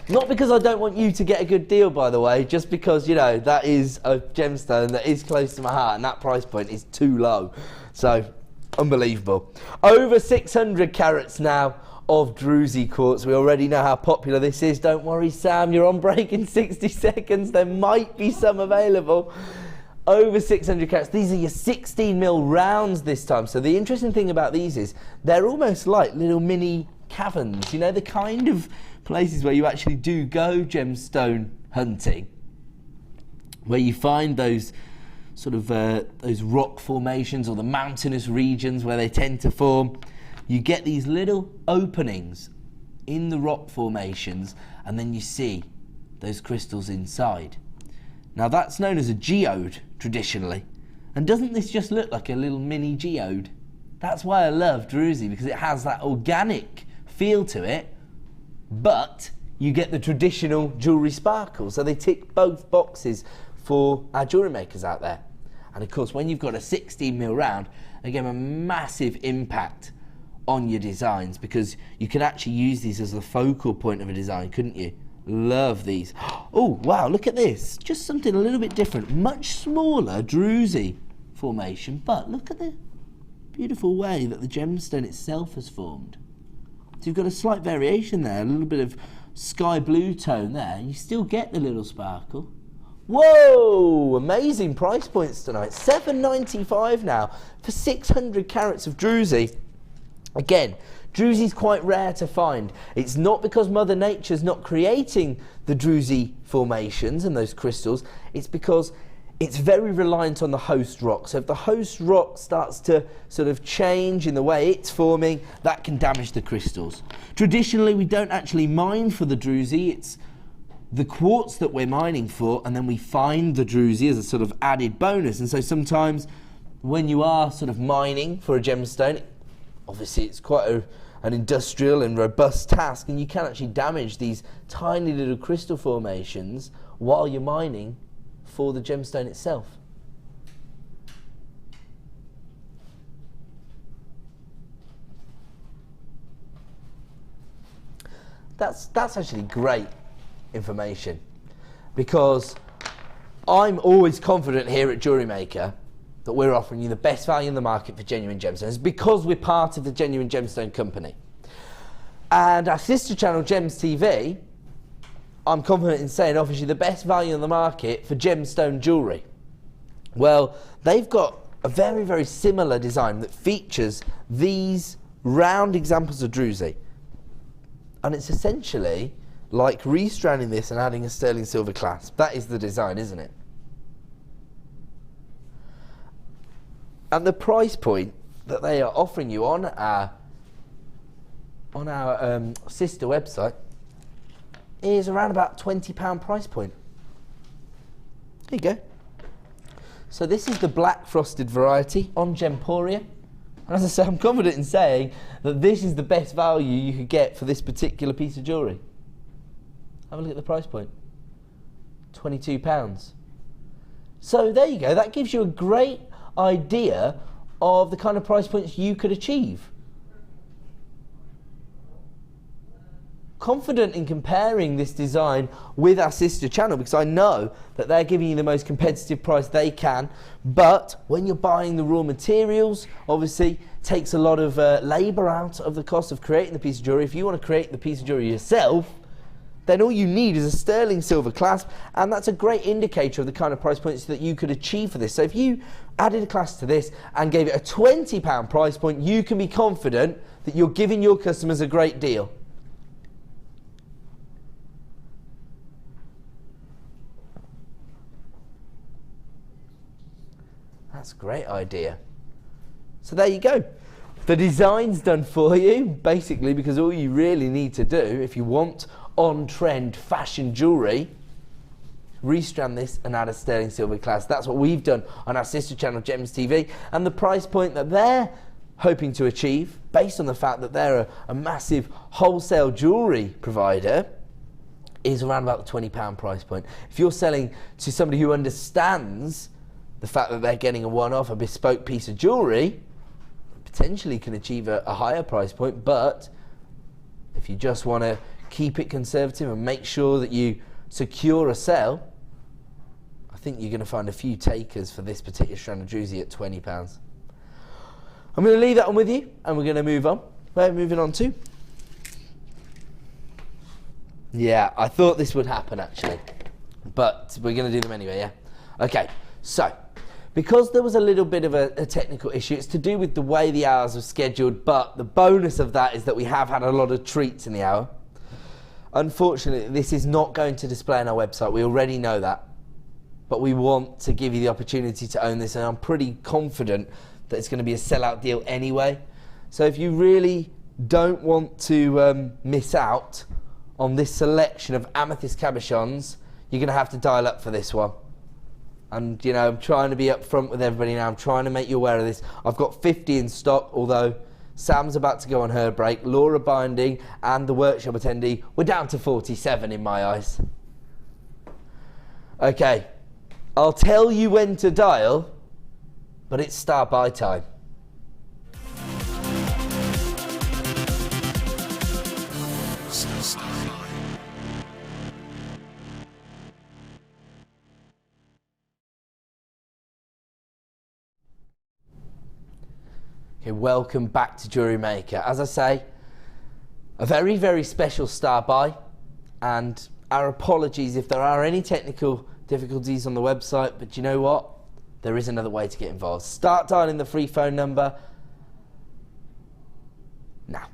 Not because I don't want you to get a good deal, by the way, just because, you know, that is a gemstone that is close to my heart, and that price point is too low. So, unbelievable. Over 600 carats now of druzy quartz. We already know how popular this is. Don't worry, Sam, you're on break in 60 seconds. There might be some available. Over 600 carats. These are your 16mm rounds this time. So the interesting thing about these is they're almost like little mini caverns. You know, the kind of places where you actually do go gemstone hunting, where you find those sort of those rock formations or the mountainous regions where they tend to form. You get these little openings in the rock formations, and then you see those crystals inside. Now that's known as a geode traditionally, and doesn't this just look like a little mini geode? That's why I love druzy, because it has that organic feel to it, but you get the traditional jewellery sparkle. So they tick both boxes for our jewellery makers out there. And of course, when you've got a 16mm round, again, a massive impact on your designs, because you can actually use these as the focal point of a design, couldn't you? Love these. Oh wow, look at this, just something a little bit different. Much smaller druzy formation, but look at the beautiful way that the gemstone itself has formed. So you've got a slight variation there, a little bit of sky blue tone there. You still get the little sparkle. Whoa, amazing price points tonight. $7.95 now for 600 carats of druzy. Again, druzy's quite rare to find. It's not because Mother Nature's not creating the druzy formations and those crystals, it's because it's very reliant on the host rock. So if the host rock starts to sort of change in the way it's forming, that can damage the crystals. Traditionally, we don't actually mine for the druzy, it's the quartz that we're mining for, and then we find the druzy as a sort of added bonus. And so sometimes when you are sort of mining for a gemstone, obviously it's quite an industrial and robust task, and you can actually damage these tiny little crystal formations while you're mining for the gemstone itself. That's actually great information, because I'm always confident here at Jewellery Maker that we're offering you the best value in the market for genuine gemstones, because we're part of the Genuine Gemstone Company. And our sister channel, Gems TV, I'm confident in saying offers you the best value in the market for gemstone jewellery. Well, they've got a very, very similar design that features these round examples of druzy. And it's essentially like restranding this and adding a sterling silver clasp. That is the design, isn't it? And the price point that they are offering you on our on our sister website is around about £20 price point. There you go. So this is the black frosted variety on Gemporia. And as I say, I'm confident in saying that this is the best value you could get for this particular piece of jewellery. Have a look at the price point. £22. So there you go, that gives you a great idea of the kind of price points you could achieve. Confident in comparing this design with our sister channel because I know that they're giving you the most competitive price they can, but when you're buying the raw materials, obviously it takes a lot of labour out of the cost of creating the piece of jewellery. If you want to create the piece of jewellery yourself, then all you need is a sterling silver clasp, and that's a great indicator of the kind of price points that you could achieve for this. So if you added a clasp to this and gave it a £20 price point, you can be confident that you're giving your customers a great deal. That's a great idea. So there you go. The design's done for you, basically, because all you really need to do, if you want on-trend fashion jewellery, restrand this and add a sterling silver clasp. That's what we've done on our sister channel, Gems TV, and the price point that they're hoping to achieve, based on the fact that they're a massive wholesale jewellery provider, is around about the £20 price point. If you're selling to somebody who understands the fact that they're getting a one-off, a bespoke piece of jewellery, potentially can achieve a higher price point, but if you just want to keep it conservative and make sure that you secure a sale, I think you're going to find a few takers for this particular strand of jewellery at £20. I'm going to leave that one with you and we're going to move on. Where are we moving on to? Yeah, I thought this would happen actually, but we're going to do them anyway, yeah? Okay, so because there was a little bit of a technical issue, it's to do with the way the hours are scheduled, but the bonus of that is that we have had a lot of treats in the hour. Unfortunately, this is not going to display on our website. We already know that. But we want to give you the opportunity to own this, and I'm pretty confident that it's going to be a sellout deal anyway. So if you really don't want to miss out on this selection of amethyst cabochons, you're going to have to dial up for this one. And, you know, I'm trying to be upfront with everybody now. I'm trying to make you aware of this. I've got 50 in stock, although Sam's about to go on her break. Laura Binding and the workshop attendee, we're down to 47 in my eyes. Okay, I'll tell you when to dial, but it's start by time. Okay, welcome back to Jewellery Maker. As I say, a very, very special start by, and our apologies if there are any technical difficulties on the website, but you know what? There is another way to get involved. Start dialing the free phone number now.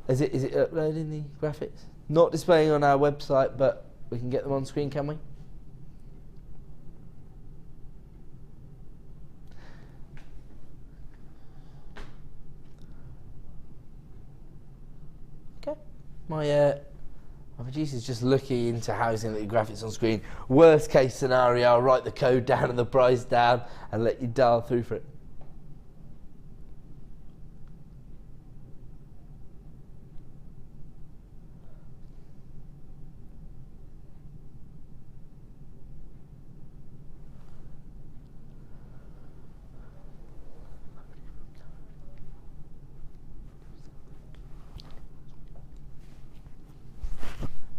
Is it uploading the graphics? Not displaying on our website, but we can get them on screen, can we? My producer's just looking into how he's going to get the graphics on screen. Worst case scenario, I'll write the code down and the price down and let you dial through for it.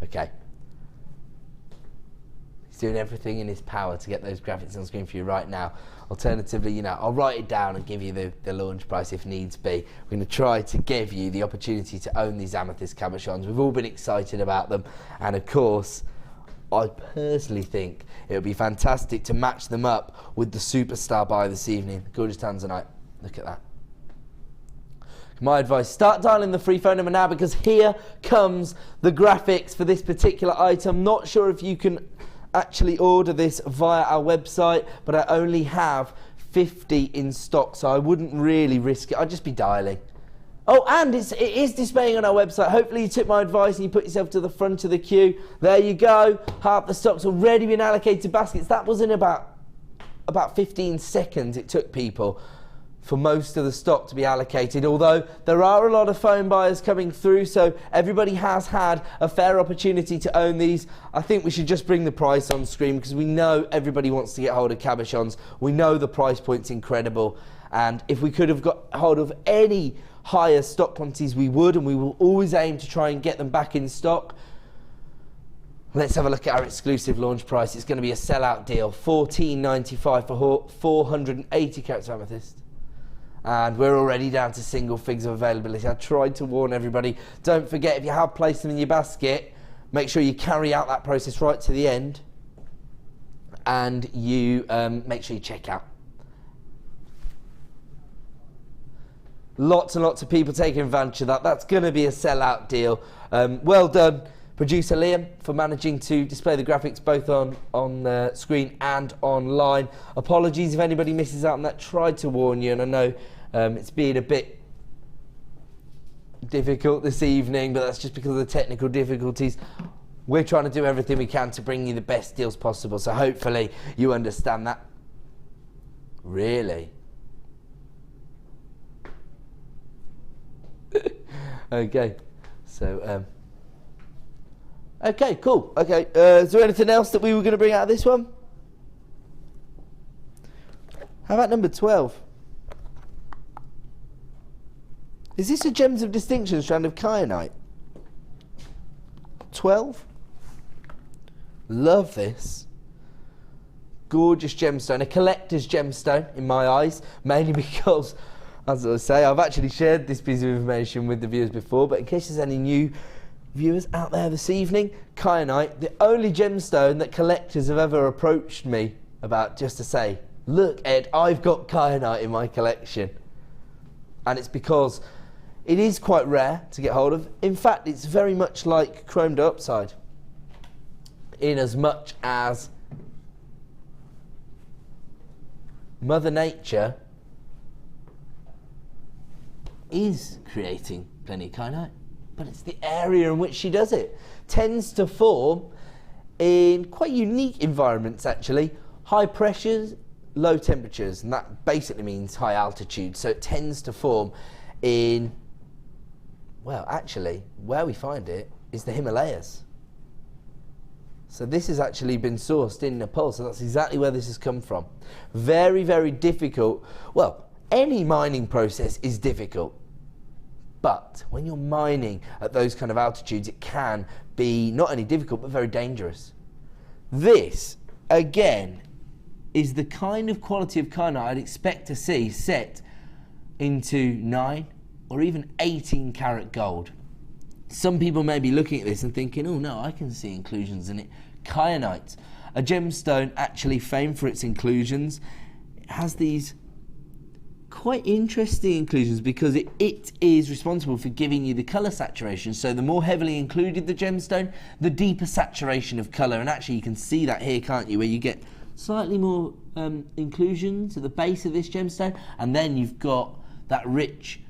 Okay. He's doing everything in his power to get those graphics on screen for you right now. Alternatively, you know, I'll write it down and give you the launch price if needs be. We're going to try to give you the opportunity to own these amethyst cabochons. We've all been excited about them, and of course, I personally think it would be fantastic to match them up with the superstar buy this evening, the gorgeous Tanzanite. Look at that. My advice, start dialing the free phone number now, because here comes the graphics for this particular item. Not sure if you can actually order this via our website, but I only have 50 in stock, so I wouldn't really risk it. I'd just be dialing. Oh, and it is displaying on our website. Hopefully you took my advice and you put yourself to the front of the queue. There you go. Half the stock's already been allocated to baskets. That was in about 15 seconds it took people for most of the stock to be allocated, although there are a lot of phone buyers coming through, so everybody has had a fair opportunity to own these. I think we should just bring the price on screen because we know everybody wants to get hold of cabochons. We know the price point's incredible, and if we could have got hold of any higher stock quantities we would, and we will always aim to try and get them back in stock. Let's have a look at our exclusive launch price. It's going to be a sellout deal, $14.95 for 480 carats of amethyst. And we're already down to single figures of availability. I tried to warn everybody, don't forget, if you have placed them in your basket, make sure you carry out that process right to the end, and you make sure you check out. Lots and lots of people taking advantage of that. That's going to be a sellout deal. Well done, producer Liam, for managing to display the graphics both on the screen and online. Apologies if anybody misses out on that. Tried to warn you, and I know it's been a bit difficult this evening, but that's just because of the technical difficulties. We're trying to do everything we can to bring you the best deals possible, so hopefully you understand that. Really? Okay, so okay, cool. Okay, is there anything else that we were going to bring out of this one? How about number 12? Is this a Gems of Distinction strand of kyanite? 12? Love this. Gorgeous gemstone, a collector's gemstone in my eyes, mainly because, as I say, I've actually shared this piece of information with the viewers before, but in case there's any new viewers out there this evening, kyanite, the only gemstone that collectors have ever approached me about, just to say, look Ed, I've got kyanite in my collection. And it's because it is quite rare to get hold of. In fact, it's very much like chrome dioxide, in as much as Mother Nature is creating plenty of kyanite, but it's the area in which she does it. Tends to form in quite unique environments, actually. High pressures, low temperatures, and that basically means high altitude. So it tends to form in, well, actually, where we find it is the Himalayas. So this has actually been sourced in Nepal, so that's exactly where this has come from. Very, very difficult. Well, any mining process is difficult. But when you're mining at those kind of altitudes, it can be not only difficult, but very dangerous. This, again, is the kind of quality of kyanite I'd expect to see set into 9 or even 18 karat gold. Some people may be looking at this and thinking, oh no, I can see inclusions in it. Kyanite, a gemstone actually famed for its inclusions. It has these quite interesting inclusions because it is responsible for giving you the colour saturation. So the more heavily included the gemstone, the deeper saturation of colour. And actually you can see that here, can't you, where you get slightly more inclusions at the base of this gemstone, and then you've got that rich,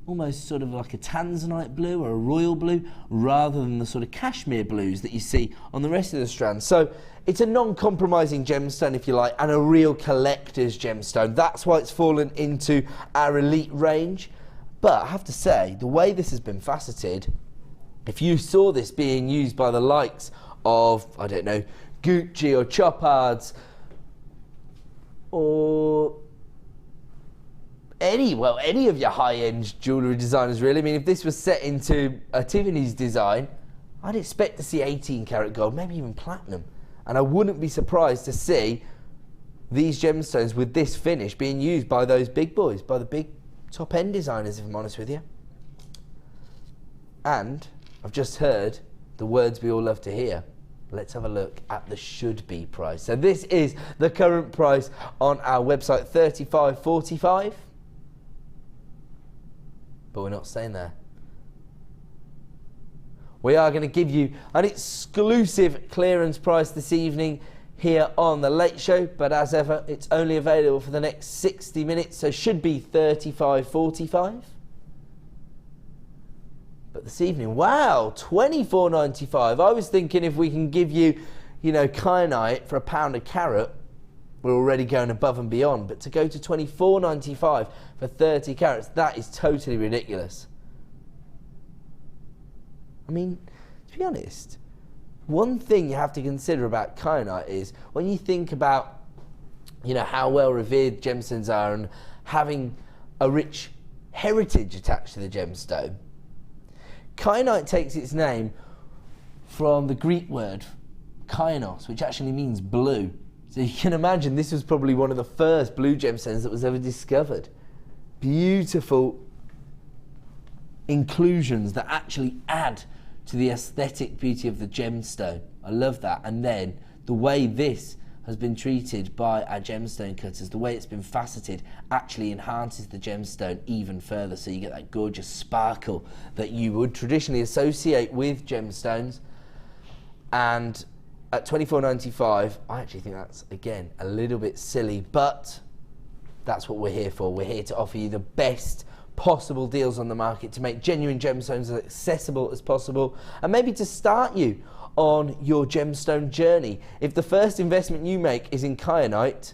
almost sort of like a Tanzanite blue or a royal blue, rather than the sort of cashmere blues that you see on the rest of the strands. So it's a non-compromising gemstone, if you like, and a real collector's gemstone. That's why it's fallen into our elite range. But I have to say, the way this has been faceted, if you saw this being used by the likes of, I don't know, Gucci or Chopards, or any of your high-end jewellery designers, really. I mean, if this was set into a Tiffany's design, I'd expect to see 18 karat gold, maybe even platinum. And I wouldn't be surprised to see these gemstones with this finish being used by those big boys, by the big top-end designers, if I'm honest with you. And I've just heard the words we all love to hear. Let's have a look at the should-be price. So this is the current price on our website, $35.45. But we're not staying there. We are going to give you an exclusive clearance price this evening here on The Late Show, but as ever, it's only available for the next 60 minutes, so should be $35.45. But this evening, wow, $24.95. I was thinking if we can give you, you know, kyanite for £1 a carat, we're already going above and beyond. But to go to $24.95 for 30 carats, that is totally ridiculous. I mean, to be honest, one thing you have to consider about kyanite is when you think about, you know, how well revered gemstones are and having a rich heritage attached to the gemstone, kyanite takes its name from the Greek word kainos, which actually means blue. So you can imagine this was probably one of the first blue gemstones that was ever discovered. Beautiful inclusions that actually add to the aesthetic beauty of the gemstone. I love that. And then the way this has been treated by our gemstone cutters, the way it's been faceted, actually enhances the gemstone even further, so you get that gorgeous sparkle that you would traditionally associate with gemstones. And at $24.95, I actually think that's, again, a little bit silly, but that's what we're here for. We're here to offer you the best possible deals on the market to make genuine gemstones as accessible as possible, and maybe to start you on your gemstone journey. If the first investment you make is in kyanite,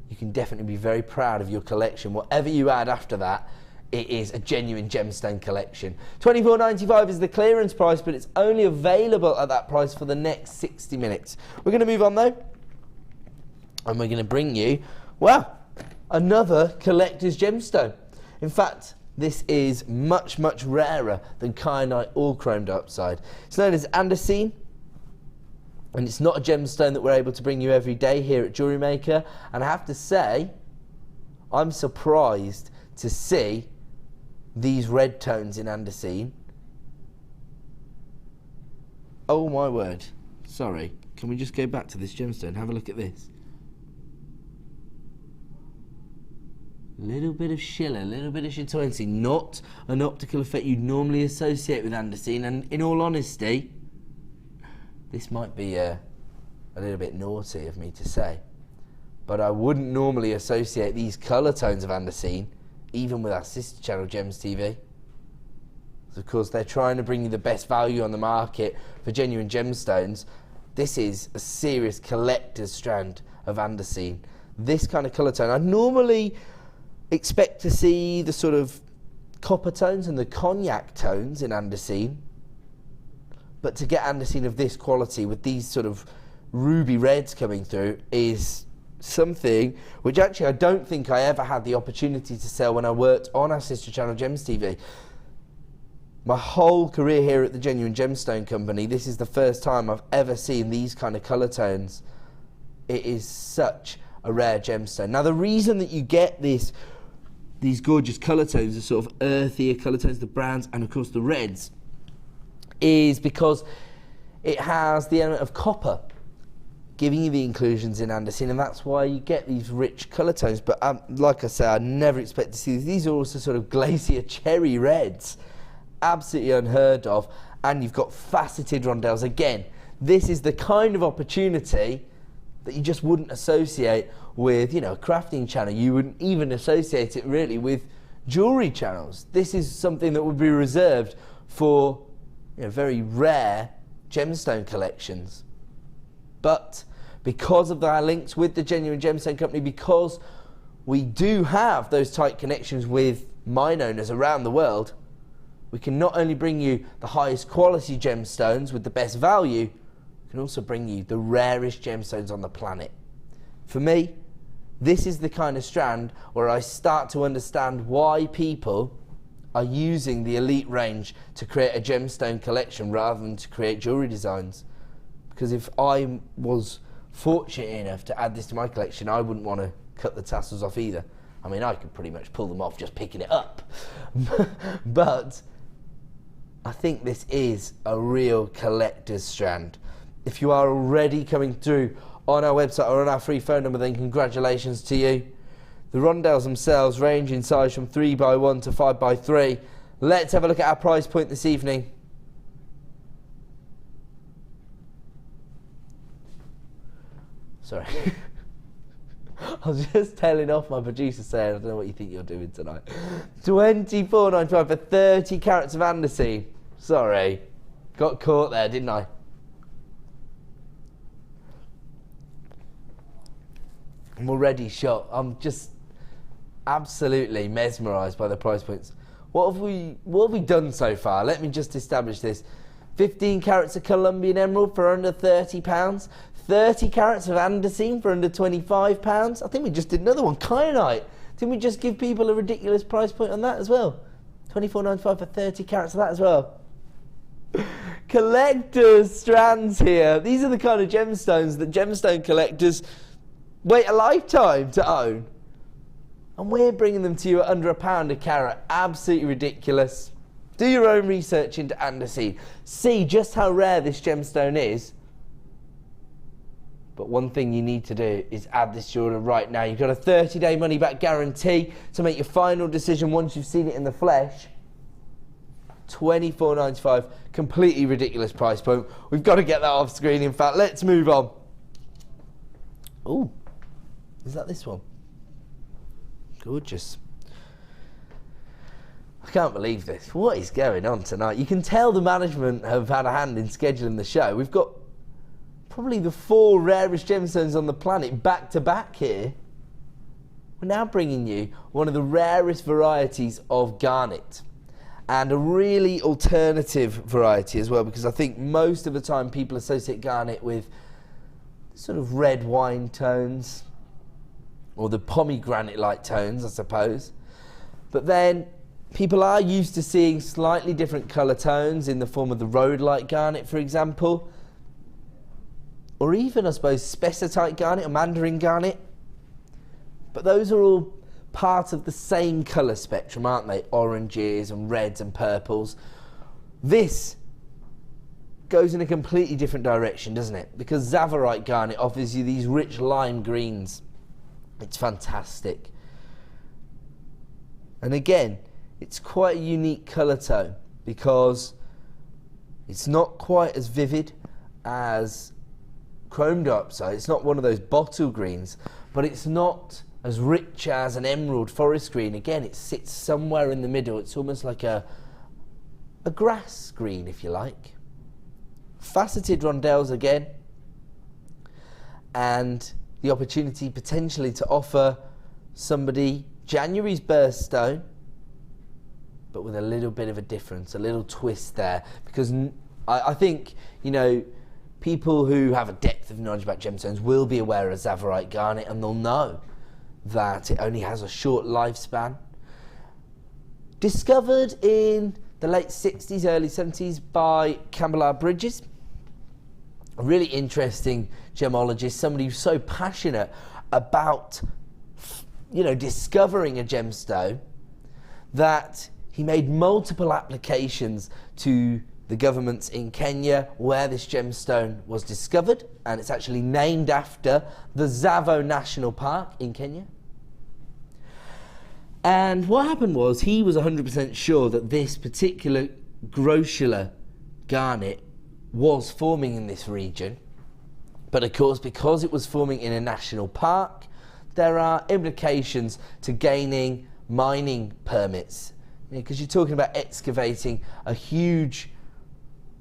you can definitely be very proud of your collection. Whatever you add after that, it is a genuine gemstone collection. $24.95 is the clearance price, but it's only available at that price for the next 60 minutes. We're going to move on though, and we're going to bring you, well, another collector's gemstone. In fact, this is much, much rarer than kyanite or chrome dioxide. It's known as andesite, and it's not a gemstone that we're able to bring you every day here at Jewellery Maker. And I have to say, I'm surprised to see these red tones in andesite. Oh my word. Sorry, can we just go back to this gemstone? Have a look at this. Little bit of schiller, a little bit of chatoyancy, not an optical effect you'd normally associate with andesite. And in all honesty, this might be a little bit naughty of me to say, but I wouldn't normally associate these colour tones of andesite, even with our sister channel Gems TV. So of course they're trying to bring you the best value on the market for genuine gemstones. This is a serious collector's strand of andesite. This kind of colour tone, I normally expect to see the sort of copper tones and the cognac tones in andesite, but to get andesite of this quality with these sort of ruby reds coming through is something which actually I don't think I ever had the opportunity to sell when I worked on our sister channel Gems TV. My whole career here at the Genuine Gemstone Company, this is the first time I've ever seen these kind of colour tones. It is such a rare gemstone. Now the reason that you get these gorgeous colour tones, the sort of earthier colour tones, the browns and of course the reds, is because it has the element of copper giving you the inclusions in andesite, and that's why you get these rich colour tones. But like I said, I never expect to see these. These are also sort of glacier cherry reds, absolutely unheard of. And you've got faceted rondelles. Again, this is the kind of opportunity that you just wouldn't associate with, you know, a crafting channel. You wouldn't even associate it really with jewellery channels. This is something that would be reserved for, you know, very rare gemstone collections. But because of our links with the Genuine Gemstone Company, because we do have those tight connections with mine owners around the world, we can not only bring you the highest quality gemstones with the best value, we can also bring you the rarest gemstones on the planet. For me, this is the kind of strand where I start to understand why people are using the elite range to create a gemstone collection rather than to create jewellery designs. Because if I was fortunate enough to add this to my collection, I wouldn't want to cut the tassels off either. I mean, I could pretty much pull them off just picking it up. But I think this is a real collector's strand. If you are already coming through on our website or on our free phone number, then congratulations to you. The rondelles themselves range in size from 3x1 to 5x3. Let's have a look at our price point this evening. Sorry. I was just telling off my producer saying, I don't know what you think you're doing tonight. $24.95 for 30 carats of andesite. Sorry. Got caught there, didn't I? I'm already shocked. I'm just absolutely mesmerised by the price points. What have we done so far? Let me just establish this. 15 carats of Colombian emerald for under £30. 30 carats of andesite for under £25. I think we just did another one. Kyanite. Didn't we just give people a ridiculous price point on that as well? $24.95 for 30 carats of that as well. Collectors strands here. These are the kind of gemstones that gemstone collectors wait a lifetime to own. And we're bringing them to you at under £1 a carat. Absolutely ridiculous. Do your own research into andesite. See just how rare this gemstone is. But one thing you need to do is add this to your order right now. You've got a 30-day money-back guarantee to make your final decision once you've seen it in the flesh. $24.95, completely ridiculous price point. We've got to get that off screen. In fact, let's move on. Oh, is that this one? Gorgeous. I can't believe this. What is going on tonight? You can tell the management have had a hand in scheduling the show. We've got probably the 4 rarest gemstones on the planet back to back here. We're now bringing you one of the rarest varieties of garnet, and a really alternative variety as well, because I think most of the time people associate garnet with sort of red wine tones or the pomegranate-like tones, I suppose. But then people are used to seeing slightly different colour tones in the form of the rhodolite garnet, for example, or even, I suppose, spessartite garnet or mandarin garnet. But those are all part of the same colour spectrum, aren't they? Oranges and reds and purples. This goes in a completely different direction, doesn't it? Because Tsavorite garnet offers you these rich lime greens. It's fantastic. And again, it's quite a unique colour tone because it's not quite as vivid as chrome diopside. It's not one of those bottle greens, but it's not as rich as an emerald forest green. Again, it sits somewhere in the middle. It's almost like a grass green, if you like. Faceted rondelles again, and the opportunity potentially to offer somebody January's birthstone, but with a little bit of a difference, a little twist there, because I think, you know, people who have a depth of knowledge about gemstones will be aware of Tsavorite garnet, and they'll know that it only has a short lifespan. Discovered in the late 60s, early 70s by Campbell Bridges, a really interesting gemologist, somebody who's so passionate about, you know, discovering a gemstone that he made multiple applications to the governments in Kenya where this gemstone was discovered, and it's actually named after the Tsavo National Park in Kenya. And what happened was he was 100% sure that this particular grossular garnet was forming in this region, but of course because it was forming in a national park, there are implications to gaining mining permits, because you're talking about excavating a huge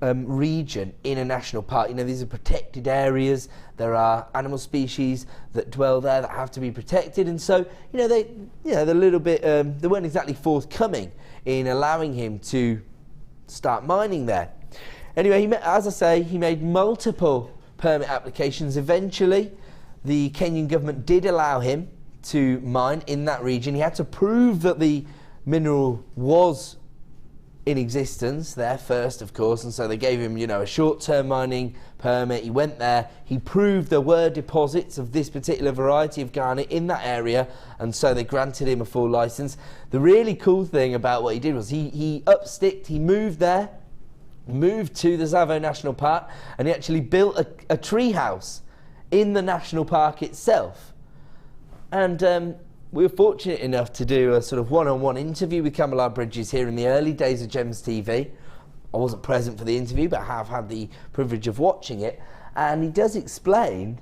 region in a national park. You know, these are protected areas. There are animal species that dwell there that have to be protected, and so, you know, they're a little bit they weren't exactly forthcoming in allowing him to start mining there. Anyway, as I say, he made multiple permit applications. Eventually, the Kenyan government did allow him to mine in that region. He had to prove that the mineral was in existence there first, of course, and so they gave him, you know, a short-term mining permit. He went there, he proved there were deposits of this particular variety of garnet in that area, and so they granted him a full license. The really cool thing about what he did was he upsticked, he moved there, moved to the Tsavo National Park, and he actually built a tree house in the national park itself. And we were fortunate enough to do a sort of one-on-one interview with Campbell Bridges here in the early days of Gems TV. I wasn't present for the interview, but I have had the privilege of watching it. And he does explain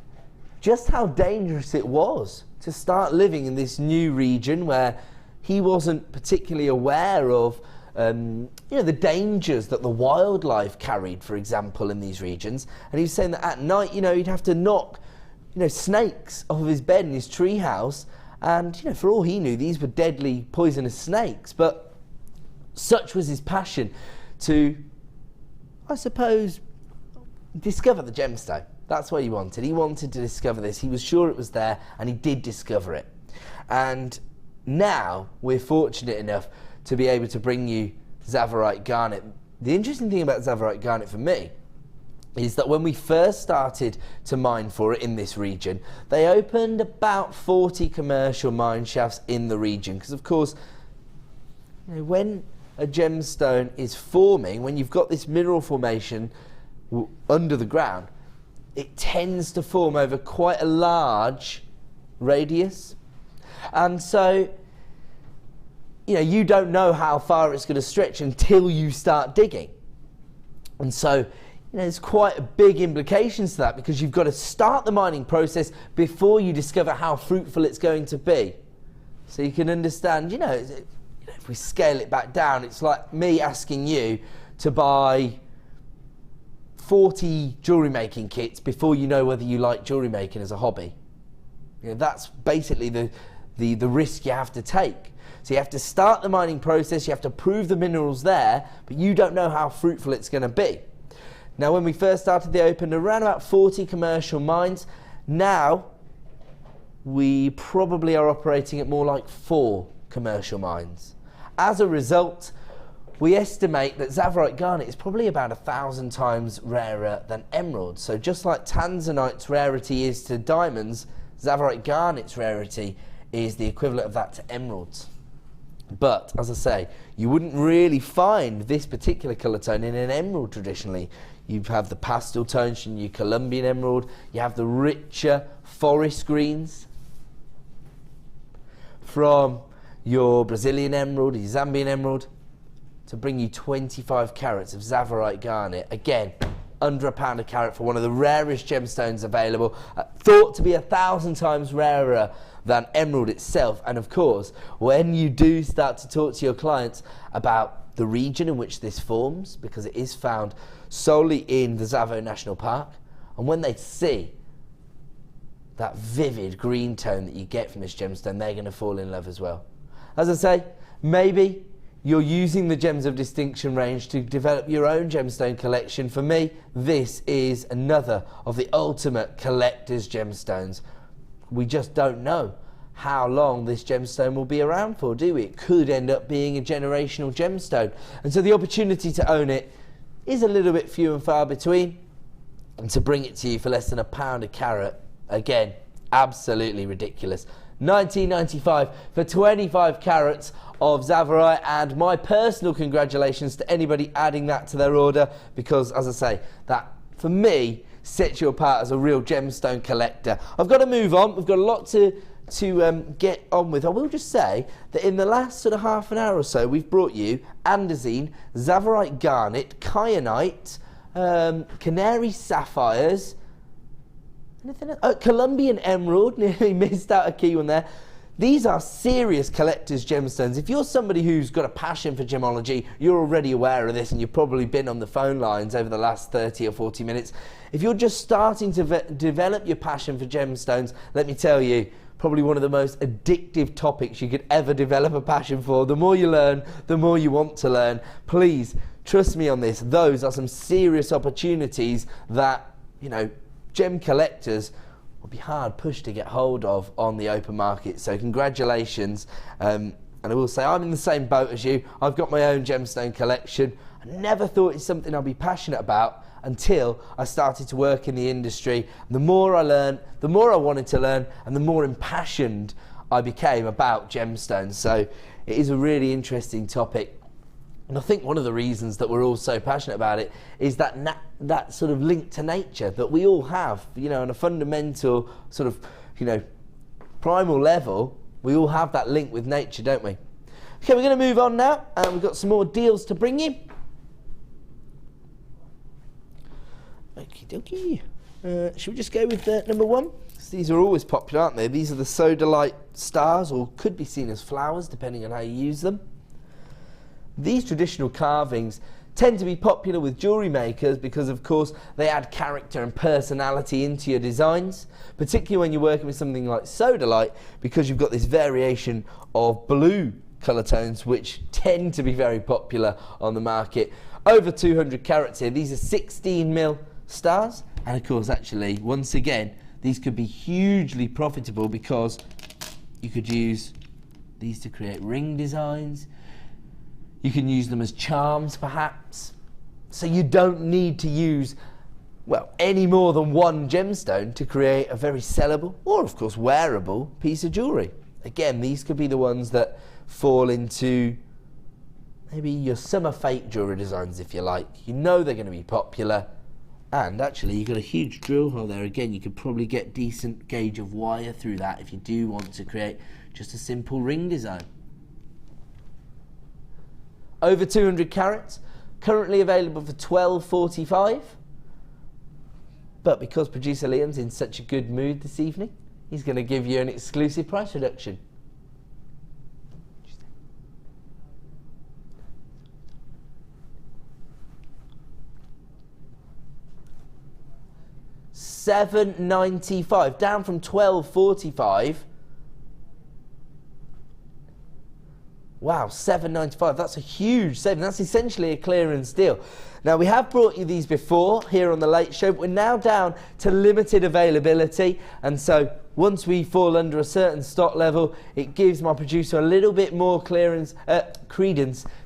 just how dangerous it was to start living in this new region where he wasn't particularly aware of the dangers that the wildlife carried, for example, in these regions. And he was saying that at night, he'd have to knock, snakes off of his bed in his tree house. And, for all he knew, these were deadly poisonous snakes. But such was his passion to, I suppose, discover the gemstone. That's what he wanted. He wanted to discover this. He was sure it was there, and he did discover it. And now we're fortunate enough to be able to bring you Tsavorite garnet. The interesting thing about Tsavorite garnet for me is that when we first started to mine for it in this region, they opened about 40 commercial mine shafts in the region. Because of course, when a gemstone is forming, when you've got this mineral formation under the ground, it tends to form over quite a large radius. And so, you don't know how far it's going to stretch until you start digging. And so, there's quite a big implications to that, because you've got to start the mining process before you discover how fruitful it's going to be. So you can understand, if we scale it back down, it's like me asking you to buy 40 jewellery making kits before you know whether you like jewellery making as a hobby. That's basically the risk you have to take. So you have to start the mining process, you have to prove the mineral's there, but you don't know how fruitful it's going to be. Now, when we first started, they opened around about 40 commercial mines. Now, we probably are operating at more like 4 commercial mines. As a result, we estimate that Tsavorite garnet is probably about 1,000 times rarer than emerald. So just like Tanzanite's rarity is to diamonds, Tsavorite garnet's rarity is the equivalent of that to emeralds. But, as I say, you wouldn't really find this particular colour tone in an emerald traditionally. You have the pastel tones in your Colombian emerald, you have the richer forest greens from your Brazilian emerald, your Zambian emerald, to bring you 25 carats of Tsavorite garnet. Again, under £1 a carat for one of the rarest gemstones available, thought to be 1,000 times rarer than emerald itself. And of course, when you do start to talk to your clients about the region in which this forms, because it is found solely in the Tsavo National Park, and when they see that vivid green tone that you get from this gemstone, they're going to fall in love as well. As I say, maybe you're using the Gems of Distinction range to develop your own gemstone collection. For me, this is another of the ultimate collector's gemstones. We just don't know how long this gemstone will be around for, do we? It could end up being a generational gemstone. And so the opportunity to own it is a little bit few and far between. And to bring it to you for less than £1 a carat, again, absolutely ridiculous. $19.95 for 25 carats of Tsavorite, and my personal congratulations to anybody adding that to their order, because, as I say, that, for me, sets you apart as a real gemstone collector. I've got to move on. We've got a lot to get on with. I will just say that in the last sort of half an hour or so, we've brought you andesine, Tsavorite garnet, kyanite, canary sapphires, anything else? Colombian emerald, nearly missed out a key one there. These are serious collector's gemstones. If you're somebody who's got a passion for gemology, you're already aware of this, and you've probably been on the phone lines over the last 30 or 40 minutes. If you're just starting to develop your passion for gemstones, let me tell you, probably one of the most addictive topics you could ever develop a passion for. The more you learn, the more you want to learn. Please, trust me on this. Those are some serious opportunities that, gem collectors will be hard pushed to get hold of on the open market. So congratulations. And I will say, I'm in the same boat as you. I've got my own gemstone collection. I never thought it's something I'd be passionate about until I started to work in the industry. The more I learned, the more I wanted to learn, and the more impassioned I became about gemstones. So it is a really interesting topic. And I think one of the reasons that we're all so passionate about it is that that sort of link to nature that we all have, on a fundamental sort of, primal level. We all have that link with nature, don't we? Okay, we're going to move on now, and we've got some more deals to bring you. Okie dokie. Should we just go with number one? these are always popular, aren't they? These are the sodalite stars, or could be seen as flowers, depending on how you use them. These traditional carvings tend to be popular with jewellery makers because, of course, they add character and personality into your designs, particularly when you're working with something like sodalite, because you've got this variation of blue colour tones which tend to be very popular on the market. Over 200 carats here. These are 16mm stars, and of course, actually, once again, these could be hugely profitable because you could use these to create ring designs. You can use them as charms, perhaps. So you don't need to use, well, any more than one gemstone to create a very sellable, or of course wearable, piece of jewellery. Again, these could be the ones that fall into maybe your summer fete jewellery designs, if you like. You know they're going to be popular. And actually, you've got a huge drill hole there. Again, you could probably get decent gauge of wire through that if you do want to create just a simple ring design. Over 200 carats, currently available for $12.45. But because producer Liam's in such a good mood this evening, he's going to give you an exclusive price reduction. $7.95, down from $12.45. Wow, $7.95, that's a huge saving. That's essentially a clearance deal. Now, we have brought you these before here on The Late Show, but we're now down to limited availability. And so once we fall under a certain stock level, it gives my producer a little bit more credence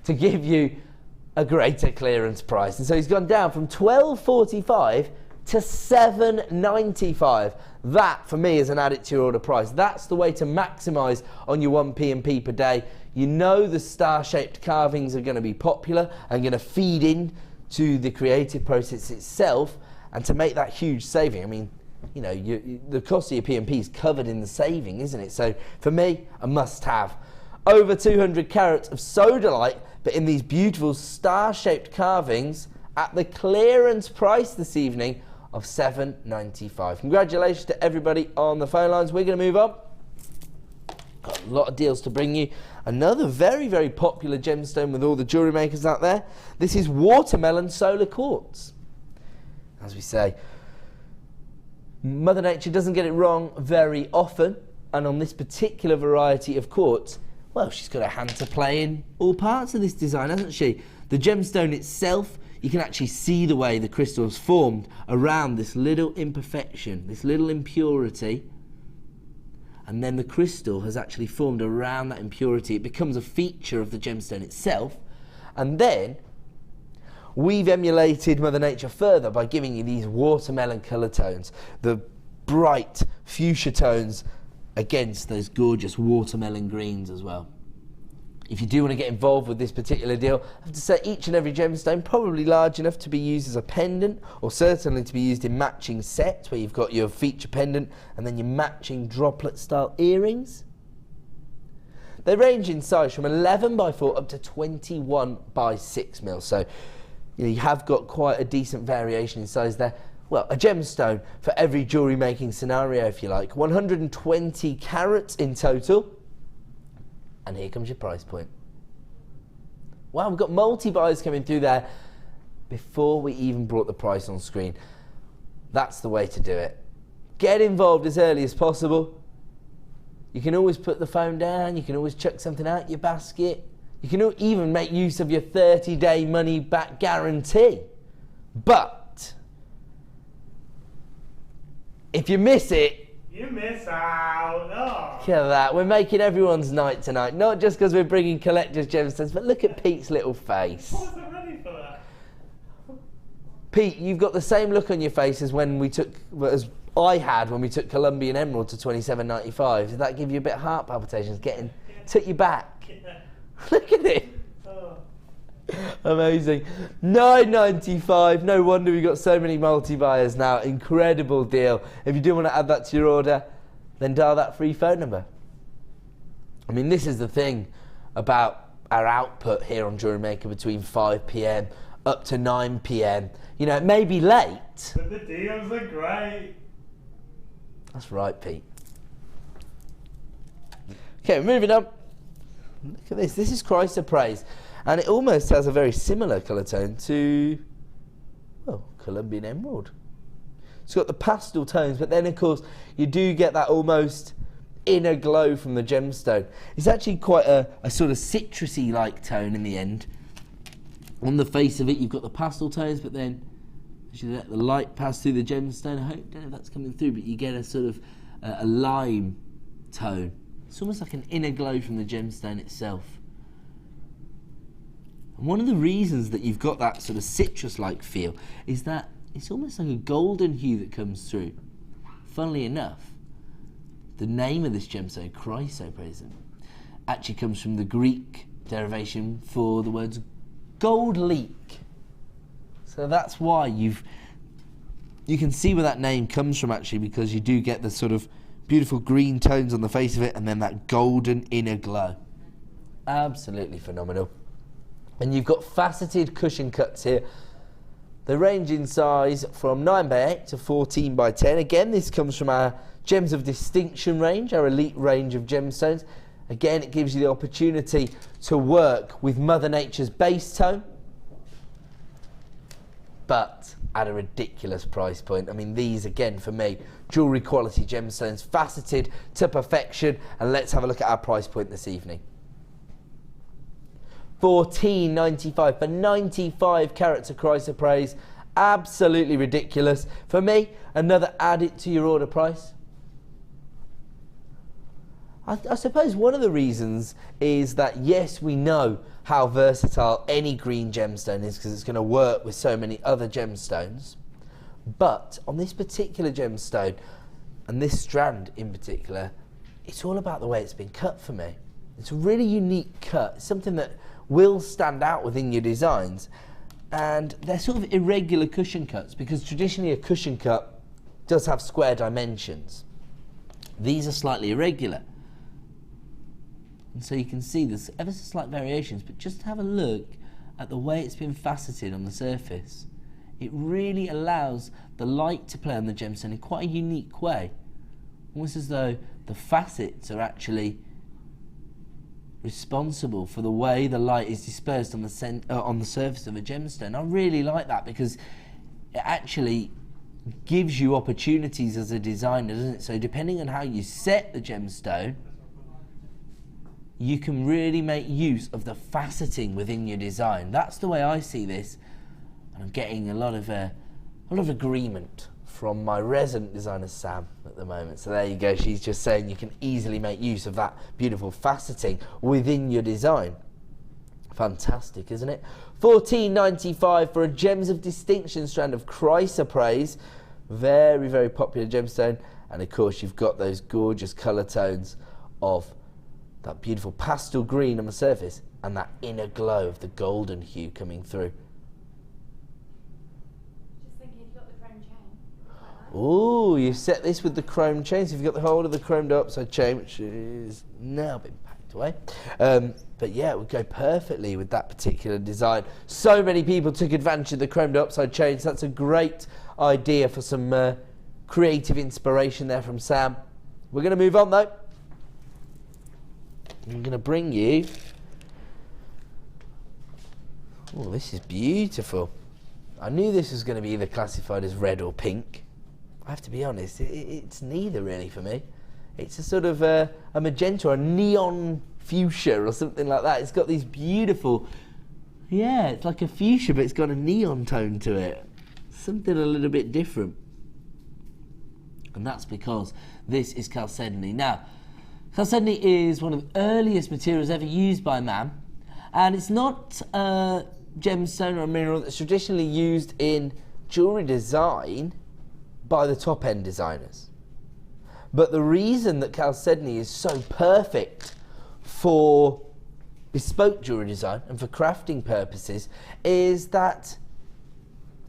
to give you a greater clearance price. And so he's gone down from $12.45 to $7.95. That, for me, is an add it to your order price. That's the way to maximise on your 1 P&P per day. You know the star-shaped carvings are going to be popular and going to feed in to the creative process itself, and to make that huge saving. I mean, you know, the cost of your P&P is covered in the saving, isn't it? So for me, a must-have. Over 200 carats of sodalite, but in these beautiful star-shaped carvings at the clearance price this evening of $7.95. Congratulations to everybody on the phone lines. We're going to move on. Got a lot of deals to bring you. Another very, very popular gemstone with all the jewellery makers out there. This is watermelon solar quartz. As we say, Mother Nature doesn't get it wrong very often, and on this particular variety of quartz, well, she's got a hand to play in all parts of this design, hasn't she? The gemstone itself, you can actually see the way the crystal is formed around this little imperfection, this little impurity. And then the crystal has actually formed around that impurity. It becomes a feature of the gemstone itself. And then we've emulated Mother Nature further by giving you these watermelon colour tones, the bright fuchsia tones against those gorgeous watermelon greens as well. If you do want to get involved with this particular deal, I have to say each and every gemstone probably large enough to be used as a pendant, or certainly to be used in matching sets where you've got your feature pendant and then your matching droplet style earrings. They range in size from 11 by 4 up to 21 by 6 mil. So you have got quite a decent variation in size there. Well, a gemstone for every jewellery making scenario, if you like. 120 carats in total. And here comes your price point. Wow, we've got multi-buys coming through there before we even brought the price on screen. That's the way to do it. Get involved as early as possible. You can always put the phone down. You can always chuck something out your basket. You can even make use of your 30-day money-back guarantee. But if you miss it, you miss out. Oh. Look at that. We're making everyone's night tonight. Not just because we're bringing collector's gemstones, but look at Pete's little face. I wasn't ready for that. Pete, you've got the same look on your face as when we took, as I had when we took Colombian Emerald to $27.95. Did that give you a bit of heart palpitations? Took you back. Yeah. Look at it. Oh. Amazing. $9.95. No wonder we've got so many multi-buyers now. Incredible deal. If you do want to add that to your order, then dial that free phone number. I mean, this is the thing about our output here on Jewellery Maker between 5 p.m. up to 9 p.m. You know, it may be late. But the deals are great. That's right, Pete. Okay, moving on. Look at this. This is chrysoprase, and it almost has a very similar colour tone to, well, Colombian emerald. It's got the pastel tones, but then of course you do get that almost inner glow from the gemstone. It's actually quite a sort of citrusy-like tone in the end. On the face of it, you've got the pastel tones, but then as you let the light pass through the gemstone, I don't know if that's coming through, but you get a sort of a lime tone. It's almost like an inner glow from the gemstone itself. And one of the reasons that you've got that sort of citrus-like feel is that it's almost like a golden hue that comes through. Funnily enough, the name of this gemstone, chrysoprase, actually comes from the Greek derivation for the words gold leek. So that's why you can see where that name comes from, actually, because you do get the sort of beautiful green tones on the face of it and then that golden inner glow. Absolutely phenomenal. And you've got faceted cushion cuts here. They range in size from 9x8 to 14x10. Again, this comes from our Gems of Distinction range, our elite range of gemstones. Again, it gives you the opportunity to work with Mother Nature's base tone, but at a ridiculous price point. I mean, these, again, for me, jewellery quality gemstones, faceted to perfection. And let's have a look at our price point this evening. $14.95 for 95 carats of chrysoprase. Absolutely ridiculous. For me, another add it to your order price. I suppose one of the reasons is that, yes, we know how versatile any green gemstone is because it's going to work with so many other gemstones. But on this particular gemstone, and this strand in particular, it's all about the way it's been cut for me. It's a really unique cut. It's something that will stand out within your designs. And they're sort of irregular cushion cuts because traditionally a cushion cut does have square dimensions. These are slightly irregular. And so you can see there's ever so slight variations, but just have a look at the way it's been faceted on the surface. It really allows the light to play on the gemstone in quite a unique way. Almost as though the facets are actually responsible for the way the light is dispersed on the surface of a gemstone. I really like that because it actually gives you opportunities as a designer, doesn't it? So depending on how you set the gemstone, you can really make use of the faceting within your design. That's the way I see this, and I'm getting a lot of agreement from my resident designer Sam at the moment. So there you go, she's just saying you can easily make use of that beautiful faceting within your design. Fantastic, isn't it? $14.95 for a Gems of Distinction strand of chrysoprase. Very, very popular gemstone. And of course you've got those gorgeous colour tones of that beautiful pastel green on the surface and that inner glow of the golden hue coming through. Just thinking you've got the chrome chain. Ooh, you set this with the chrome chain, so you've got the whole of the chromed upside chain, which is now been packed away. But yeah, it would go perfectly with that particular design. So many people took advantage of the chromed upside chain, so that's a great idea for some creative inspiration there from Sam. We're going to move on though. I'm going to bring you, oh, this is beautiful. I knew this was going to be either classified as red or pink. I have to be honest, it's neither really for me. It's a sort of a magenta or a neon fuchsia or something like that. It's got these beautiful, yeah, it's like a fuchsia but it's got a neon tone to it. Something a little bit different. And that's because this is chalcedony. Now, chalcedony is one of the earliest materials ever used by man, and it's not a gemstone or a mineral that's traditionally used in jewellery design by the top-end designers. But the reason that chalcedony is so perfect for bespoke jewellery design and for crafting purposes is that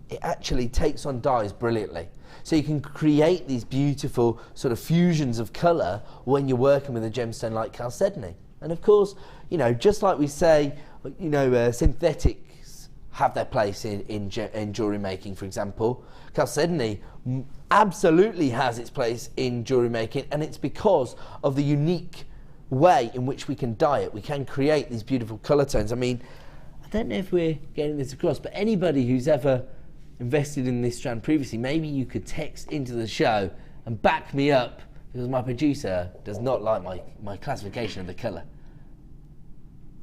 it actually takes on dyes brilliantly. So you can create these beautiful sort of fusions of colour when you're working with a gemstone like chalcedony. And of course, you know, just like we say, you know, synthetics have their place in jewellery making, for example. Chalcedony absolutely has its place in jewellery making, and it's because of the unique way in which we can dye it. We can create these beautiful colour tones. I mean, I don't know if we're getting this across, but anybody who's ever invested in this strand previously, maybe you could text into the show and back me up, because my producer does not like my classification of the colour.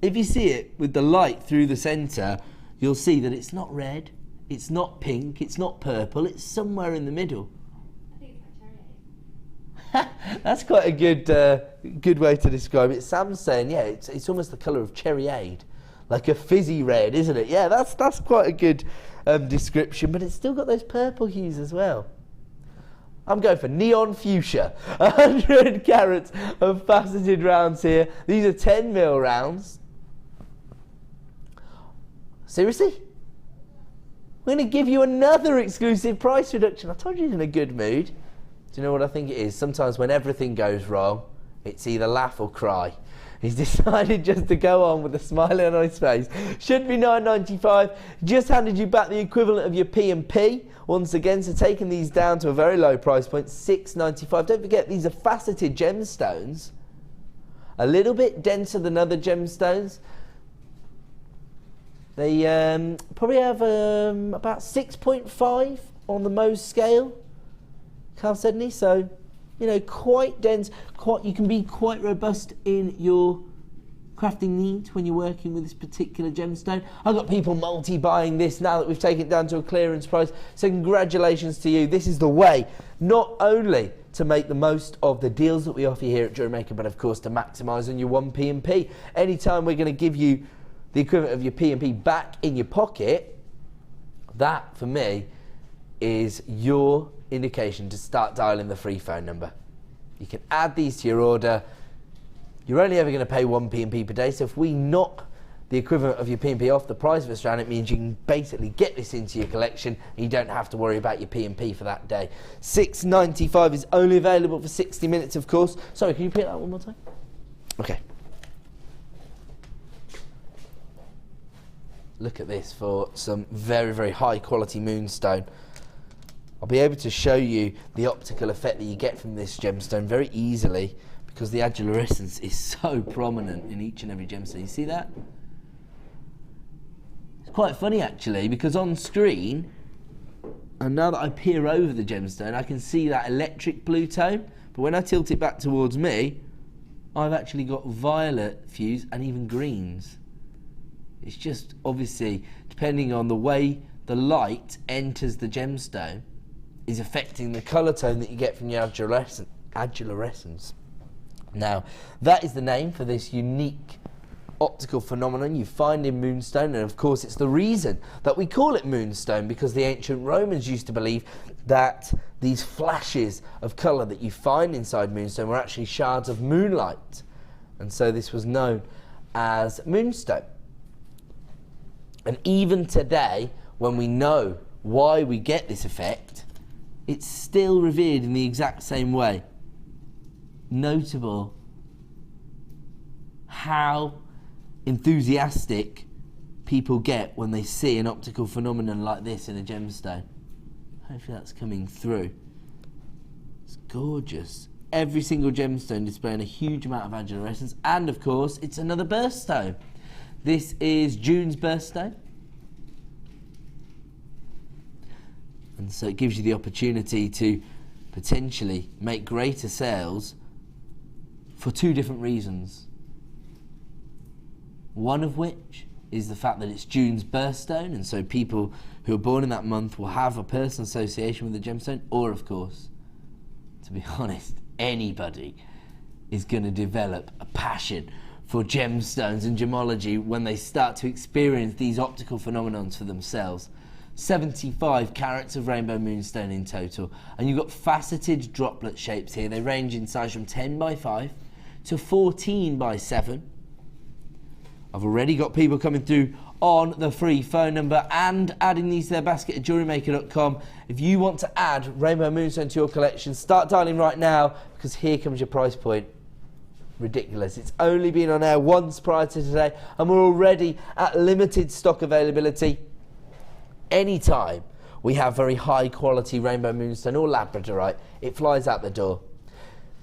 If you see it with the light through the centre, you'll see that it's not red, it's not pink, it's not purple, it's somewhere in the middle. I think it's like cherry. That's quite a good way to describe it. Sam's saying, yeah, it's almost the colour of cherryade, like a fizzy red, isn't it? Yeah, that's quite a good description, but it's still got those purple hues as well. I'm going for neon fuchsia. 100 carats of faceted rounds here. These are 10mm rounds. Seriously? We're going to give you another exclusive price reduction. I told you he's in a good mood. Do you know what I think it is? Sometimes when everything goes wrong, it's either laugh or cry. He's decided just to go on with a smile on his face. Should be £9.95. Just handed you back the equivalent of your P&P once again, so taking these down to a very low price point, £6.95. Don't forget, these are faceted gemstones. A little bit denser than other gemstones. They probably have about 6.5 on the Mohs scale, Chalcedony, so you know, quite dense. You can be quite robust in your crafting needs when you're working with this particular gemstone. I've got people multi-buying this now that we've taken it down to a clearance price, so congratulations to you. This is the way not only to make the most of the deals that we offer here at JewelleryMaker, but of course to maximise on your one P&P. Anytime we're going to give you the equivalent of your P&P back in your pocket, that for me is your indication to start dialing the free phone number. You can add these to your order. You're only ever going to pay one P&P per day, so if we knock the equivalent of your P&P off the price of a strand, it means you can basically get this into your collection and you don't have to worry about your P&P for that day. £6.95 is only available for 60 minutes, of course. Sorry, can you repeat that one more time? Okay. Look at this for some very, very high quality moonstone. I'll be able to show you the optical effect that you get from this gemstone very easily because the adulorescence is so prominent in each and every gemstone. You see that? It's quite funny actually, because on screen, and now that I peer over the gemstone, I can see that electric blue tone, but when I tilt it back towards me, I've actually got violet hues and even greens. It's just obviously depending on the way the light enters the gemstone is affecting the colour tone that you get from your adulorescence. Now, that is the name for this unique optical phenomenon you find in moonstone, and of course it's the reason that we call it moonstone, because the ancient Romans used to believe that these flashes of colour that you find inside moonstone were actually shards of moonlight, and so this was known as moonstone. And even today, when we know why we get this effect, it's still revered in the exact same way. Notable how enthusiastic people get when they see an optical phenomenon like this in a gemstone. Hopefully that's coming through. It's gorgeous. Every single gemstone displaying a huge amount of adulorescence, and of course it's another birthstone. This is June's birthstone. And so it gives you the opportunity to potentially make greater sales for two different reasons. One of which is the fact that it's June's birthstone, and so people who are born in that month will have a personal association with the gemstone, or of course, to be honest, anybody is going to develop a passion for gemstones and gemology when they start to experience these optical phenomenons for themselves. 75 carats of rainbow moonstone in total, and you've got faceted droplet shapes here. They range in size from 10 by 5 to 14 by 7. I've already got people coming through on the free phone number and adding these to their basket at JewelleryMaker.com. If you want to add rainbow moonstone to your collection, start dialing right now, because here comes your price point. Ridiculous. It's only been on air once prior to today, and we're already at limited stock availability. anytime we have very high quality rainbow moonstone or labradorite, it flies out the door.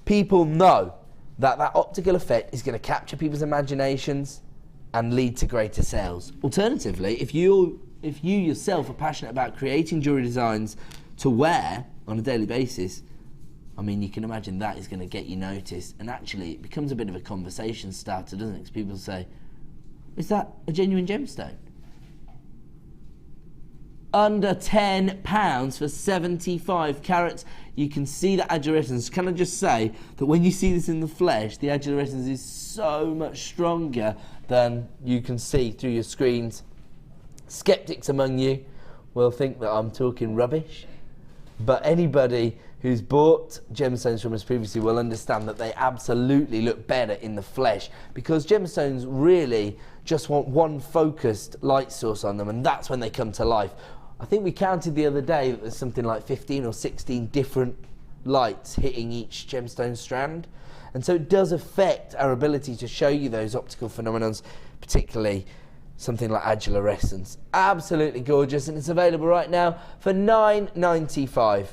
People know that that optical effect is going to capture people's imaginations and lead to greater sales. Alternatively, if you yourself are passionate about creating jewellery designs to wear on a daily basis, I mean, you can imagine that is going to get you noticed, and actually it becomes a bit of a conversation starter, doesn't it? Because people say, is that a genuine gemstone? Under £10 for 75 carats. You can see the agirescence. Can I just say that when you see this in the flesh, the agirescence is so much stronger than you can see through your screens. Skeptics among you will think that I'm talking rubbish, but anybody who's bought gemstones from us previously will understand that they absolutely look better in the flesh, because gemstones really just want one focused light source on them, and that's when they come to life. I think we counted the other day that there's something like 15 or 16 different lights hitting each gemstone strand, and so it does affect our ability to show you those optical phenomenons, particularly something like agirescence. Absolutely gorgeous, and it's available right now for £9.95.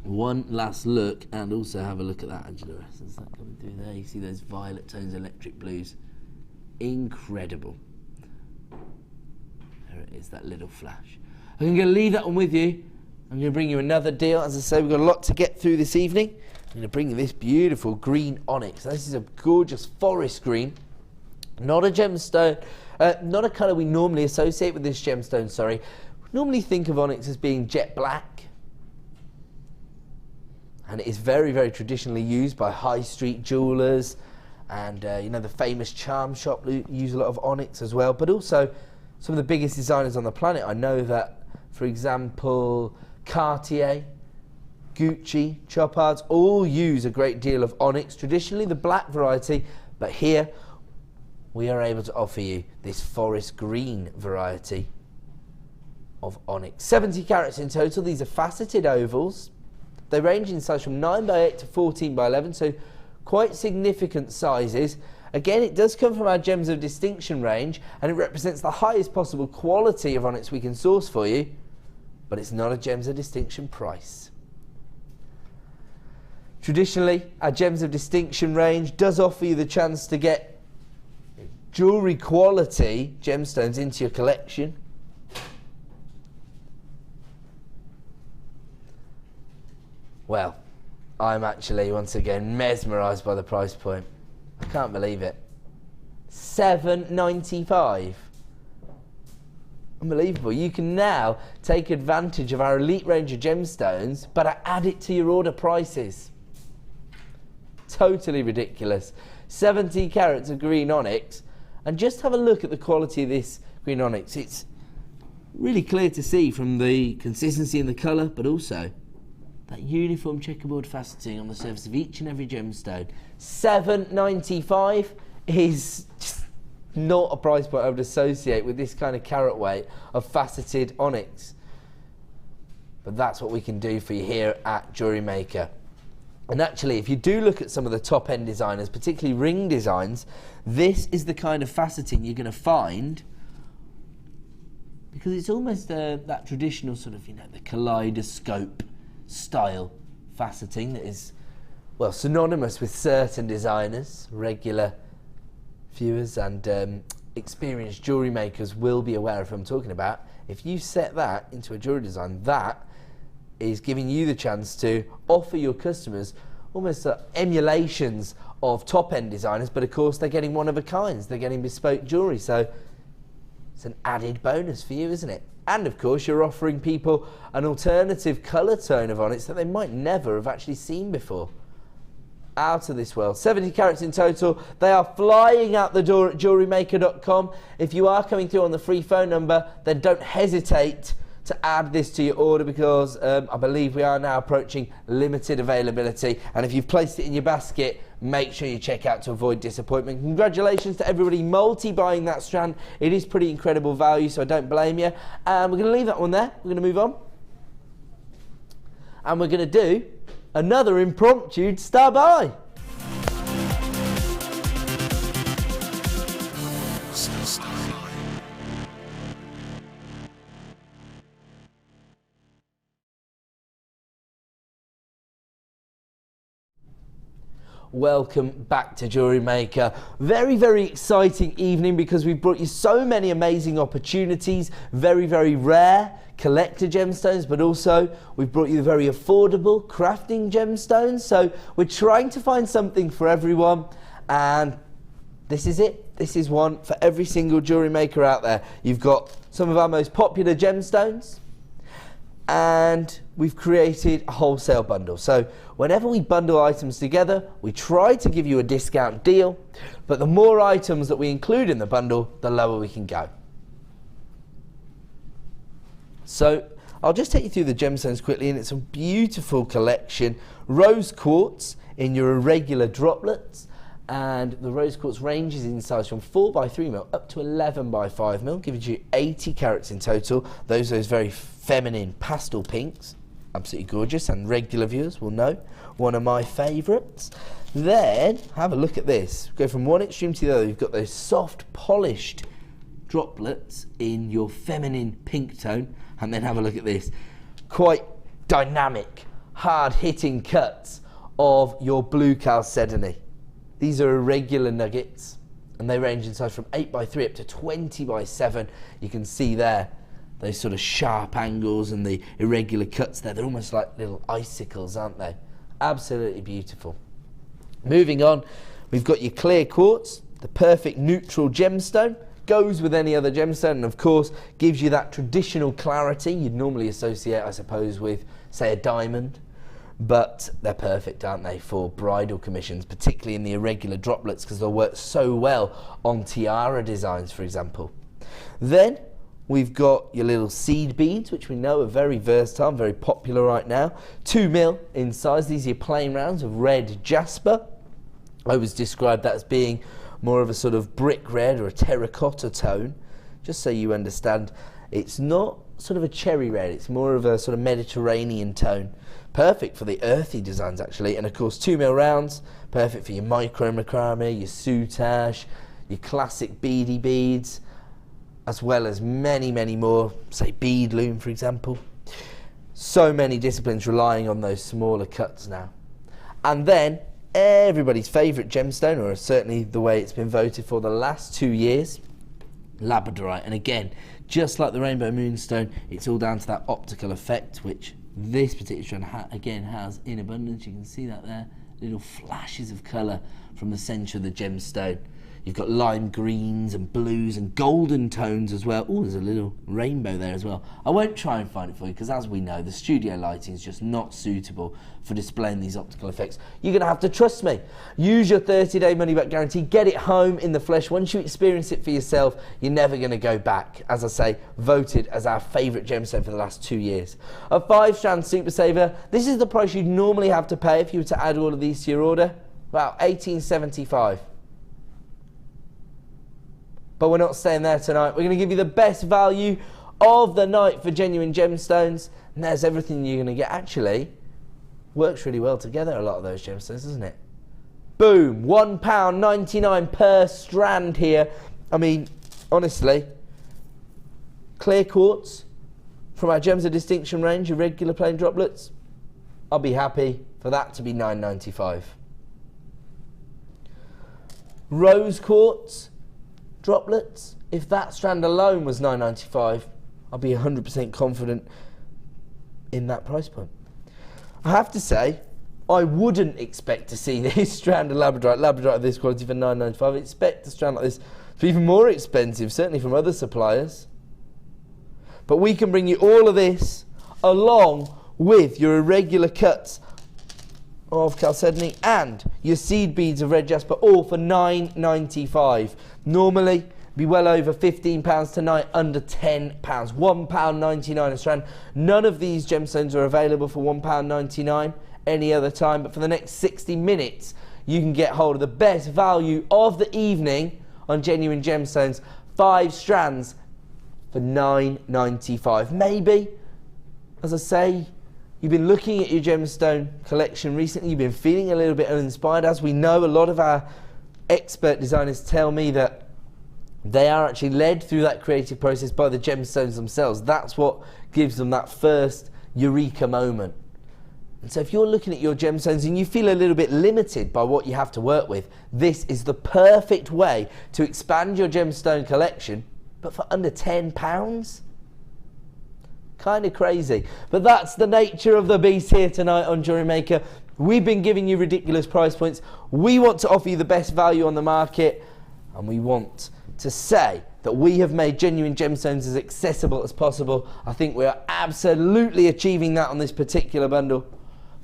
One last look, and also have a look at that agirescence that coming through there. You see those violet tones, electric blues. Incredible. There it is, that little flash. I'm going to leave that one with you. I'm going to bring you another deal. As I say, we've got a lot to get through this evening. I'm going to bring you this beautiful green onyx. This is a gorgeous forest green. Not a gemstone, not a colour we normally associate with this gemstone, sorry. We normally think of onyx as being jet black. And it is very, very traditionally used by high street jewellers, and you know, the famous charm shop use a lot of onyx as well, but also some of the biggest designers on the planet. I know that, for example, Cartier, Gucci, Chopard's all use a great deal of onyx, traditionally the black variety, but here we are able to offer you this forest green variety of onyx. 70 carats in total. These are faceted ovals. They range in size from 9x8 to 14x11, so quite significant sizes. Again, it does come from our Gems of Distinction range, and it represents the highest possible quality of onyx we can source for you, but it's not a Gems of Distinction price. Traditionally, our Gems of Distinction range does offer you the chance to get jewellery quality gemstones into your collection. Well, I'm actually once again mesmerised by the price point. I can't believe it. £7.95. Unbelievable. You can now take advantage of our elite range of gemstones, but add it to your order prices. Totally ridiculous. 70 carats of green onyx, and just have a look at the quality of this green onyx. It's really clear to see from the consistency in the colour, but also that uniform checkerboard faceting on the surface of each and every gemstone. £7.95 is just not a price point I would associate with this kind of carat weight of faceted onyx. But that's what we can do for you here at Jewellery Maker. And actually, if you do look at some of the top end designers, particularly ring designs, this is the kind of faceting you're going to find, because it's almost that traditional sort of, you know, the kaleidoscope style faceting that is, well, synonymous with certain designers. Regular viewers and experienced jewellery makers will be aware of who I'm talking about. If you set that into a jewellery design, that is giving you the chance to offer your customers almost emulations of top-end designers, but of course they're getting one-of-a-kinds, they're getting bespoke jewellery, so it's an added bonus for you, isn't it? And of course you're offering people an alternative colour tone of onyx that they might never have actually seen before. Out of this world. 70 carats in total. They are flying out the door at JewelleryMaker.com. If you are coming through on the free phone number, then don't hesitate to add this to your order, because I believe we are now approaching limited availability, and if you've placed it in your basket, make sure you check out to avoid disappointment. Congratulations to everybody multi-buying that strand. It is pretty incredible value, so I don't blame you. And we're going to leave that one there. We're going to move on, and we're going to do another impromptu star buy. welcome back to Jewellery Maker. Very exciting evening because we've brought you so many amazing opportunities, very rare collector gemstones, but also we've brought you very affordable crafting gemstones. So we're trying to find something for everyone, and this is it. This is one for every single jewellery maker out there. You've got some of our most popular gemstones, and we've created a wholesale bundle. So whenever we bundle items together, we try to give you a discount deal, but the more items that we include in the bundle, the lower we can go. So I'll just take you through the gemstones quickly, and it's a beautiful collection. Rose quartz in your irregular droplets, and the rose quartz ranges in size from 4x3mm up to 11x5mm, giving you 80 carats in total. Those very feminine pastel pinks, absolutely gorgeous, and regular viewers will know, one of my favourites. Then have a look at this. Go from one extreme to the other. You've got those soft polished droplets in your feminine pink tone, and then have a look at this, quite dynamic, hard-hitting cuts of your blue chalcedony. These are irregular nuggets, and they range in size from 8x3 up to 20x7. You can see there those sort of sharp angles and the irregular cuts there. They're almost like little icicles, aren't they? Absolutely beautiful. Moving on, we've got your clear quartz, the perfect neutral gemstone. Goes with any other gemstone, and of course gives you that traditional clarity you'd normally associate, I suppose, with, say, a diamond. But they're perfect, aren't they, for bridal commissions, particularly in the irregular droplets, because they'll work so well on tiara designs, for example. Then we've got your little seed beads, which we know are very versatile, very popular right now. 2mm in size. These are your plain rounds of red jasper. I always describe that as being more of a sort of brick red or a terracotta tone, just so you understand. It's not sort of a cherry red, it's more of a sort of Mediterranean tone. Perfect for the earthy designs, actually. And of course 2mm rounds, perfect for your micro macrame, your soutache, your classic beady beads, as well as many more, say bead loom, for example. So many disciplines relying on those smaller cuts now. And then everybody's favourite gemstone, or certainly the way it's been voted for the last 2 years, labradorite. And again, just like the rainbow moonstone, it's all down to that optical effect, which this particular strand again has in abundance. You can see that there, little flashes of colour from the centre of the gemstone. You've got lime greens and blues and golden tones as well. Oh, there's a little rainbow there as well. I won't try and find it for you because, as we know, the studio lighting is just not suitable for displaying these optical effects. You're going to have to trust me. Use your 30-day money-back guarantee. Get it home in the flesh. Once you experience it for yourself, you're never going to go back. As I say, voted as our favourite gemstone for the last 2 years. A 5-strand super saver. This is the price you'd normally have to pay if you were to add all of these to your order. About $18.75. But we're not staying there tonight. We're going to give you the best value of the night for genuine gemstones. And there's everything you're going to get. Actually, works really well together, a lot of those gemstones, doesn't it? Boom, £1.99 per strand here. I mean, honestly, clear quartz from our Gems of Distinction range, your regular plain droplets, I'll be happy for that to be $9.95. Rose quartz droplets, if that strand alone was $9.95, I'll be 100% confident in that price point. I have to say, I wouldn't expect to see this strand of labradorite of this quality for $9.95. I expect a strand like this to be even more expensive, certainly from other suppliers. But we can bring you all of this along with your irregular cuts of chalcedony and your seed beads of red jasper, all for $9.95. Normally be well over £15 tonight, under £10. £1.99 a strand. None of these gemstones are available for £1.99 any other time, but for the next 60 minutes you can get hold of the best value of the evening on genuine gemstones. 5 strands for $9.95. Maybe, as I say, you've been looking at your gemstone collection recently, you've been feeling a little bit uninspired. As we know, a lot of our expert designers tell me that they are actually led through that creative process by the gemstones themselves. That's what gives them that first eureka moment. And so if you're looking at your gemstones and you feel a little bit limited by what you have to work with, this is the perfect way to expand your gemstone collection, but for under £10? Kind of crazy. But that's the nature of the beast here tonight on Jewellery Maker. We've been giving you ridiculous price points. We want to offer you the best value on the market, and we want to say that we have made genuine gemstones as accessible as possible. I think we are absolutely achieving that on this particular bundle.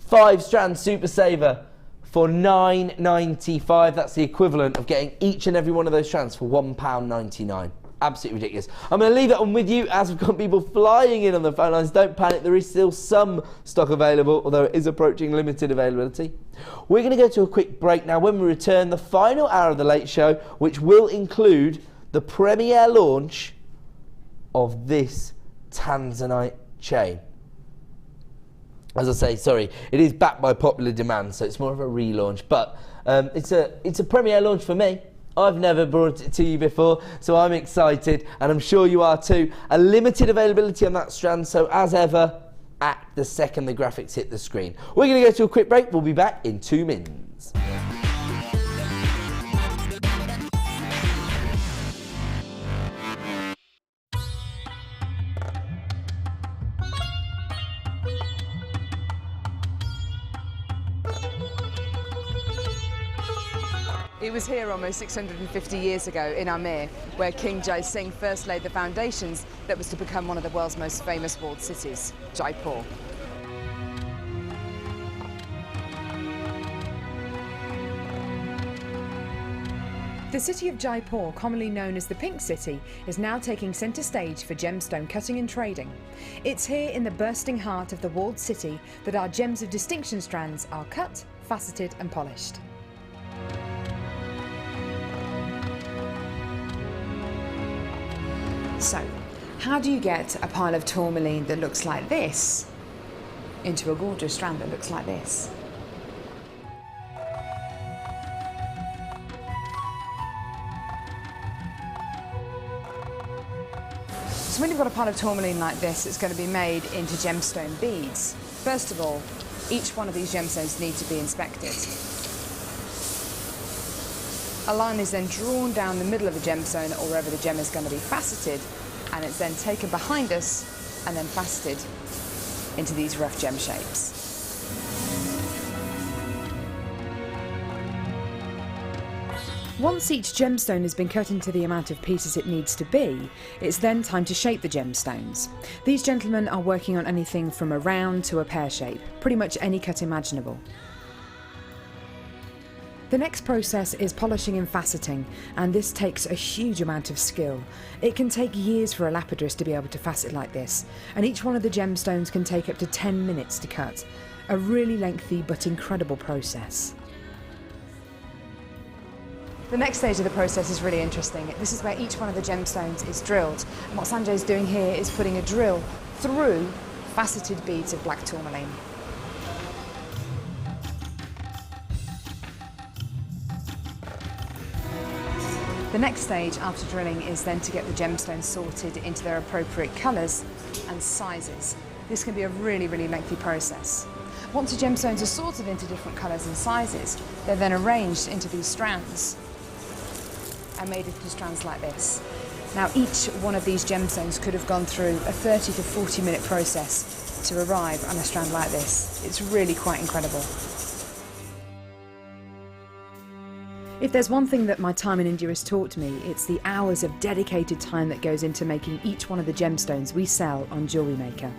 5-strand Super Saver for £9.95. That's the equivalent of getting each and every one of those strands for £1.99. Absolutely ridiculous. I'm going to leave that one with you as we've got people flying in on the phone lines. Don't panic, there is still some stock available, although it is approaching limited availability. We're going to go to a quick break now. When we return, the final hour of the Late Show, which will include the premiere launch of this Tanzanite chain. As I say, sorry, it is backed by popular demand, so it's more of a relaunch, but it's a premiere launch for me. I've never brought it to you before, so I'm excited, and I'm sure you are too. A limited availability on that strand, so as ever, act the second the graphics hit the screen. We're going to go to a quick break. We'll be back in 2 minutes. It was here almost 650 years ago in Amir, where King Jai Singh first laid the foundations that was to become one of the world's most famous walled cities, Jaipur. The city of Jaipur, commonly known as the Pink City, is now taking centre stage for gemstone cutting and trading. It's here in the bursting heart of the walled city that our gems of distinction strands are cut, faceted and polished. So, how do you get a pile of tourmaline that looks like this into a gorgeous strand that looks like this? So when you've got a pile of tourmaline like this, it's going to be made into gemstone beads. First of all, each one of these gemstones need to be inspected. A line is then drawn down the middle of the gemstone or wherever the gem is going to be faceted, and it's then taken behind us and then faceted into these rough gem shapes. Once each gemstone has been cut into the amount of pieces it needs to be, it's then time to shape the gemstones. These gentlemen are working on anything from a round to a pear shape, pretty much any cut imaginable. The next process is polishing and faceting, and this takes a huge amount of skill. It can take years for a lapidrist to be able to facet like this, and each one of the gemstones can take up to 10 minutes to cut. A really lengthy but incredible process. The next stage of the process is really interesting. This is where each one of the gemstones is drilled, and what Sanjay's doing here is putting a drill through faceted beads of black tourmaline. The next stage after drilling is then to get the gemstones sorted into their appropriate colours and sizes. This can be a really, really lengthy process. Once the gemstones are sorted into different colours and sizes, they're then arranged into these strands and made into strands like this. Now each one of these gemstones could have gone through a 30 to 40 minute process to arrive on a strand like this. It's really quite incredible. If there's one thing that my time in India has taught me, it's the hours of dedicated time that goes into making each one of the gemstones we sell on Jewellery Maker.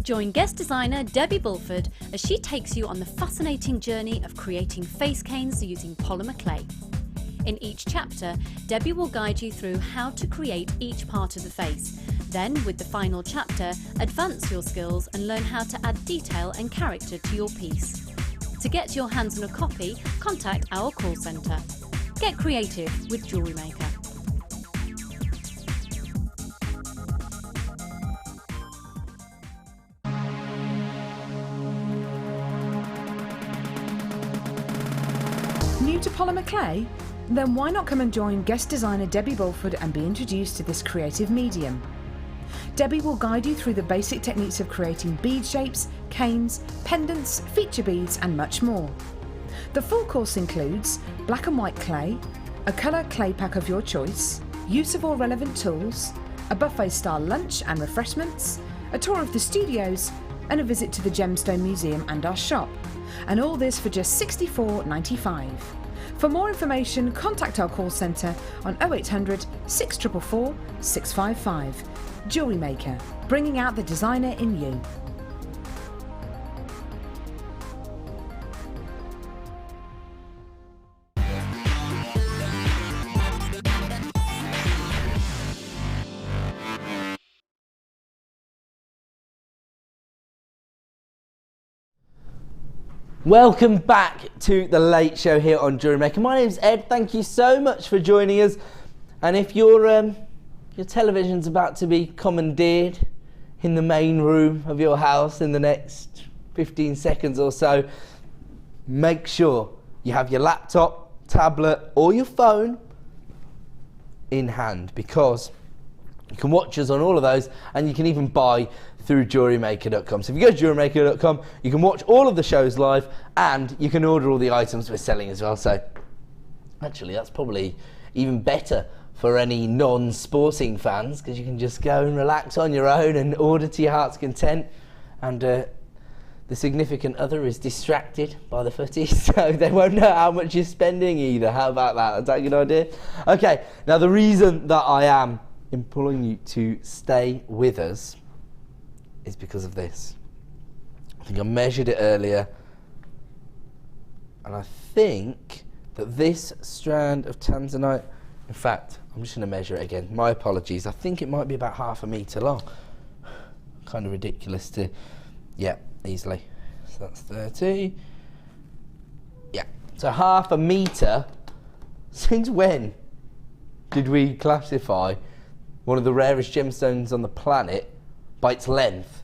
Join guest designer Debbie Bulford as she takes you on the fascinating journey of creating face canes using polymer clay. In each chapter, Debbie will guide you through how to create each part of the face. Then, with the final chapter, advance your skills and learn how to add detail and character to your piece. To get your hands on a copy, contact our call centre. Get creative with Jewellery Maker. New to polymer clay? Then why not come and join guest designer Debbie Bulford and be introduced to this creative medium? Debbie will guide you through the basic techniques of creating bead shapes, canes, pendants, feature beads and much more. The full course includes black and white clay, a colour clay pack of your choice, use of all relevant tools, a buffet style lunch and refreshments, a tour of the studios and a visit to the Gemstone Museum and our shop. And all this for just $64.95. For more information, contact our call centre on 0800 644 655. Jewellery Maker, bringing out the designer in you. Welcome back to the Late Show here on Jewellery Maker. My name's Ed. Thank you so much for joining us. And if your television's about to be commandeered in the main room of your house in the next 15 seconds or so, make sure you have your laptop, tablet or your phone in hand, because you can watch us on all of those and you can even buy through JewelleryMaker.com. So if you go to JewelleryMaker.com, you can watch all of the shows live and you can order all the items we're selling as well. So actually that's probably even better for any non-sporting fans, because you can just go and relax on your own and order to your heart's content, and the significant other is distracted by the footy, so they won't know how much you're spending either. How about that? Is that a good idea? Okay, now the reason that I am imploring you to stay with us is because of this. I think I measured it earlier, and I think that this strand of Tanzanite, in fact, I'm just going to measure it again. My apologies. I think it might be about 1/2 metre long. Kind of ridiculous to... Yeah, easily. So that's 30. Yeah. So 1/2 metre. Since when did we classify one of the rarest gemstones on the planet by its length?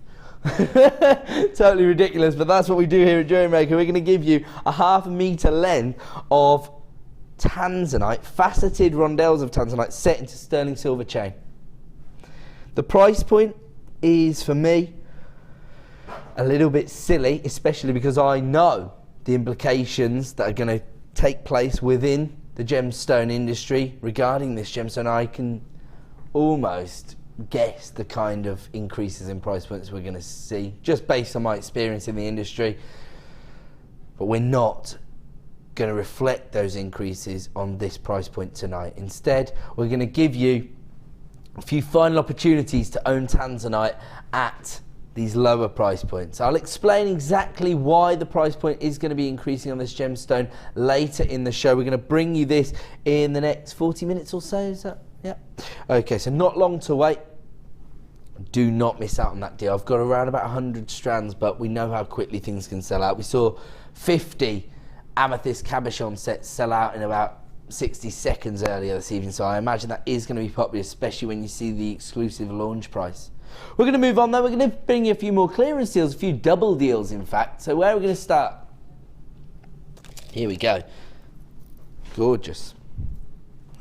Totally ridiculous, but that's what we do here at Jewellery Maker. We're going to give you a 1/2 metre length of Tanzanite, faceted rondelles of Tanzanite set into sterling silver chain. The price point is, for me, a little bit silly, especially because I know the implications that are going to take place within the gemstone industry regarding this gemstone. I can almost guess the kind of increases in price points we're going to see just based on my experience in the industry, but we're not going to reflect those increases on this price point tonight. Instead, we're going to give you a few final opportunities to own Tanzanite at these lower price points. I'll explain exactly why the price point is going to be increasing on this gemstone later in the show. We're going to bring you this in the next 40 minutes or so. Is that? Yeah. Okay, so not long to wait. Do not miss out on that deal. I've got around about 100 strands, but we know how quickly things can sell out. We saw 50 Amethyst cabochon sets sell out in about 60 seconds earlier this evening, so I imagine that is going to be popular, especially when you see the exclusive launch price. We're going to move on though. We're going to bring you a few more clearance deals, a few double deals in fact. So where are we going to start? Here we go. Gorgeous.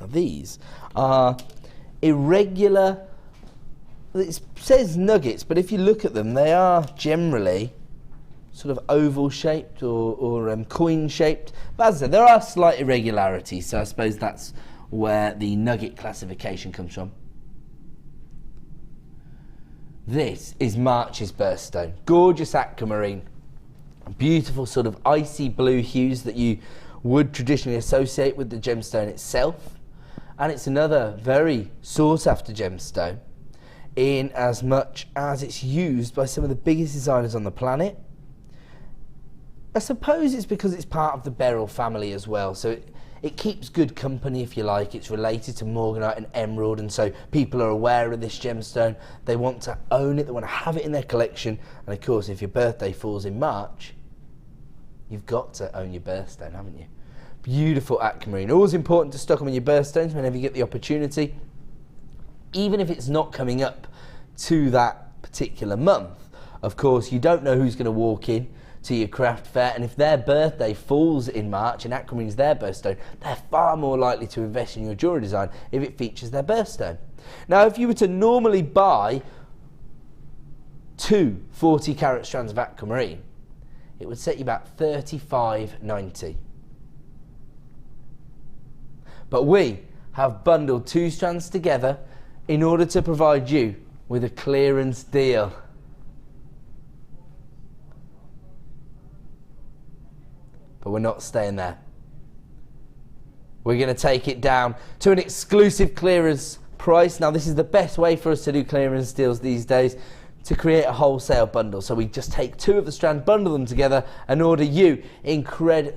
Now these are irregular, it says nuggets, but if you look at them, they are generally sort of oval shaped or coin shaped. But as I said, there are slight irregularities, so I suppose that's where the nugget classification comes from. This is March's birthstone. Gorgeous aquamarine. Beautiful sort of icy blue hues that you would traditionally associate with the gemstone itself. And it's another very sought after gemstone, in as much as it's used by some of the biggest designers on the planet. I suppose it's because it's part of the beryl family as well, so it keeps good company, if you like. It's related to morganite and emerald, and so people are aware of this gemstone. They want to own it, they want to have it in their collection, and of course if your birthday falls in March, you've got to own your birthstone, haven't you? Beautiful aquamarine. Always important to stock them in your birthstones whenever you get the opportunity, even if it's not coming up to that particular month. Of course, you don't know who's going to walk in to your craft fair, and if their birthday falls in March and aquamarine's their birthstone, they're far more likely to invest in your jewellery design if it features their birthstone. Now, if you were to normally buy 2 40 carat strands of aquamarine, it would set you about $35.90. But we have bundled 2 strands together in order to provide you with a clearance deal. But we're not staying there. We're going to take it down to an exclusive clearance price. Now, this is the best way for us to do clearance deals these days, to create a wholesale bundle. So we just take 2 of the strands, bundle them together, and offer you incredible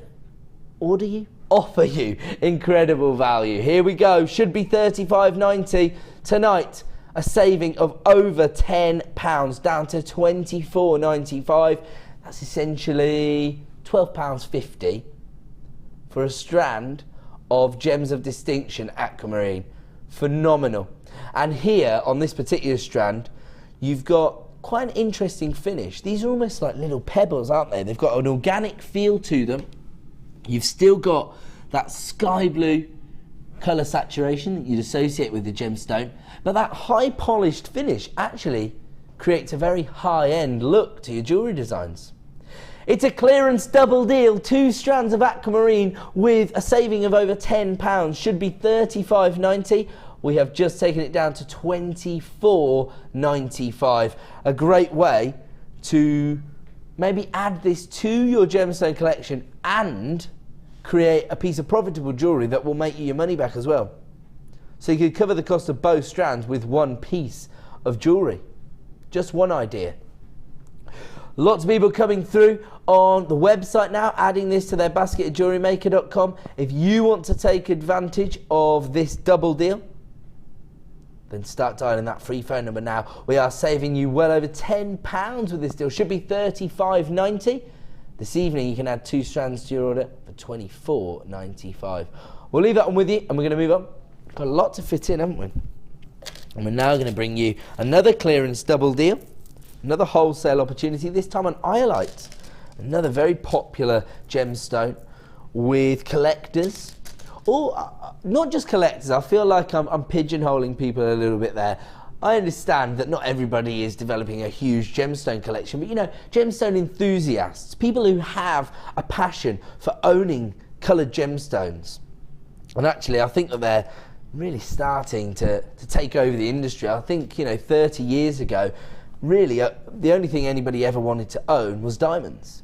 value. Here we go. Should be $35.90 tonight. A saving of over £10 down to $24.95. That's essentially £12.50 for a strand of Gems of Distinction aquamarine. Phenomenal. And here on this particular strand, you've got quite an interesting finish. These are almost like little pebbles, aren't they? They've got an organic feel to them. You've still got that sky blue colour saturation that you'd associate with the gemstone, but that high polished finish actually creates a very high-end look to your jewellery designs. It's a clearance double deal, 2 strands of aquamarine with a saving of over £10, should be $35.90. We have just taken it down to $24.95. A great way to maybe add this to your gemstone collection and create a piece of profitable jewellery that will make you your money back as well. So you could cover the cost of both strands with 1 piece of jewellery. Just one idea. Lots of people coming through on the website now, adding this to their basket at JewelleryMaker.com. If you want to take advantage of this double deal, then start dialing that free phone number now. We are saving you well over £10 with this deal. Should be $35.90. This evening you can add 2 strands to your order for $24.95. We'll leave that one with you and we're going to move on. Got a lot to fit in, haven't we? And we're now going to bring you another clearance double deal. Another wholesale opportunity, this time on iolite. Another very popular gemstone with collectors. Or not just collectors, I feel like I'm pigeonholing people a little bit there. I understand that not everybody is developing a huge gemstone collection, but you know, gemstone enthusiasts, people who have a passion for owning coloured gemstones. And actually, I think that they're really starting to take over the industry. I think, you know, 30 years ago, really, the only thing anybody ever wanted to own was diamonds.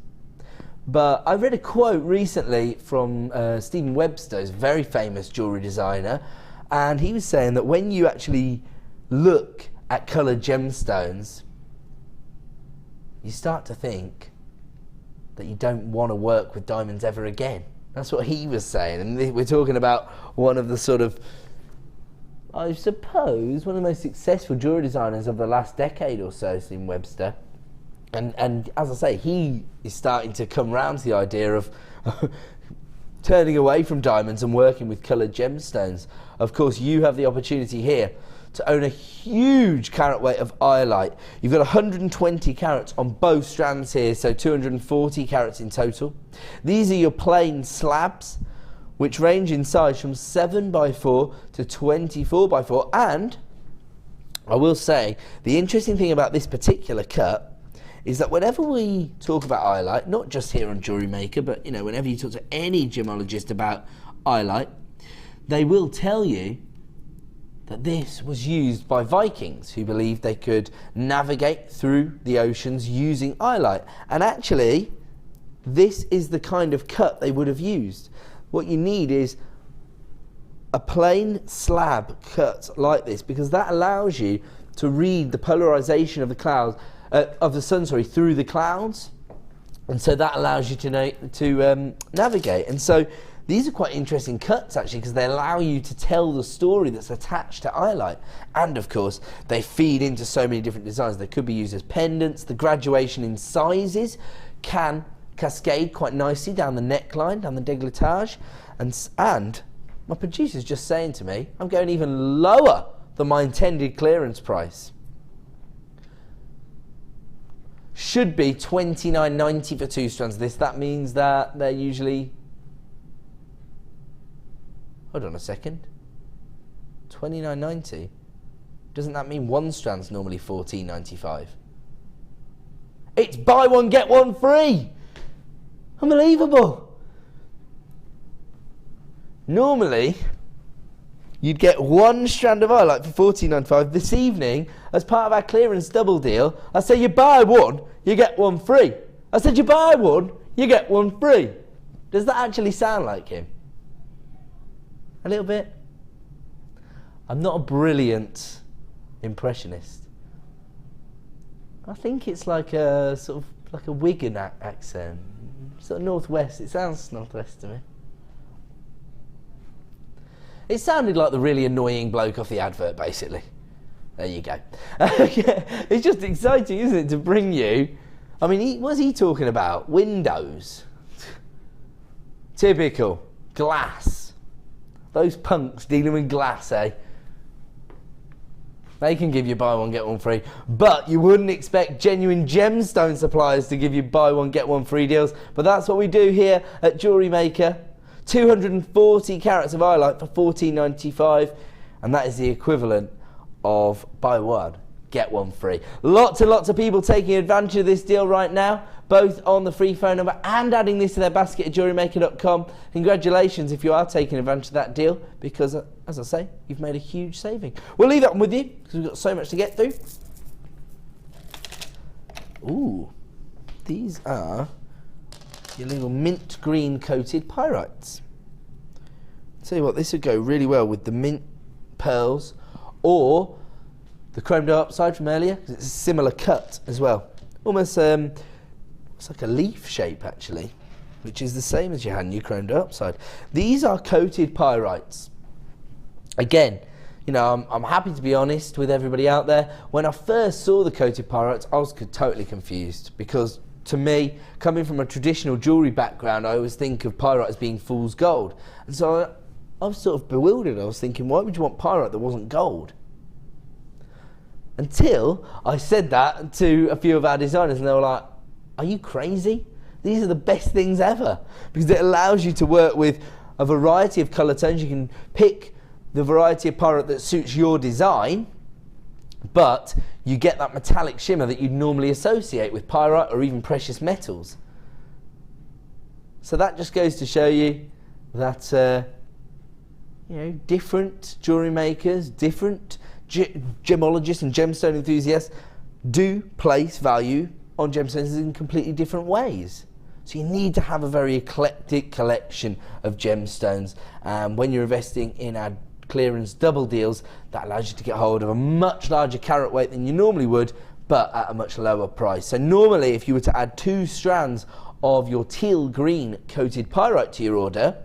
But I read a quote recently from Stephen Webster, who's a very famous jewellery designer, and he was saying that when you actually look at coloured gemstones, you start to think that you don't want to work with diamonds ever again. That's what he was saying, and we're talking about one of the sort of, I suppose, one of the most successful jewellery designers of the last decade or so, Stephen Webster. And as I say, he is starting to come round to the idea of turning away from diamonds and working with coloured gemstones. Of course, you have the opportunity here to own a huge carat weight of iolite. You've got 120 carats on both strands here, so 240 carats in total. These are your plain slabs, which range in size from 7x4 to 24x4. And I will say, the interesting thing about this particular cut is that whenever we talk about iolite, not just here on Jewellery Maker, but you know, whenever you talk to any gemologist about iolite, they will tell you that this was used by Vikings who believed they could navigate through the oceans using iolite. And actually, this is the kind of cut they would have used. What you need is a plain slab cut like this, because that allows you to read the polarization of the clouds, of the sun, through the clouds, and so that allows you to navigate. And so these are quite interesting cuts actually, because they allow you to tell the story that's attached to iolite. And of course, they feed into so many different designs. They could be used as pendants. The graduation in sizes can cascade quite nicely down the neckline, down the décolletage, and my producer's just saying to me, I'm going even lower than my intended clearance price. should be $29.90 for 2 strands of this. That means that they're usually, hold on a second, $29.90. Doesn't that mean 1 strand's normally $14.95? It's buy one, get one free! Unbelievable! Normally, you'd get 1 strand of highlight for $14.95. This evening, as part of our clearance double deal, I say you buy one, you get one free. I said you buy one, you get one free. Does that actually sound like him? A little bit? I'm not a brilliant impressionist. I think it's like a sort of like a Wigan accent, sort of northwest. It sounds northwest to me. It sounded like the really annoying bloke off the advert, basically. There you go. It's just exciting, isn't it, to bring you. I mean, what's he talking about? Windows. Typical. Glass. Those punks dealing with glass, eh? They can give you buy one, get one free. But you wouldn't expect genuine gemstone suppliers to give you buy one, get one free deals. But that's what we do here at Jewellery Maker. 240 carats of highlight for $14.95. And that is the equivalent of buy one, get one free. Lots and lots of people taking advantage of this deal right now, both on the free phone number and adding this to their basket at JewelleryMaker.com. Congratulations if you are taking advantage of that deal, because as I say, you've made a huge saving. We'll leave that one with you because we've got so much to get through. Ooh, these are your little mint green coated pyrites. Tell you what, this would go really well with the mint pearls or the chromed upside from earlier, because it's a similar cut as well. Almost it's like a leaf shape actually, which is the same as you had in your chromed upside. These are coated pyrites. Again, you know, I'm happy to be honest with everybody out there. When I first saw the coated pyrites, I was totally confused, because to me, coming from a traditional jewellery background, I always think of pyrite as being fool's gold. And so I was sort of bewildered. I was thinking, why would you want pyrite that wasn't gold? Until I said that to a few of our designers, and they were like, are you crazy? These are the best things ever, because it allows you to work with a variety of colour tones. You can pick the variety of pyrite that suits your design, but you get that metallic shimmer that you'd normally associate with pyrite or even precious metals. So that just goes to show you that you know, different jewellery makers, different gemologists and gemstone enthusiasts do place value on gemstones in completely different ways. So you need to have a very eclectic collection of gemstones. When you're investing in our clearance double deals, that allows you to get hold of a much larger carat weight than you normally would, but at a much lower price. So normally, if you were to add 2 strands of your teal green coated pyrite to your order,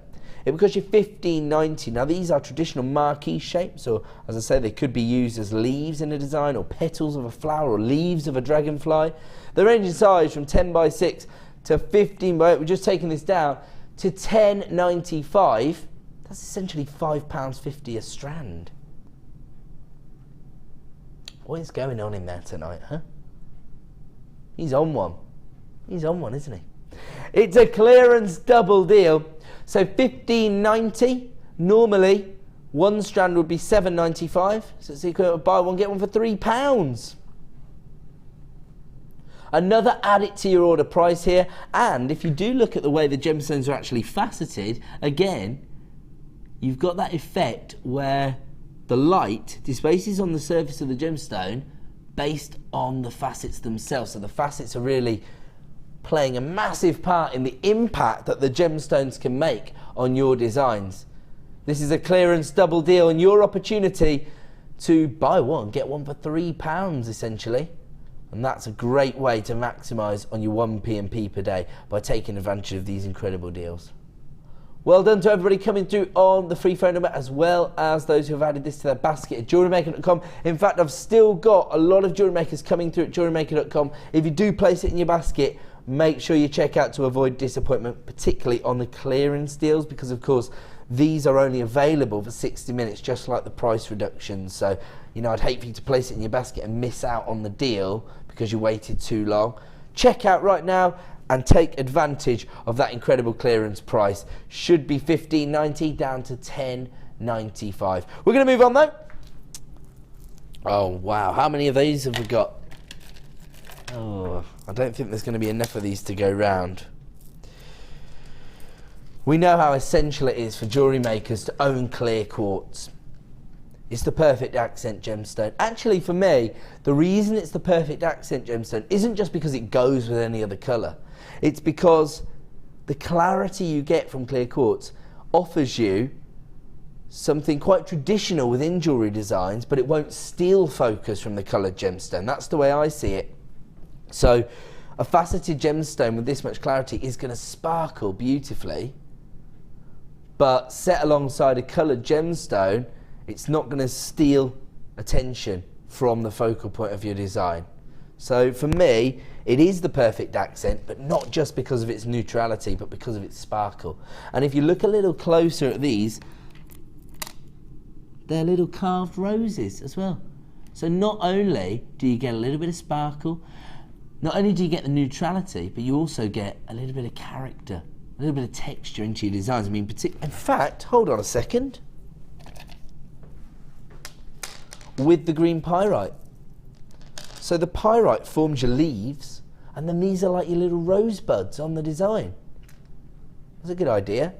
it would cost you $15.90. Now these are traditional marquee shapes, so as I say, they could be used as leaves in a design, or petals of a flower, or leaves of a dragonfly. They range in size from 10 by 6 to 15 by 8. We're just taking this down to $10.95. That's essentially £5.50 a strand. What is going on in there tonight, huh? He's on one. He's on one, isn't he? It's a clearance double deal. So $15.90. Normally, 1 strand would be $7.95. So it's equal to buy one, get one for £3. Another add it to your order price here. And if you do look at the way the gemstones are actually faceted, again, you've got that effect where the light displaces on the surface of the gemstone based on the facets themselves. So the facets are really playing a massive part in the impact that the gemstones can make on your designs. This is a clearance double deal, and your opportunity to buy one, get one for £3 essentially. And that's a great way to maximise on your 1 P&P per day by taking advantage of these incredible deals. Well done to everybody coming through on the free phone number, as well as those who have added this to their basket at JewelleryMaker.com. In fact, I've still got a lot of jewellery makers coming through at JewelleryMaker.com. If you do place it in your basket, make sure you check out to avoid disappointment, particularly on the clearance deals, because of course these are only available for 60 minutes, just like the price reductions. So, you know, I'd hate for you to place it in your basket and miss out on the deal because you waited too long. check out right now and take advantage of that incredible clearance price. Should be $15.90 down to $10.95. We're going to move on though. Oh wow, how many of these have we got? Oh, I don't think there's going to be enough of these to go round. We know how essential it is for jewellery makers to own clear quartz. It's the perfect accent gemstone. Actually, for me, the reason it's the perfect accent gemstone isn't just because it goes with any other colour. It's because the clarity you get from clear quartz offers you something quite traditional within jewellery designs, but it won't steal focus from the coloured gemstone. That's the way I see it. So a faceted gemstone with this much clarity is going to sparkle beautifully, but set alongside a coloured gemstone, it's not going to steal attention from the focal point of your design. So for me, it is the perfect accent, but not just because of its neutrality, but because of its sparkle. And if you look a little closer at these, they're little carved roses as well. So not only do you get a little bit of sparkle, not only do you get the neutrality, but you also get a little bit of character, a little bit of texture into your designs. I mean, in fact, hold on a second. With the green pyrite. So the pyrite forms your leaves, and then these are like your little rosebuds on the design. That's a good idea.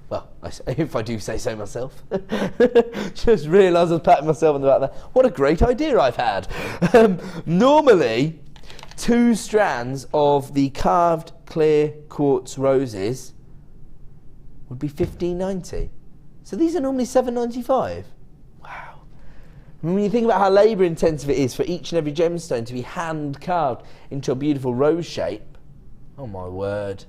Well, if I do say so myself. Just realised I was patting myself on the back there. What a great idea I've had. Normally, 2 strands of the carved clear quartz roses would be $15.90. So these are normally $7.95. Wow. When you think about how labour intensive it is for each and every gemstone to be hand carved into a beautiful rose shape, oh my word.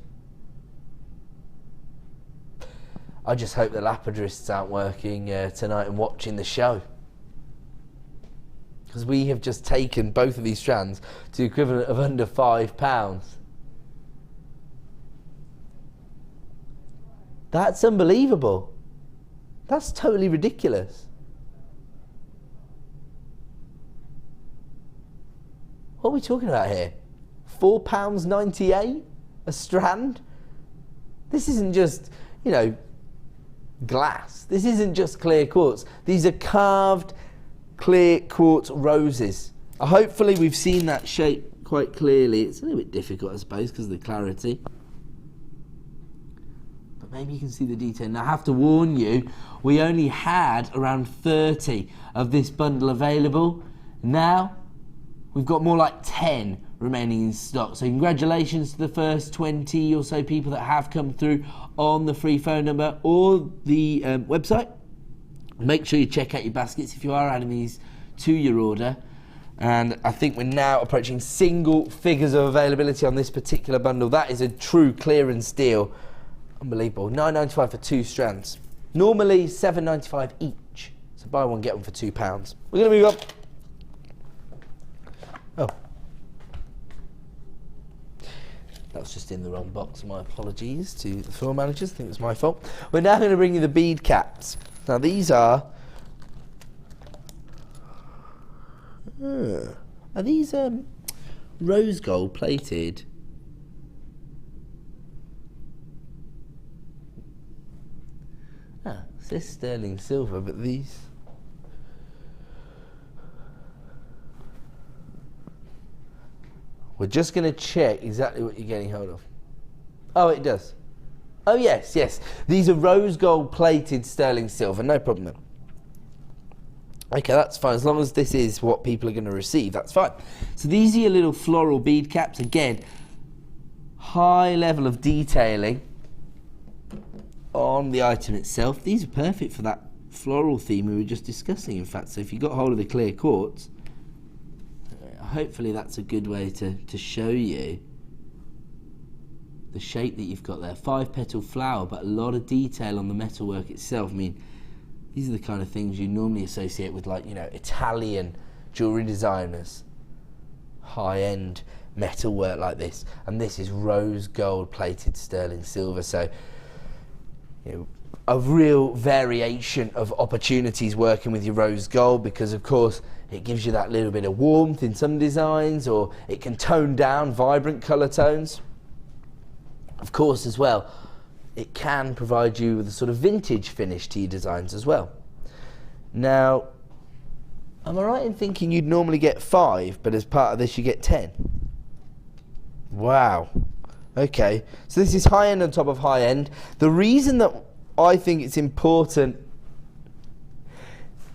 I just hope the lapidarists aren't working tonight and watching the show. Because we have just taken both of these strands to the equivalent of under £5. That's unbelievable. That's totally ridiculous. What are we talking about here? £4.98 a strand? This isn't just, you know, glass. This isn't just clear quartz. These are carved clear quartz roses. Hopefully we've seen that shape quite clearly. It's a little bit difficult, I suppose, because of the clarity. But maybe you can see the detail. Now I have to warn you, we only had around 30 of this bundle available. Now we've got more like 10 remaining in stock. So congratulations to the first 20 or so people that have come through on the free phone number or the website. Make sure you check out your baskets if you are adding these to your order. And I think we're now approaching single figures of availability on this particular bundle. That is a true clearance deal. Unbelievable. $9.95 for 2 strands. Normally $7.95 each. So buy one, get one for £2. We're going to move on. Oh. That was just in the wrong box. My apologies to the floor managers. I think it was my fault. We're now going to bring you the bead caps. Now these are these rose gold plated? It says sterling silver, but these. We're just going to check exactly what you're getting hold of. Oh, it does. Oh, yes, yes. These are rose gold plated sterling silver. No problem. Okay, that's fine. As long as this is what people are going to receive, that's fine. So these are your little floral bead caps. Again, high level of detailing on the item itself. These are perfect for that floral theme we were just discussing, in fact. So if you got hold of the clear quartz, hopefully that's a good way to show you the shape that you've got there. 5-petal flower, but a lot of detail on the metalwork itself. I mean, these are the kind of things you normally associate with, like, you know, Italian jewellery designers. High-end metalwork like this. And this is rose gold plated sterling silver. So, you know, a real variation of opportunities working with your rose gold, because of course it gives you that little bit of warmth in some designs, or it can tone down vibrant colour tones. Of course, as well, it can provide you with a sort of vintage finish to your designs as well. Now, am I right in thinking you'd normally get 5, but as part of this you get 10? Wow. Okay, so this is high end on top of high end. The reason that I think it's important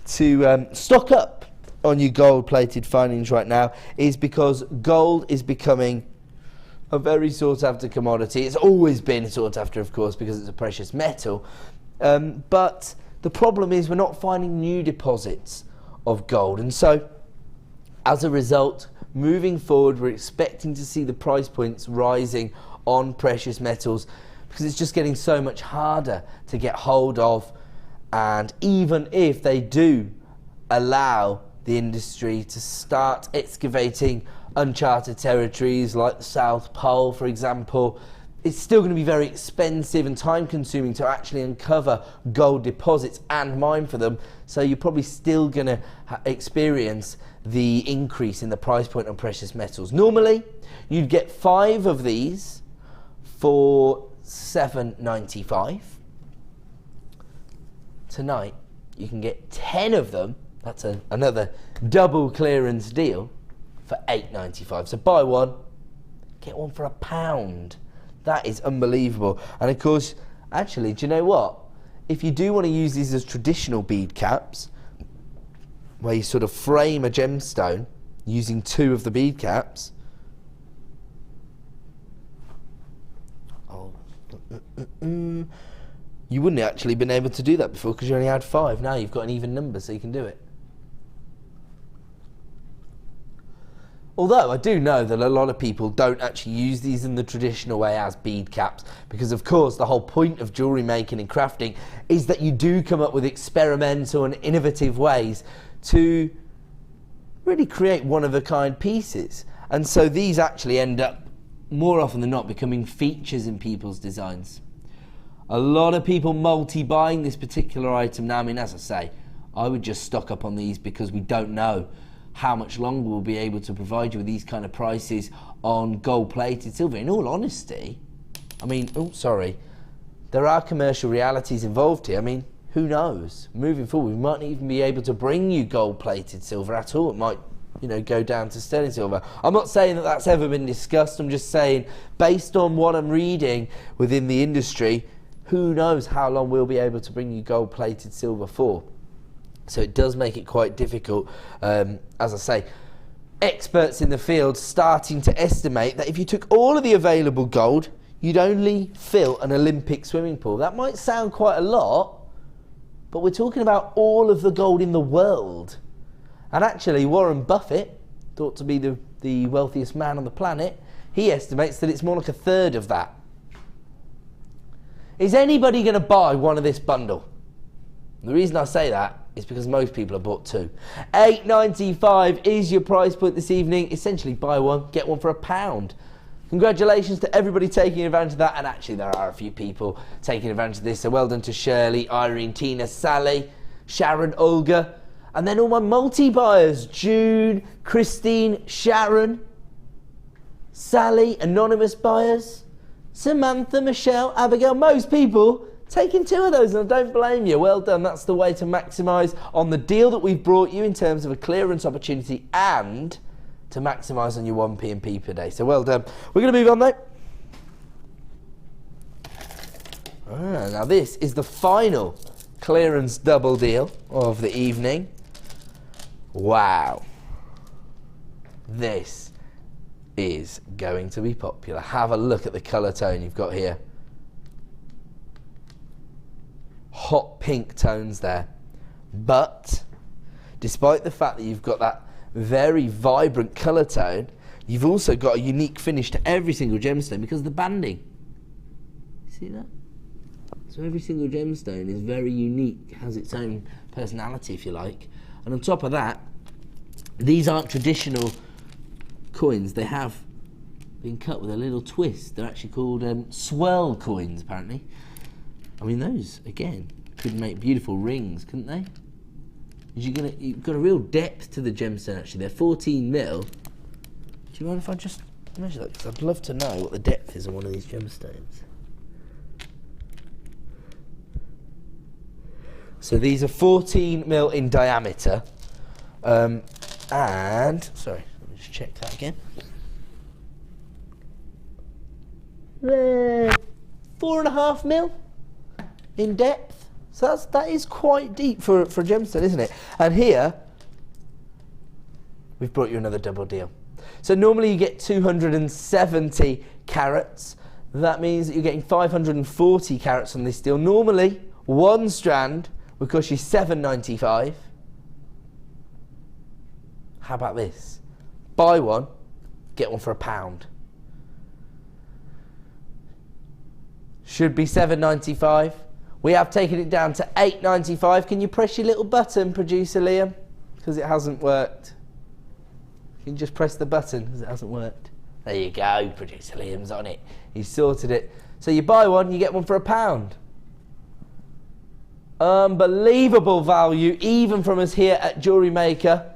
to stock up on your gold-plated findings right now is because gold is becoming a very sought after commodity. It's always been sought after, of course, because it's a precious metal. But the problem is we're not finding new deposits of gold. And so, as a result, moving forward, we're expecting to see the price points rising on precious metals because it's just getting so much harder to get hold of. And even if they do allow the industry to start excavating uncharted territories like the South Pole, for example, it's still going to be very expensive and time consuming to actually uncover gold deposits and mine for them. So you're probably still going to experience the increase in the price point on precious metals. Normally, you'd get 5 of these for $7.95. Tonight, you can get 10 of them. That's another double clearance deal for $8.95. So buy one, get one for £1. That is unbelievable. And of course, actually, do you know what? If you do want to use these as traditional bead caps, where you sort of frame a gemstone using 2 of the bead caps, you wouldn't actually been able to do that before because you only had 5. Now you've got an even number, so you can do it. Although I do know that a lot of people don't actually use these in the traditional way as bead caps, because of course the whole point of jewellery making and crafting is that you do come up with experimental and innovative ways to really create one-of-a-kind pieces. And so these actually end up more often than not becoming features in people's designs. A lot of people multi-buying this particular item now. I mean, as I say, I would just stock up on these because we don't know how much longer we'll be able to provide you with these kind of prices on gold-plated silver. In all honesty, I mean, there are commercial realities involved here. I mean, who knows? Moving forward, we might not even be able to bring you gold-plated silver at all. It might, you know, go down to sterling silver. I'm not saying that that's ever been discussed. I'm just saying, based on what I'm reading within the industry, who knows how long we'll be able to bring you gold-plated silver for. So it does make it quite difficult. As I say, experts in the field starting to estimate that if you took all of the available gold, you'd only fill an Olympic swimming pool. That might sound quite a lot, but we're talking about all of the gold in the world. And actually, Warren Buffett, thought to be the wealthiest man on the planet, he estimates that it's more like 1/3 of that. Is anybody going to buy one of this bundle? The reason I say that is because most people have bought 2. $8.95 is your price point this evening. Essentially, buy one, get one for £1. Congratulations to everybody taking advantage of that. And actually, there are a few people taking advantage of this. So well done to Shirley, Irene, Tina, Sally, Sharon, Olga. And then all my multi-buyers, June, Christine, Sharon, Sally, anonymous buyers, Samantha, Michelle, Abigail. Most people taking 2 of those, and I don't blame you. Well done. That's the way to maximise on the deal that we've brought you in terms of a clearance opportunity and to maximise on your 1p and p per day. So well done. We're going to move on though. Now this is the final clearance double deal of the evening. Wow. This is going to be popular. Have a look at the colour tone you've got here. Hot pink tones there. But despite the fact that you've got that very vibrant colour tone, you've also got a unique finish to every single gemstone because of the banding. See that? So every single gemstone is very unique, has its own personality, if you like. And on top of that, these aren't traditional coins. They have been cut with a little twist. They're actually called swirl coins, apparently. I mean, those, again, could make beautiful rings, couldn't they? You've got a real depth to the gemstone actually. They're 14 mil. Do you mind if I just measure that? Because I'd love to know what the depth is on one of these gemstones. So these are 14 mil in diameter. And, sorry, let me just check that again. They're 4.5 mil in depth. So that is quite deep for a gemstone, isn't it? And here, we've brought you another double deal. So normally you get 270 carats. That means that you're getting 540 carats on this deal. Normally, one strand would cost you $7.95. How about this? Buy one, get one for £1. Should be $7.95. We have taken it down to $8.95. Can you press your little button, producer Liam? Because it hasn't worked. Can you just press the button because it hasn't worked? There you go, producer Liam's on it. He's sorted it. So you buy one, you get one for £1. Unbelievable value, even from us here at Jewellery Maker.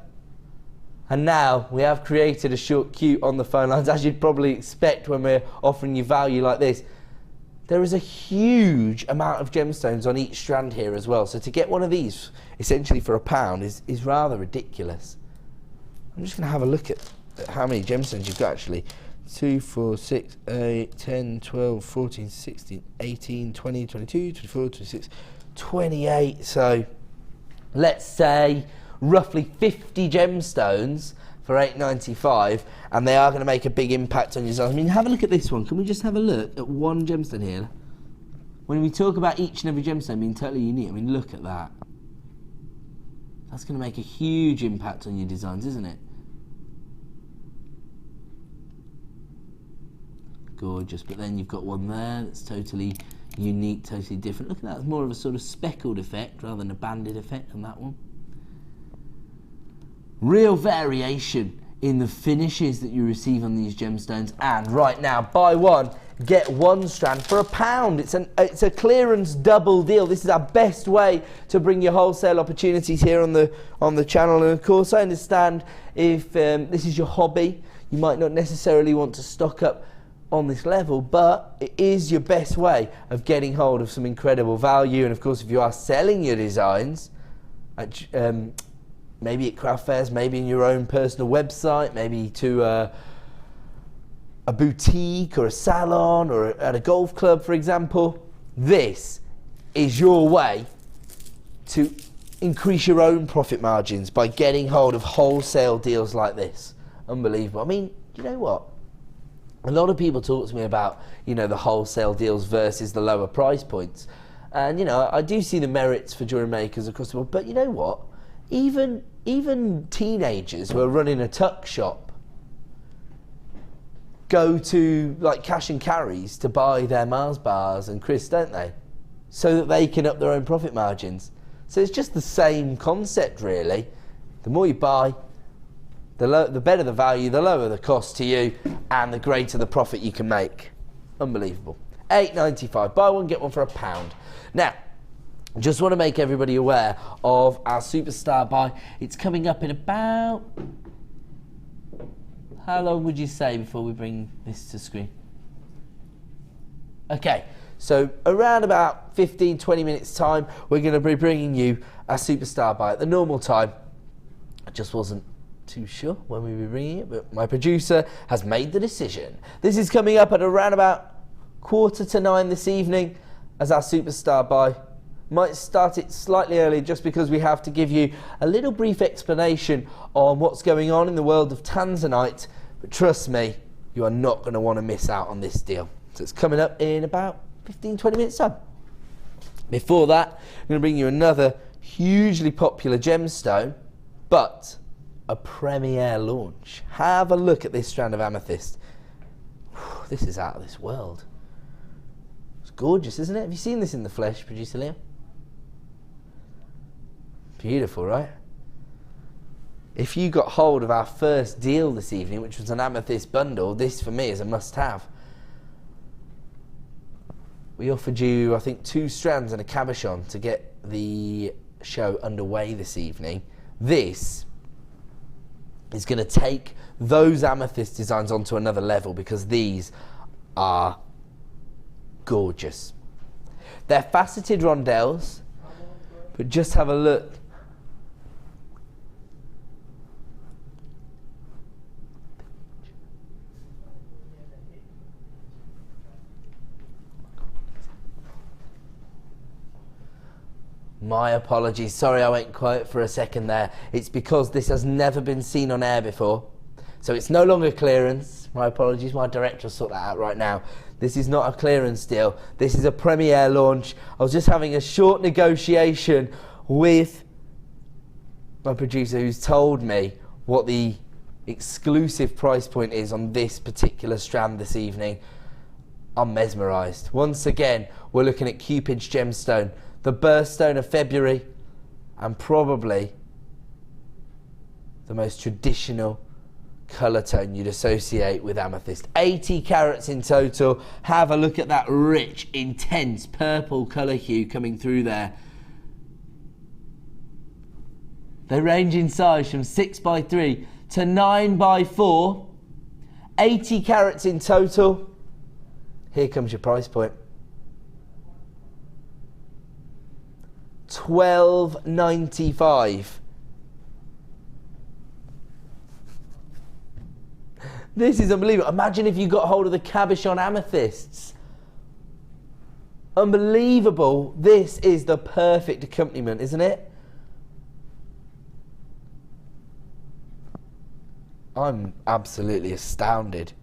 And now we have created a short queue on the phone lines, as you'd probably expect when we're offering you value like this. There is a huge amount of gemstones on each strand here as well. So to get one of these essentially for £1 is rather ridiculous. I'm just going to have a look at how many gemstones you've got actually. 2, 4, 6, 8, 10, 12, 14, 16, 18, 20, 22, 24, 26, 28. So let's say roughly 50 gemstones for $8.95, and they are going to make a big impact on your design. I mean, have a look at this one. Can we just have a look at one gemstone here? When we talk about each and every gemstone being totally unique, I mean, look at that. That's going to make a huge impact on your designs, isn't it? Gorgeous. But then you've got one there that's totally unique, totally different. Look at that. It's more of a sort of speckled effect rather than a banded effect on that one. Real variation in the finishes that you receive on these gemstones, and right now buy one get one strand for £1. It's a clearance double deal. This is our best way to bring you wholesale opportunities here on the channel. And of course, I understand if this is your hobby, you might not necessarily want to stock up on this level, but it is your best way of getting hold of some incredible value. And of course, if you are selling your designs at maybe at craft fairs, maybe in your own personal website, maybe to a boutique or a salon or at a golf club, for example, this is your way to increase your own profit margins by getting hold of wholesale deals like this. Unbelievable. I mean, you know what? A lot of people talk to me about, the wholesale deals versus the lower price points. And, I do see the merits for jewellery makers across the board, but you know what? Even teenagers who are running a tuck shop go to like cash and carries to buy their Mars bars and crisps, don't they? So that they can up their own profit margins. So it's just the same concept, really. The more you buy, the better the value, the lower the cost to you, and the greater the profit you can make. Unbelievable. $8.95. Buy one, get one for £1. Now, just want to make everybody aware of our superstar buy. It's coming up in about... How long would you say before we bring this to screen? Okay, so around about 15-20 minutes time, we're going to be bringing you our superstar buy. At the normal time, I just wasn't too sure when we were bringing it, but my producer has made the decision. This is coming up at around about 8:45 this evening as our superstar buy. Might start it slightly early just because we have to give you a little brief explanation on what's going on in the world of Tanzanite, but trust me, you are not going to want to miss out on this deal. So it's coming up in about 15-20 minutes time. Before that, I'm going to bring you another hugely popular gemstone, but a premiere launch. Have a look at this strand of amethyst. This is out of this world. It's gorgeous, isn't it? Have you seen this in the flesh, producer Liam? Beautiful, right? If you got hold of our first deal this evening, which was an amethyst bundle, this for me is a must-have. We offered you, I think, 2 strands and a cabochon to get the show underway this evening, this is going to take those amethyst designs onto another level, because these are gorgeous. They're faceted rondelles, but just have a look. My apologies, sorry I went quiet for a second there. It's because this has never been seen on air before. So it's no longer clearance. My apologies, my director will sort that out right now. This is not a clearance deal. This is a premiere launch. I was just having a short negotiation with my producer, who's told me what the exclusive price point is on this particular strand this evening. I'm mesmerised. Once again, we're looking at Cupid's gemstone, the birthstone of February, and probably the most traditional colour tone you'd associate with amethyst. 80 carats in total. Have a look at that rich, intense purple colour hue coming through there. They range in size from 6x3 to 9x4. 80 carats in total. Here comes your price point. $12.95. This is unbelievable. Imagine if you got hold of the cabochon amethysts. Unbelievable. This is the perfect accompaniment, isn't it? I'm absolutely astounded.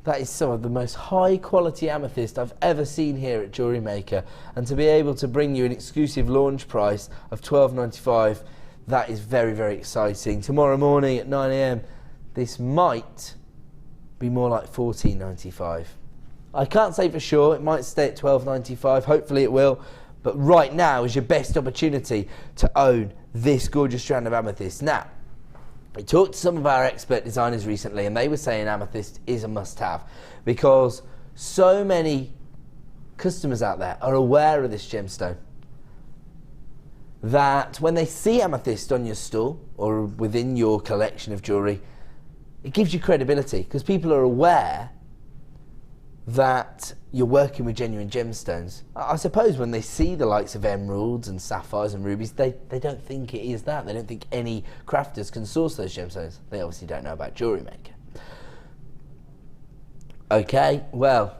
That is some of the most high quality amethyst I've ever seen here at Jewellery Maker, and to be able to bring you an exclusive launch price of $12.95, that is very, very exciting. Tomorrow morning at 9 AM, this might be more like $14.95. I can't say for sure, it might stay at $12.95, hopefully it will, but right now is your best opportunity to own this gorgeous strand of amethyst. Now, we talked to some of our expert designers recently, and they were saying amethyst is a must-have because so many customers out there are aware of this gemstone that when they see amethyst on your store or within your collection of jewellery, it gives you credibility because people are aware that you're working with genuine gemstones. I suppose when they see the likes of emeralds and sapphires and rubies, they don't think it is that. They don't think any crafters can source those gemstones. They obviously don't know about Jewellery Maker. Okay, well,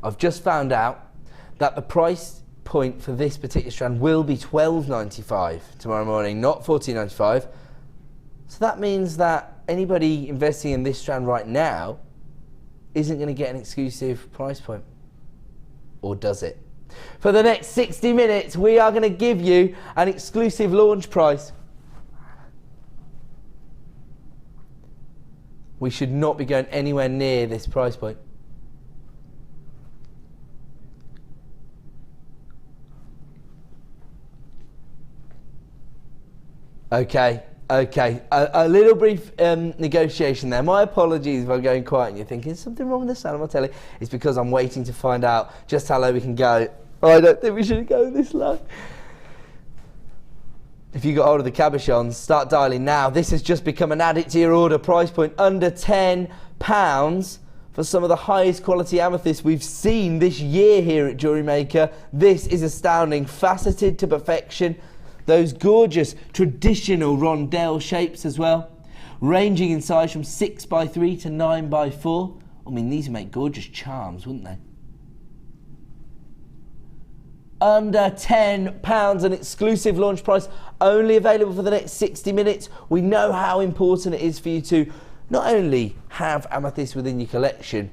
I've just found out that the price point for this particular strand will be $12.95 tomorrow morning, not $14.95. So that means that anybody investing in this strand right now isn't going to get an exclusive price point. Or does it? For the next 60 minutes, we are going to give you an exclusive launch price. We should not be going anywhere near this price point. Okay. A little brief negotiation there. My apologies if I'm going quiet and you're thinking, is something wrong with the sound of my telly? It's because I'm waiting to find out just how low we can go. Oh, I don't think we should go this low. If you got hold of the cabochons, start dialing now. This has just become an add it to your order price point under £10 for some of the highest quality amethyst we've seen this year here at Jewellery Maker. This is astounding, faceted to perfection. Those gorgeous traditional rondelle shapes as well, ranging in size from 6x3 to 9x4. I mean, these make gorgeous charms, wouldn't they? Under £10, an exclusive launch price, only available for the next 60 minutes. We know how important it is for you to not only have amethyst within your collection,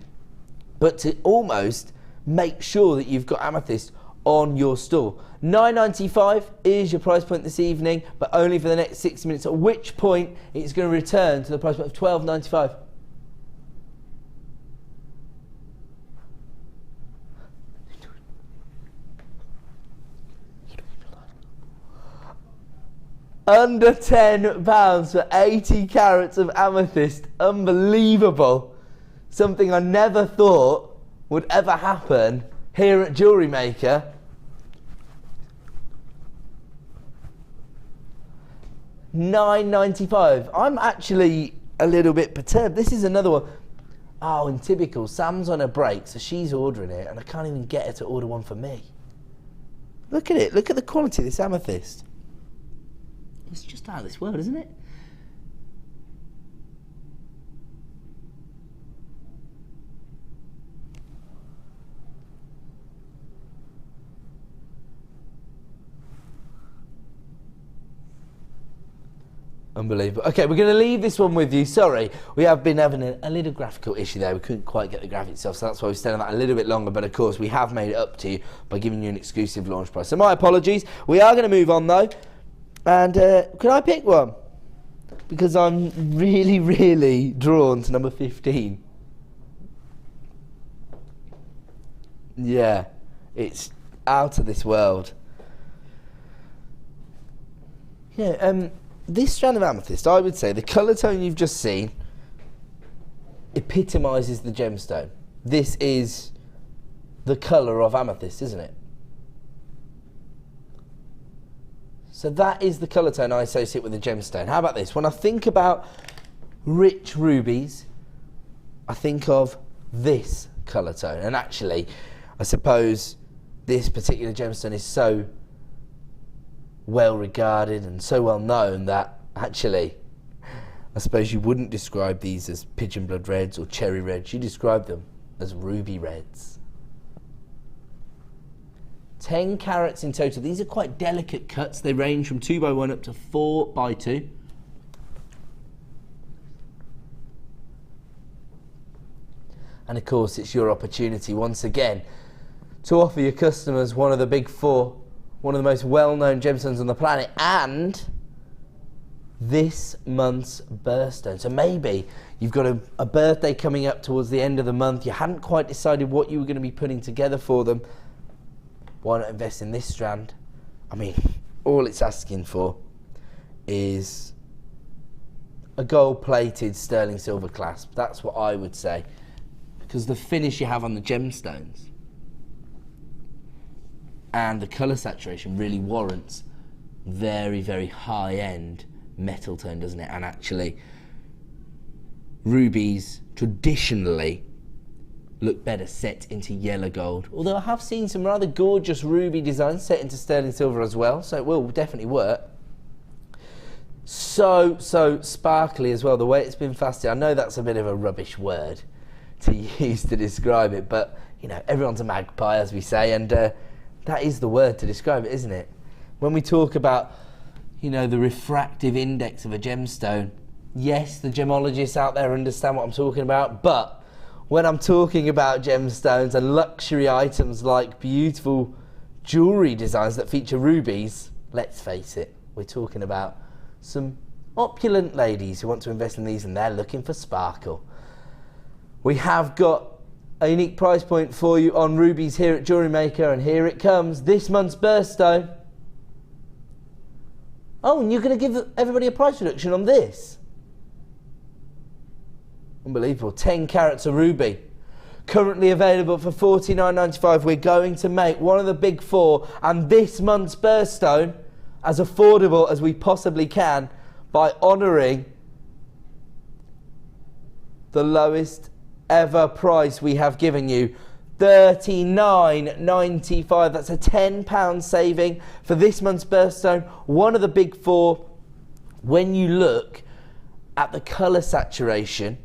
but to almost make sure that you've got amethyst on your store. $9.95 is your price point this evening, but only for the next 60 minutes, at which point it's going to return to the price point of $12.95. Under £10 for 80 carats of amethyst. Unbelievable. Something I never thought would ever happen here at Jewellery Maker. $9.95. I'm actually a little bit perturbed. This is another one. Oh, in typical, Sam's on a break, so she's ordering it, and I can't even get her to order one for me. Look at it. Look at the quality of this amethyst. It's just out of this world, isn't it? Unbelievable. Okay, we're going to leave this one with you. Sorry, we have been having a little graphical issue there. We couldn't quite get the graphic itself, so that's why we stayed on that a little bit longer. But of course, we have made it up to you by giving you an exclusive launch price. So my apologies. We are going to move on though. And can I pick one? Because I'm really, really drawn to number 15. Yeah, it's out of this world. Yeah, this strand of amethyst, I would say, the colour tone you've just seen epitomises the gemstone. This is the colour of amethyst, isn't it? So that is the colour tone I associate with the gemstone. How about this? When I think about rich rubies, I think of this colour tone. And actually, I suppose this particular gemstone is so well regarded and so well known that actually I suppose you wouldn't describe these as pigeon blood reds or cherry reds. You describe them as ruby reds. 10 carats in total. These are quite delicate cuts. They range from 2x1 up to 4x2. And of course, it's your opportunity once again to offer your customers one of the big four, one of the most well-known gemstones on the planet, and this month's birthstone. So maybe you've got a birthday coming up towards the end of the month. You hadn't quite decided what you were going to be putting together for them. Why not invest in this strand? I mean, all it's asking for is a gold-plated sterling silver clasp. That's what I would say, because the finish you have on the gemstones and the colour saturation really warrants very, very high-end metal tone, doesn't it? And actually, rubies traditionally look better set into yellow gold. Although I have seen some rather gorgeous ruby designs set into sterling silver as well, so it will definitely work. So sparkly as well, the way it's been faceted. I know that's a bit of a rubbish word to use to describe it, but you know, everyone's a magpie, as we say, and that is the word to describe it, isn't it? When we talk about, you know, the refractive index of a gemstone, yes, the gemologists out there understand what I'm talking about, but when I'm talking about gemstones and luxury items like beautiful jewellery designs that feature rubies, let's face it, we're talking about some opulent ladies who want to invest in these and they're looking for sparkle. We have got a unique price point for you on rubies here at Jewellery Maker, and here it comes, this month's birthstone. Oh, and you're going to give everybody a price reduction on this? Unbelievable. 10 carats of ruby. Currently available for $49.95. We're going to make one of the big four and this month's birthstone as affordable as we possibly can by honouring the lowest ever price we have given you. $39.95. That's a £10 saving for this month's birthstone. One of the big four. When you look at the colour saturation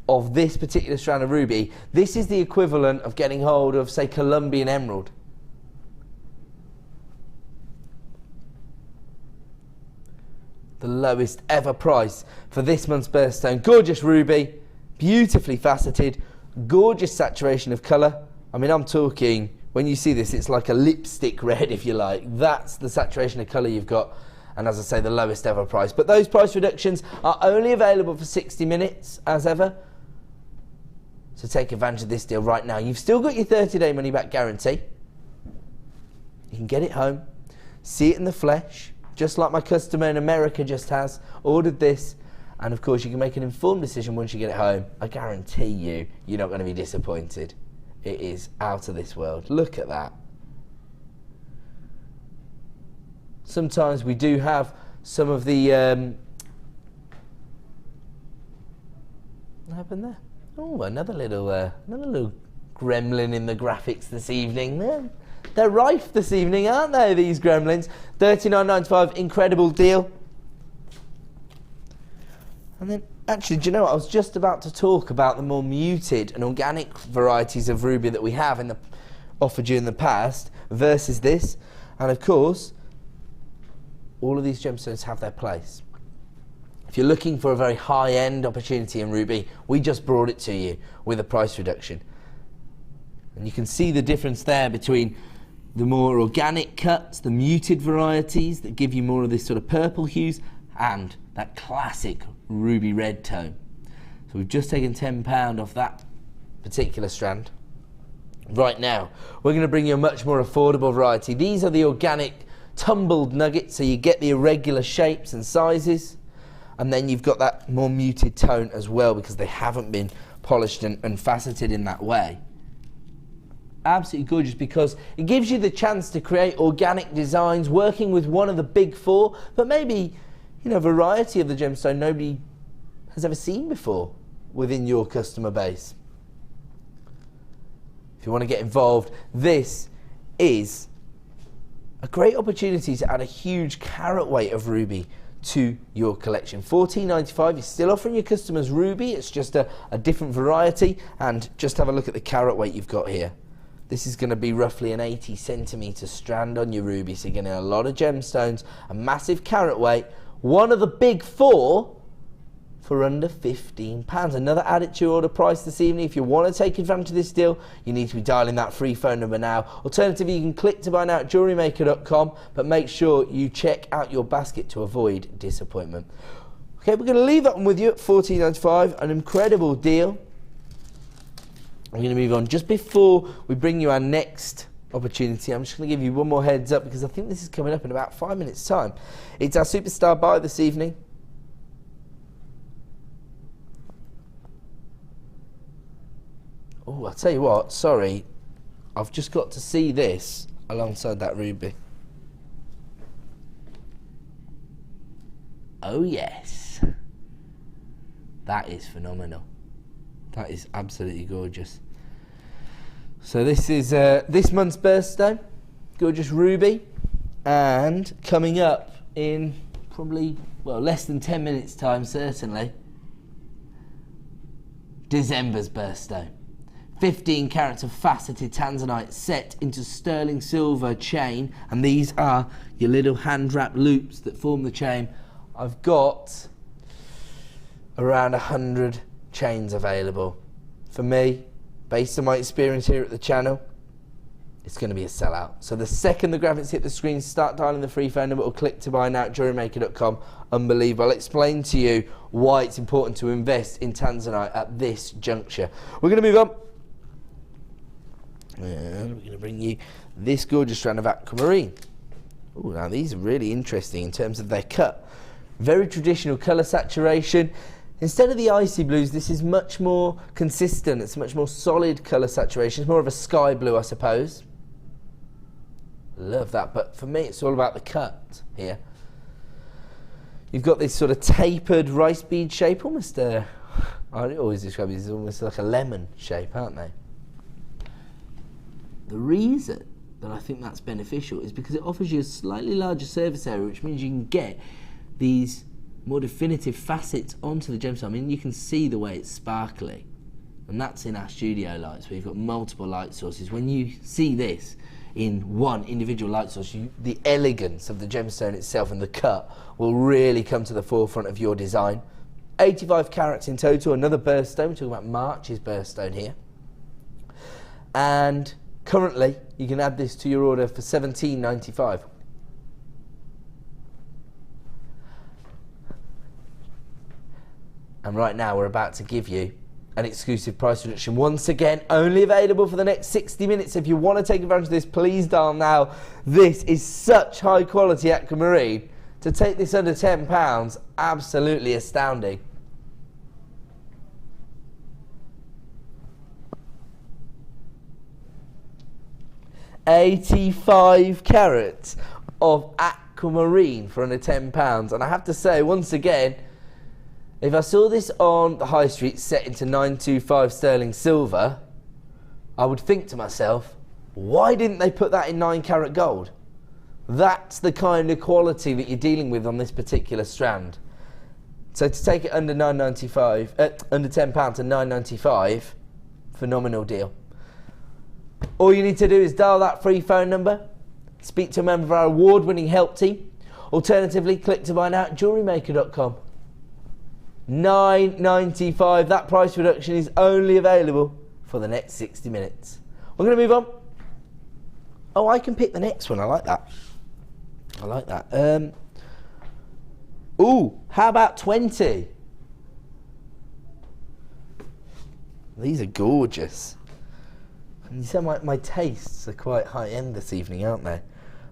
of this particular strand of ruby, this is the equivalent of getting hold of, say, Colombian emerald. The lowest ever price for this month's birthstone. Gorgeous ruby, beautifully faceted, gorgeous saturation of colour. I mean, I'm talking, when you see this, it's like a lipstick red, if you like. That's the saturation of colour you've got. And as I say, the lowest ever price. But those price reductions are only available for 60 minutes, as ever. So take advantage of this deal right now. You've still got your 30-day money-back guarantee. You can get it home, see it in the flesh, just like my customer in America just has, ordered this. And of course, you can make an informed decision once you get it home. I guarantee you, you're not going to be disappointed. It is out of this world. Look at that. Sometimes we do have some of the what happened there? Oh, another little gremlin in the graphics this evening. They're rife this evening, aren't they, these gremlins? $39.95, incredible deal. And then, actually, do you know what? I was just about to talk about the more muted and organic varieties of ruby that we have offered you in the past versus this. And of course, all of these gemstones have their place. If you're looking for a very high-end opportunity in ruby, we just brought it to you with a price reduction. And you can see the difference there between the more organic cuts, the muted varieties that give you more of this sort of purple hues, and that classic ruby red tone. So we've just taken £10 off that particular strand. Right now, we're going to bring you a much more affordable variety. These are the organic tumbled nuggets, so you get the irregular shapes and sizes, and then you've got that more muted tone as well because they haven't been polished and faceted in that way. Absolutely gorgeous because it gives you the chance to create organic designs working with one of the big four, but maybe, you know, a variety of the gemstone nobody has ever seen before within your customer base. If you want to get involved, this is a great opportunity to add a huge carat weight of ruby to your collection. $14.95, you're still offering your customers ruby, it's just a different variety, and just have a look at the carat weight you've got here. This is going to be roughly an 80 centimetre strand on your ruby, so you're getting a lot of gemstones, a massive carat weight, one of the big four for under £15. Another added to your order price this evening. If you want to take advantage of this deal, you need to be dialing that free phone number now. Alternatively, you can click to buy now at JewelleryMaker.com, but make sure you check out your basket to avoid disappointment. Okay, we're going to leave that one with you at $14.95, an incredible deal. I'm going to move on. Just before we bring you our next opportunity, I'm just going to give you one more heads up because I think this is coming up in about 5 minutes' time. It's our superstar buy this evening. Oh, I'll tell you what, sorry, I've just got to see this alongside that ruby. Oh yes, that is phenomenal. That is absolutely gorgeous. So this is this month's birthstone, gorgeous ruby, and coming up in probably, well, less than 10 minutes time certainly, December's birthstone. 15 carats of faceted Tanzanite set into sterling silver chain, and these are your little hand wrap loops that form the chain. I've got around 100 chains available. For me, based on my experience here at the channel, it's going to be a sellout. So the second the graphics hit the screen, start dialing the free phone number or click to buy now at JewelleryMaker.com. Unbelievable. I'll explain to you why it's important to invest in Tanzanite at this juncture. We're going to move on. And we're going to bring you this gorgeous strand of aquamarine. Oh, now these are really interesting in terms of their cut. Very traditional colour saturation. Instead of the icy blues, this is much more consistent. It's much more solid colour saturation. It's more of a sky blue, I suppose. Love that, but for me it's all about the cut here. You've got this sort of tapered rice bead shape, almost I always describe these as almost like a lemon shape, aren't they? The reason that I think that's beneficial is because it offers you a slightly larger surface area, which means you can get these more definitive facets onto the gemstone. I mean, you can see the way it's sparkly, and that's in our studio lights where you've got multiple light sources. When you see this in one individual light source, the elegance of the gemstone itself and the cut will really come to the forefront of your design. 85 carats in total, another birthstone. We're talking about March's birthstone here. And currently, you can add this to your order for $17.95. And right now, we're about to give you an exclusive price reduction. Once again, only available for the next 60 minutes. If you want to take advantage of this, please dial now. This is such high quality aquamarine. To take this under £10, absolutely astounding. $85 carats of aquamarine for under £10. And I have to say, once again, if I saw this on the high street set into 925 sterling silver, I would think to myself, why didn't they put that in 9 carat gold? That's the kind of quality that you're dealing with on this particular strand. So to take it under £9.95, under £10 to £9.95, phenomenal deal. All you need to do is dial that free phone number, speak to a member of our award-winning help team. Alternatively, click to buy now at JewelleryMaker.com. £9.95. That price reduction is only available for the next 60 minutes. We're going to move on. Oh, I can pick the next one. I like that. I like that. Ooh, how about 20? These are gorgeous. And you see my tastes are quite high end this evening, aren't they?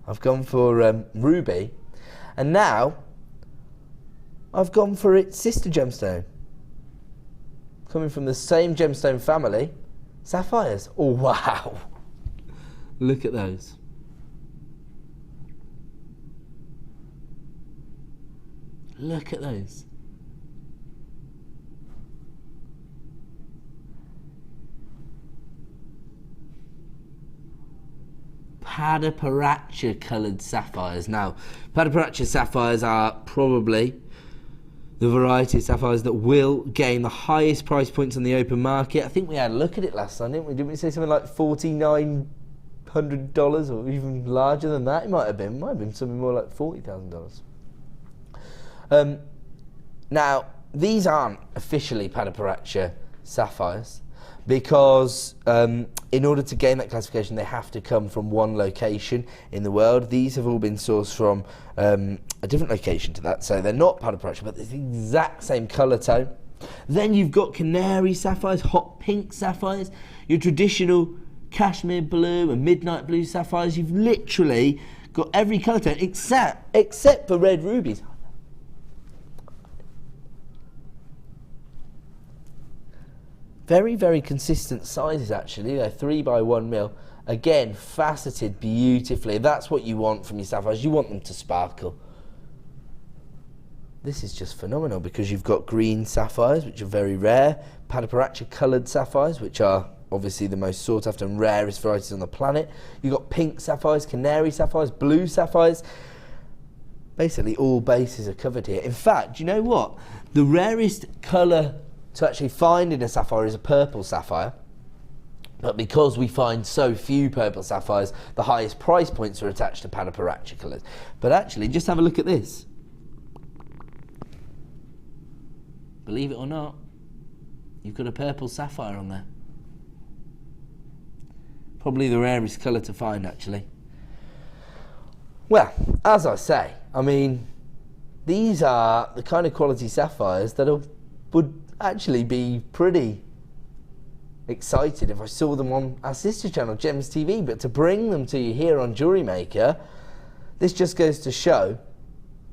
I've gone for ruby, and now I've gone for its sister gemstone. Coming from the same gemstone family, sapphires. Oh wow! Look at those. Look at those. Apatite coloured sapphires. Now, Apatite sapphires are probably the variety of sapphires that will gain the highest price points on the open market. I think we had a look at it last time, didn't we? Didn't we say something like $4,900 or even larger than that? It might have been something more like $40,000. Now, these aren't officially Apatite sapphires, because in order to gain that classification they have to come from one location in the world. These have all been sourced from a different location to that, so they're not Apatite, but it's the exact same colour tone. Then you've got canary sapphires, hot pink sapphires, your traditional cashmere blue and midnight blue sapphires. You've literally got every colour tone except for red rubies. Very, very consistent sizes actually. They're 3x1mm. Again, faceted beautifully. That's what you want from your sapphires. You want them to sparkle. This is just phenomenal because you've got green sapphires, which are very rare. Apatite coloured sapphires, which are obviously the most sought after and rarest varieties on the planet. You've got pink sapphires, canary sapphires, blue sapphires. Basically all bases are covered here. In fact, do you know what? The rarest colour to actually find in a sapphire is a purple sapphire, but because we find so few purple sapphires, the highest price points are attached to Apatite colours. But actually, just have a look at this. Believe it or not, you've got a purple sapphire on there. Probably the rarest colour to find, actually. Well, as I say, I mean, these are the kind of quality sapphires that would actually be pretty excited if I saw them on our sister channel, Gems TV, but to bring them to you here on Jewellery Maker, this just goes to show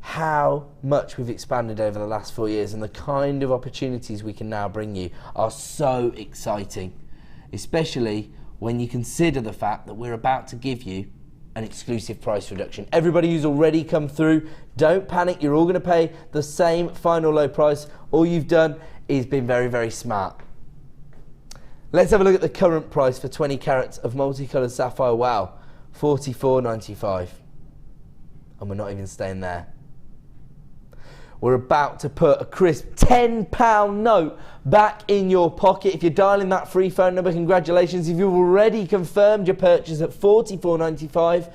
how much we've expanded over the last 4 years, and the kind of opportunities we can now bring you are so exciting, especially when you consider the fact that we're about to give you an exclusive price reduction. Everybody who's already come through, don't panic, you're all going to pay the same final low price. All you've done is been very, very smart. Let's have a look at the current price for 20 carats of multicoloured sapphire. Wow, $44.95. And we're not even staying there. We're about to put a crisp £10 note back in your pocket. If you're dialing that free phone number, congratulations. If you've already confirmed your purchase at $44.95,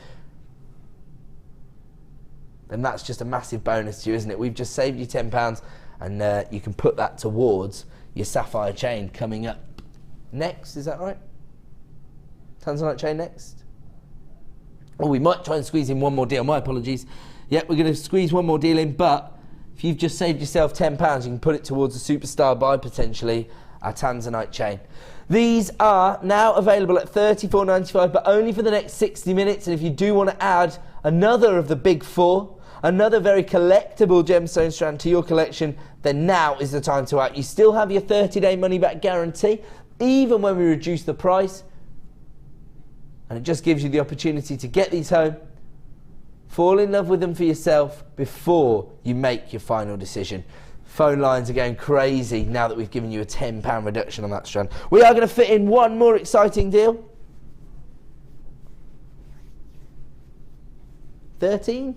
then that's just a massive bonus to you, isn't it? We've just saved you £10, and you can put that towards your sapphire chain coming up next. Is that right? Tanzanite chain next? Oh, we might try and squeeze in one more deal. My apologies. Yep, we're going to squeeze one more deal in, but if you've just saved yourself £10, you can put it towards a superstar buy, potentially, our Tanzanite chain. These are now available at $34.95, but only for the next 60 minutes. And if you do want to add another of the big four, another very collectible gemstone strand to your collection, then now is the time to act. You still have your 30-day money-back guarantee, even when we reduce the price. And it just gives you the opportunity to get these home Fall in love with them for yourself before you make your final decision. Phone lines are going crazy now that we've given you a £10 reduction on that strand. We are going to fit in one more exciting deal. 13?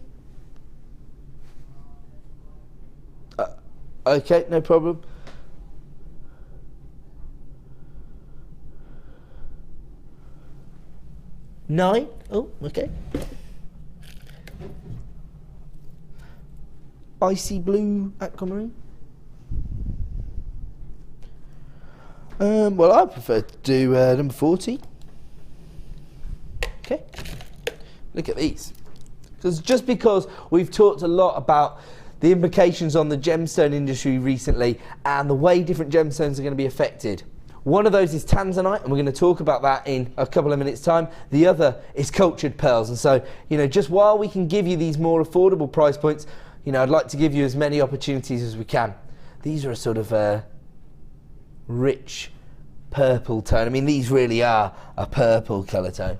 Okay, no problem. $9? Oh, okay. Icy blue aquamarine. Well, I prefer to do number 40. Okay. Look at these. Just because we've talked a lot about the implications on the gemstone industry recently and the way different gemstones are going to be affected. One of those is Tanzanite, and we're going to talk about that in a couple of minutes' time. The other is cultured pearls. And so, you know, just while we can give you these more affordable price points, you know, I'd like to give you as many opportunities as we can. These are a sort of rich purple tone. I mean, these really are a purple colour tone.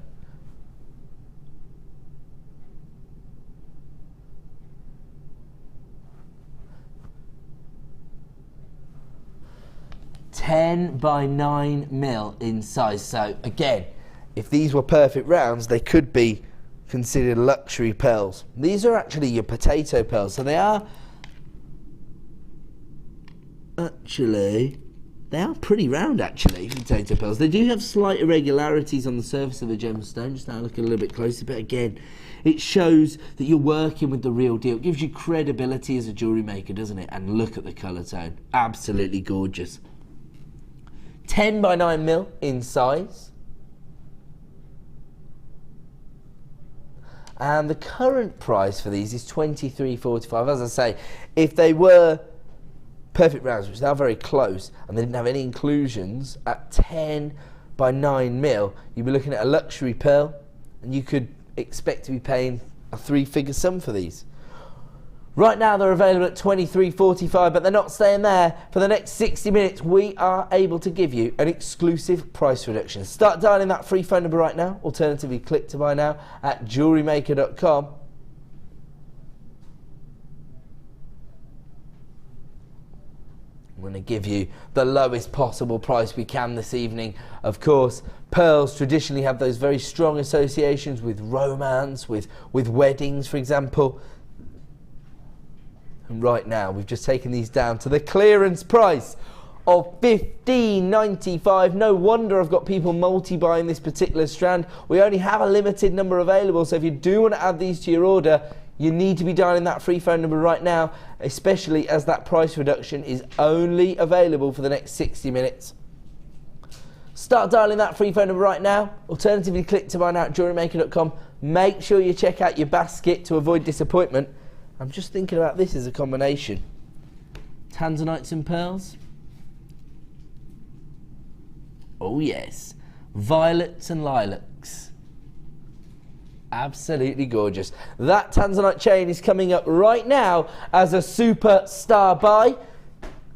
$10 by 9mm in size. So again, if these were perfect rounds, they could be considered luxury pearls. These are actually your potato pearls, so they are pretty round actually, potato pearls. They do have slight irregularities on the surface of the gemstone. Just now look a little bit closer, but again, it shows that you're working with the real deal. It gives you credibility as a jewellery maker, doesn't it? And look at the colour tone, absolutely gorgeous. 10 by 9mm in size. And the current price for these is $23.45. As I say, if they were perfect rounds, which they are very close, and they didn't have any inclusions, at 10 by 9mm, you'd be looking at a luxury pearl, and you could expect to be paying a 3-figure sum for these. Right now they're available at $23.45, but they're not staying there. For the next 60 minutes, we are able to give you an exclusive price reduction. Start dialing that free phone number right now. Alternatively, click to buy now at JewelleryMaker.com. I'm going to give you the lowest possible price we can this evening. Of course, pearls traditionally have those very strong associations with romance, with weddings, for example. And right now, we've just taken these down to the clearance price of $15.95. No wonder I've got people multi-buying this particular strand. We only have a limited number available, so if you do want to add these to your order, you need to be dialing that free phone number right now, especially as that price reduction is only available for the next 60 minutes. Start dialing that free phone number right now. Alternatively, click to buy now at JewelleryMaker.com. Make sure you check out your basket to avoid disappointment. I'm just thinking about this as a combination. Tanzanites and pearls. Oh yes. Violets and lilacs. Absolutely gorgeous. That Tanzanite chain is coming up right now as a super star buy.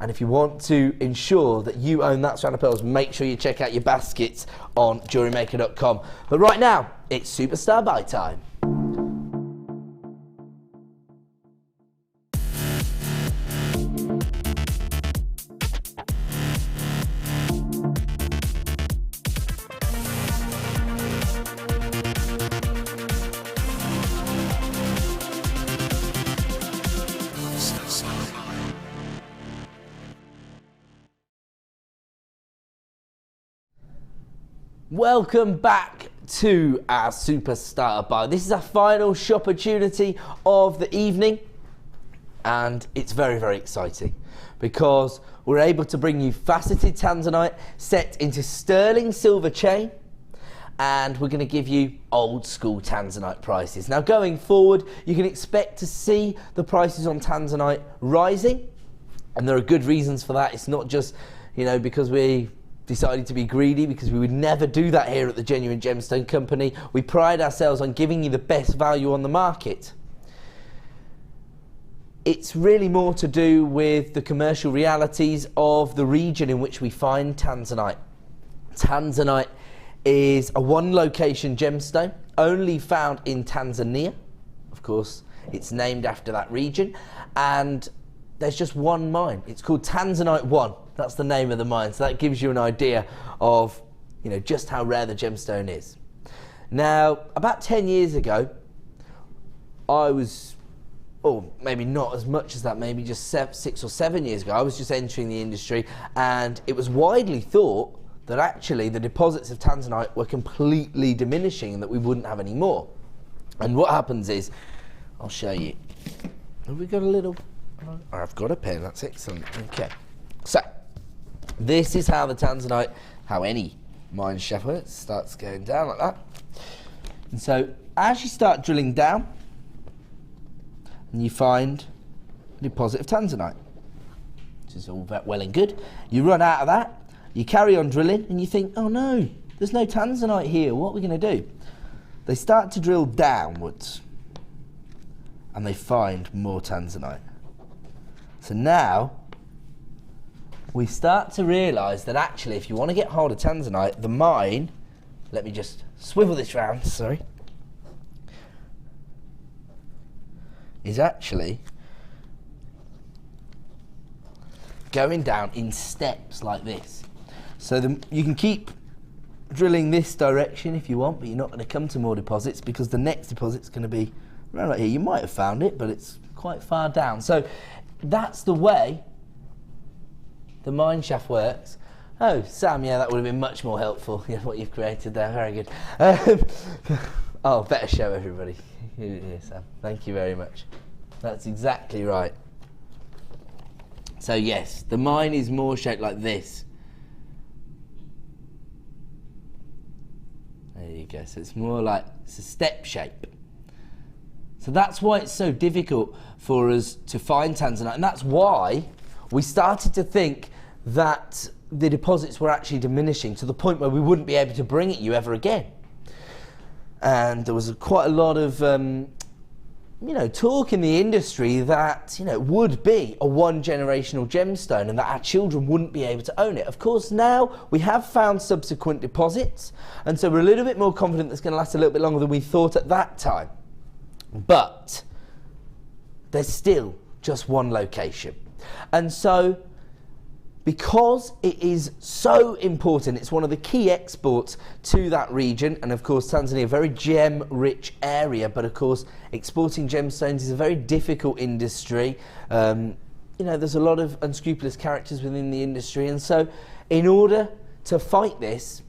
And if you want to ensure that you own that strand of pearls, make sure you check out your baskets on JewelleryMaker.com. But right now, it's superstar buy time. Welcome back to our superstar buy. This is our final shop opportunity of the evening, and it's very, very exciting because we're able to bring you faceted Tanzanite set into sterling silver chain, and we're going to give you old school Tanzanite prices. Now going forward, you can expect to see the prices on Tanzanite rising, and there are good reasons for that. It's not just, you know, because we decided to be greedy, because we would never do that here at the Genuine Gemstone Company. We pride ourselves on giving you the best value on the market. It's really more to do with the commercial realities of the region in which we find Tanzanite. Tanzanite is a one location gemstone, only found in Tanzania, of course, it's named after that region, and there's just one mine. It's called Tanzanite 1. That's the name of the mine, so that gives you an idea of, you know, just how rare the gemstone is. Now, about 10 years ago, I was, or maybe not as much as that, maybe just 6 or 7 years ago, I was just entering the industry, and it was widely thought that actually the deposits of Tanzanite were completely diminishing and that we wouldn't have any more. And what happens is, I'll show you. Have we got a little, oh, I've got a pen, that's excellent. Okay, so this is how the Tanzanite, how any mine shaft works, starts going down like that. And so as you start drilling down, and you find a deposit of Tanzanite, which is all well and good. You run out of that, you carry on drilling, and you think, oh no, there's no Tanzanite here, what are we going to do? They start to drill downwards, and they find more Tanzanite. So now, we start to realise that actually, if you want to get hold of Tanzanite, the mine, let me just swivel this round, sorry, is actually going down in steps like this. So you can keep drilling this direction if you want, but you're not going to come to more deposits because the next deposit's going to be right here. You might have found it, but it's quite far down. So that's the way the mine shaft works. Oh, Sam, yeah, that would have been much more helpful. Yeah, what you've created there, very good. Oh, better show everybody. Here, Sam. Thank you very much. That's exactly right. So yes, the mine is more shaped like this. There you go. So it's more like, it's a step shape. So that's why it's so difficult for us to find Tanzanite, and that's why we started to think that the deposits were actually diminishing to the point where we wouldn't be able to bring it you ever again. And there was quite a lot of talk in the industry that it would be a one-generational gemstone and that our children wouldn't be able to own it. Of course, now we have found subsequent deposits, and so we're a little bit more confident that it's going to last a little bit longer than we thought at that time. But there's still just one location. And so, because it is so important, it's one of the key exports to that region, and of course Tanzania, a very gem-rich area, but of course exporting gemstones is a very difficult industry. There's a lot of unscrupulous characters within the industry, and so in order to fight this,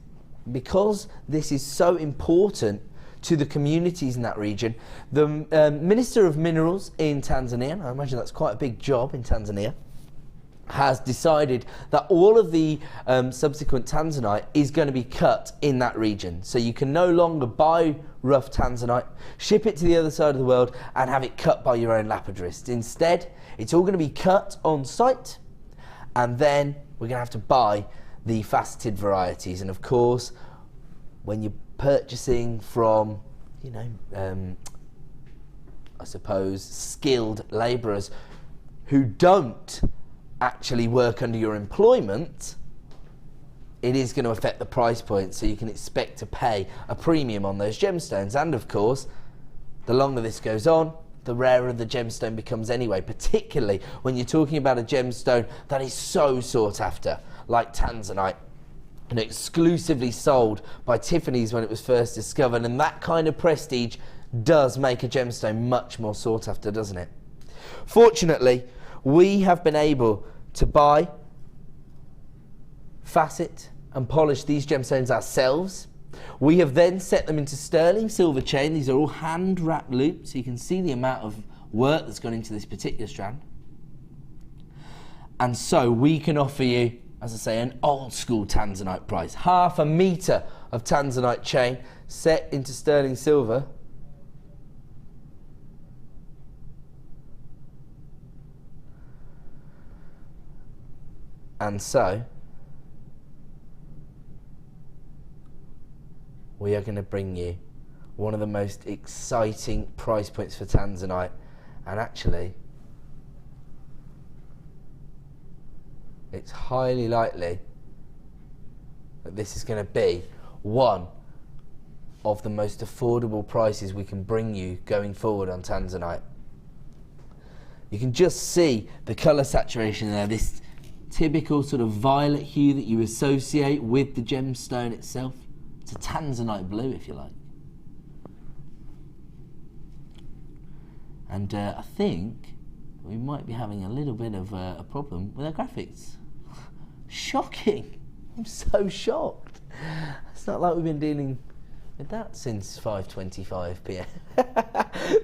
because this is so important to the communities in that region, the Minister of Minerals in Tanzania, and I imagine that's quite a big job in Tanzania, has decided that all of the subsequent Tanzanite is going to be cut in that region. So you can no longer buy rough Tanzanite, ship it to the other side of the world and have it cut by your own lapidrist. Instead, it's all going to be cut on site, and then we're going to have to buy the faceted varieties. And of course, when you're purchasing from, I suppose, skilled labourers who don't actually work under your employment, it is going to affect the price point, so you can expect to pay a premium on those gemstones. And of course, the longer this goes on, the rarer the gemstone becomes anyway, particularly when you're talking about a gemstone that is so sought after, like Tanzanite, and exclusively sold by Tiffany's when it was first discovered. And that kind of prestige does make a gemstone much more sought after, doesn't it? Fortunately, we have been able to buy, facet and polish these gemstones ourselves. We have then set them into sterling silver chain. These are all hand wrapped loops, so you can see the amount of work that's gone into this particular strand. And so we can offer you, as I say, an old school Tanzanite price. 1/2 metre of Tanzanite chain set into sterling silver. And so, we are going to bring you one of the most exciting price points for Tanzanite. And actually, it's highly likely that this is going to be one of the most affordable prices we can bring you going forward on Tanzanite. You can just see the colour saturation there, this typical sort of violet hue that you associate with the gemstone itself. It's a Tanzanite blue, if you like. And I think we might be having a little bit of a problem with our graphics. Shocking! I'm so shocked. It's not like we've been dealing with that since 5:25 p.m.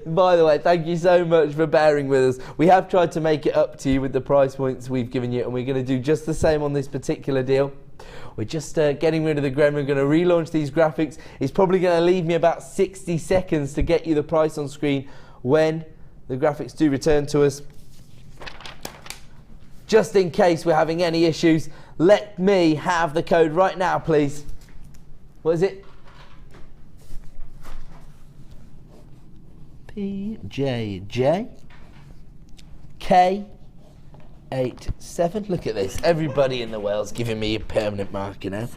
By the way, thank you so much for bearing with us. We have tried to make it up to you with the price points we've given you, and we're going to do just the same on this particular deal. We're just getting rid of the gremlin. We're going to relaunch these graphics. It's probably going to leave me about 60 seconds to get you the price on screen when the graphics do return to us. Just in case we're having any issues, let me have the code right now, please. What is it? PJJ K87. Look at this. Everybody in the world's giving me a permanent marker now.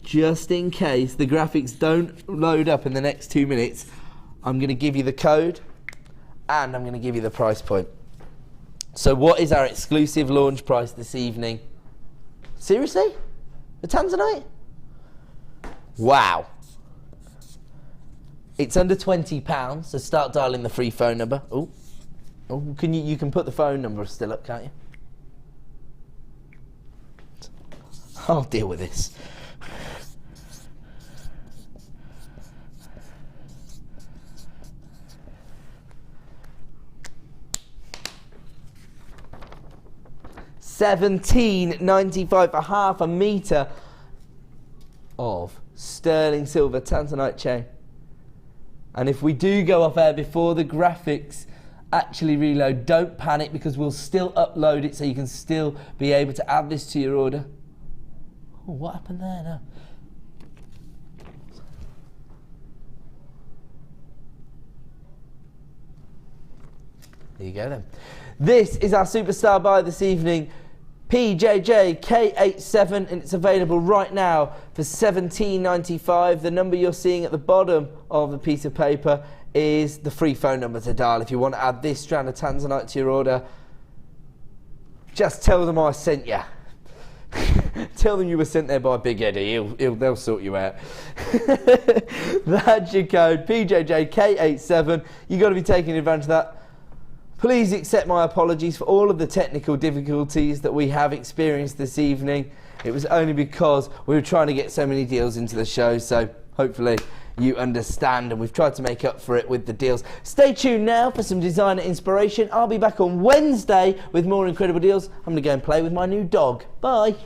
Just in case the graphics don't load up in the next 2 minutes, I'm going to give you the code and I'm going to give you the price point. So what is our exclusive launch price this evening? Seriously? The Tanzanite? Wow. It's under £20, so start dialing the free phone number. Oh, can you can put the phone number still up, can't you? I'll deal with this. $17.95 for half a metre of sterling silver Tanzanite chain. And if we do go off air before the graphics actually reload, don't panic, because we'll still upload it so you can still be able to add this to your order. Oh, what happened there now? There you go then. This is our superstar buy this evening, PJJ K87, and it's available right now for $17.95. The number you're seeing at the bottom of the piece of paper is the free phone number to dial if you want to add this strand of Tanzanite to your order. Just tell them I sent you. Tell them you were sent there by Big Eddie. They'll sort you out. That's your code, PJJ K87. You've got to be taking advantage of that. Please accept my apologies for all of the technical difficulties that we have experienced this evening. It was only because we were trying to get so many deals into the show, so hopefully you understand, and we've tried to make up for it with the deals. Stay tuned now for some designer inspiration. I'll be back on Wednesday with more incredible deals. I'm going to go and play with my new dog. Bye.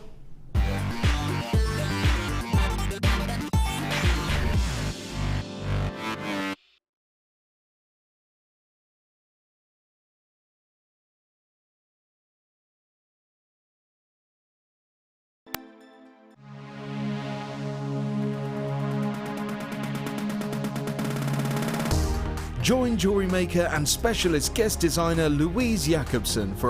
Join Jewellery Maker and specialist guest designer Louise Jacobson for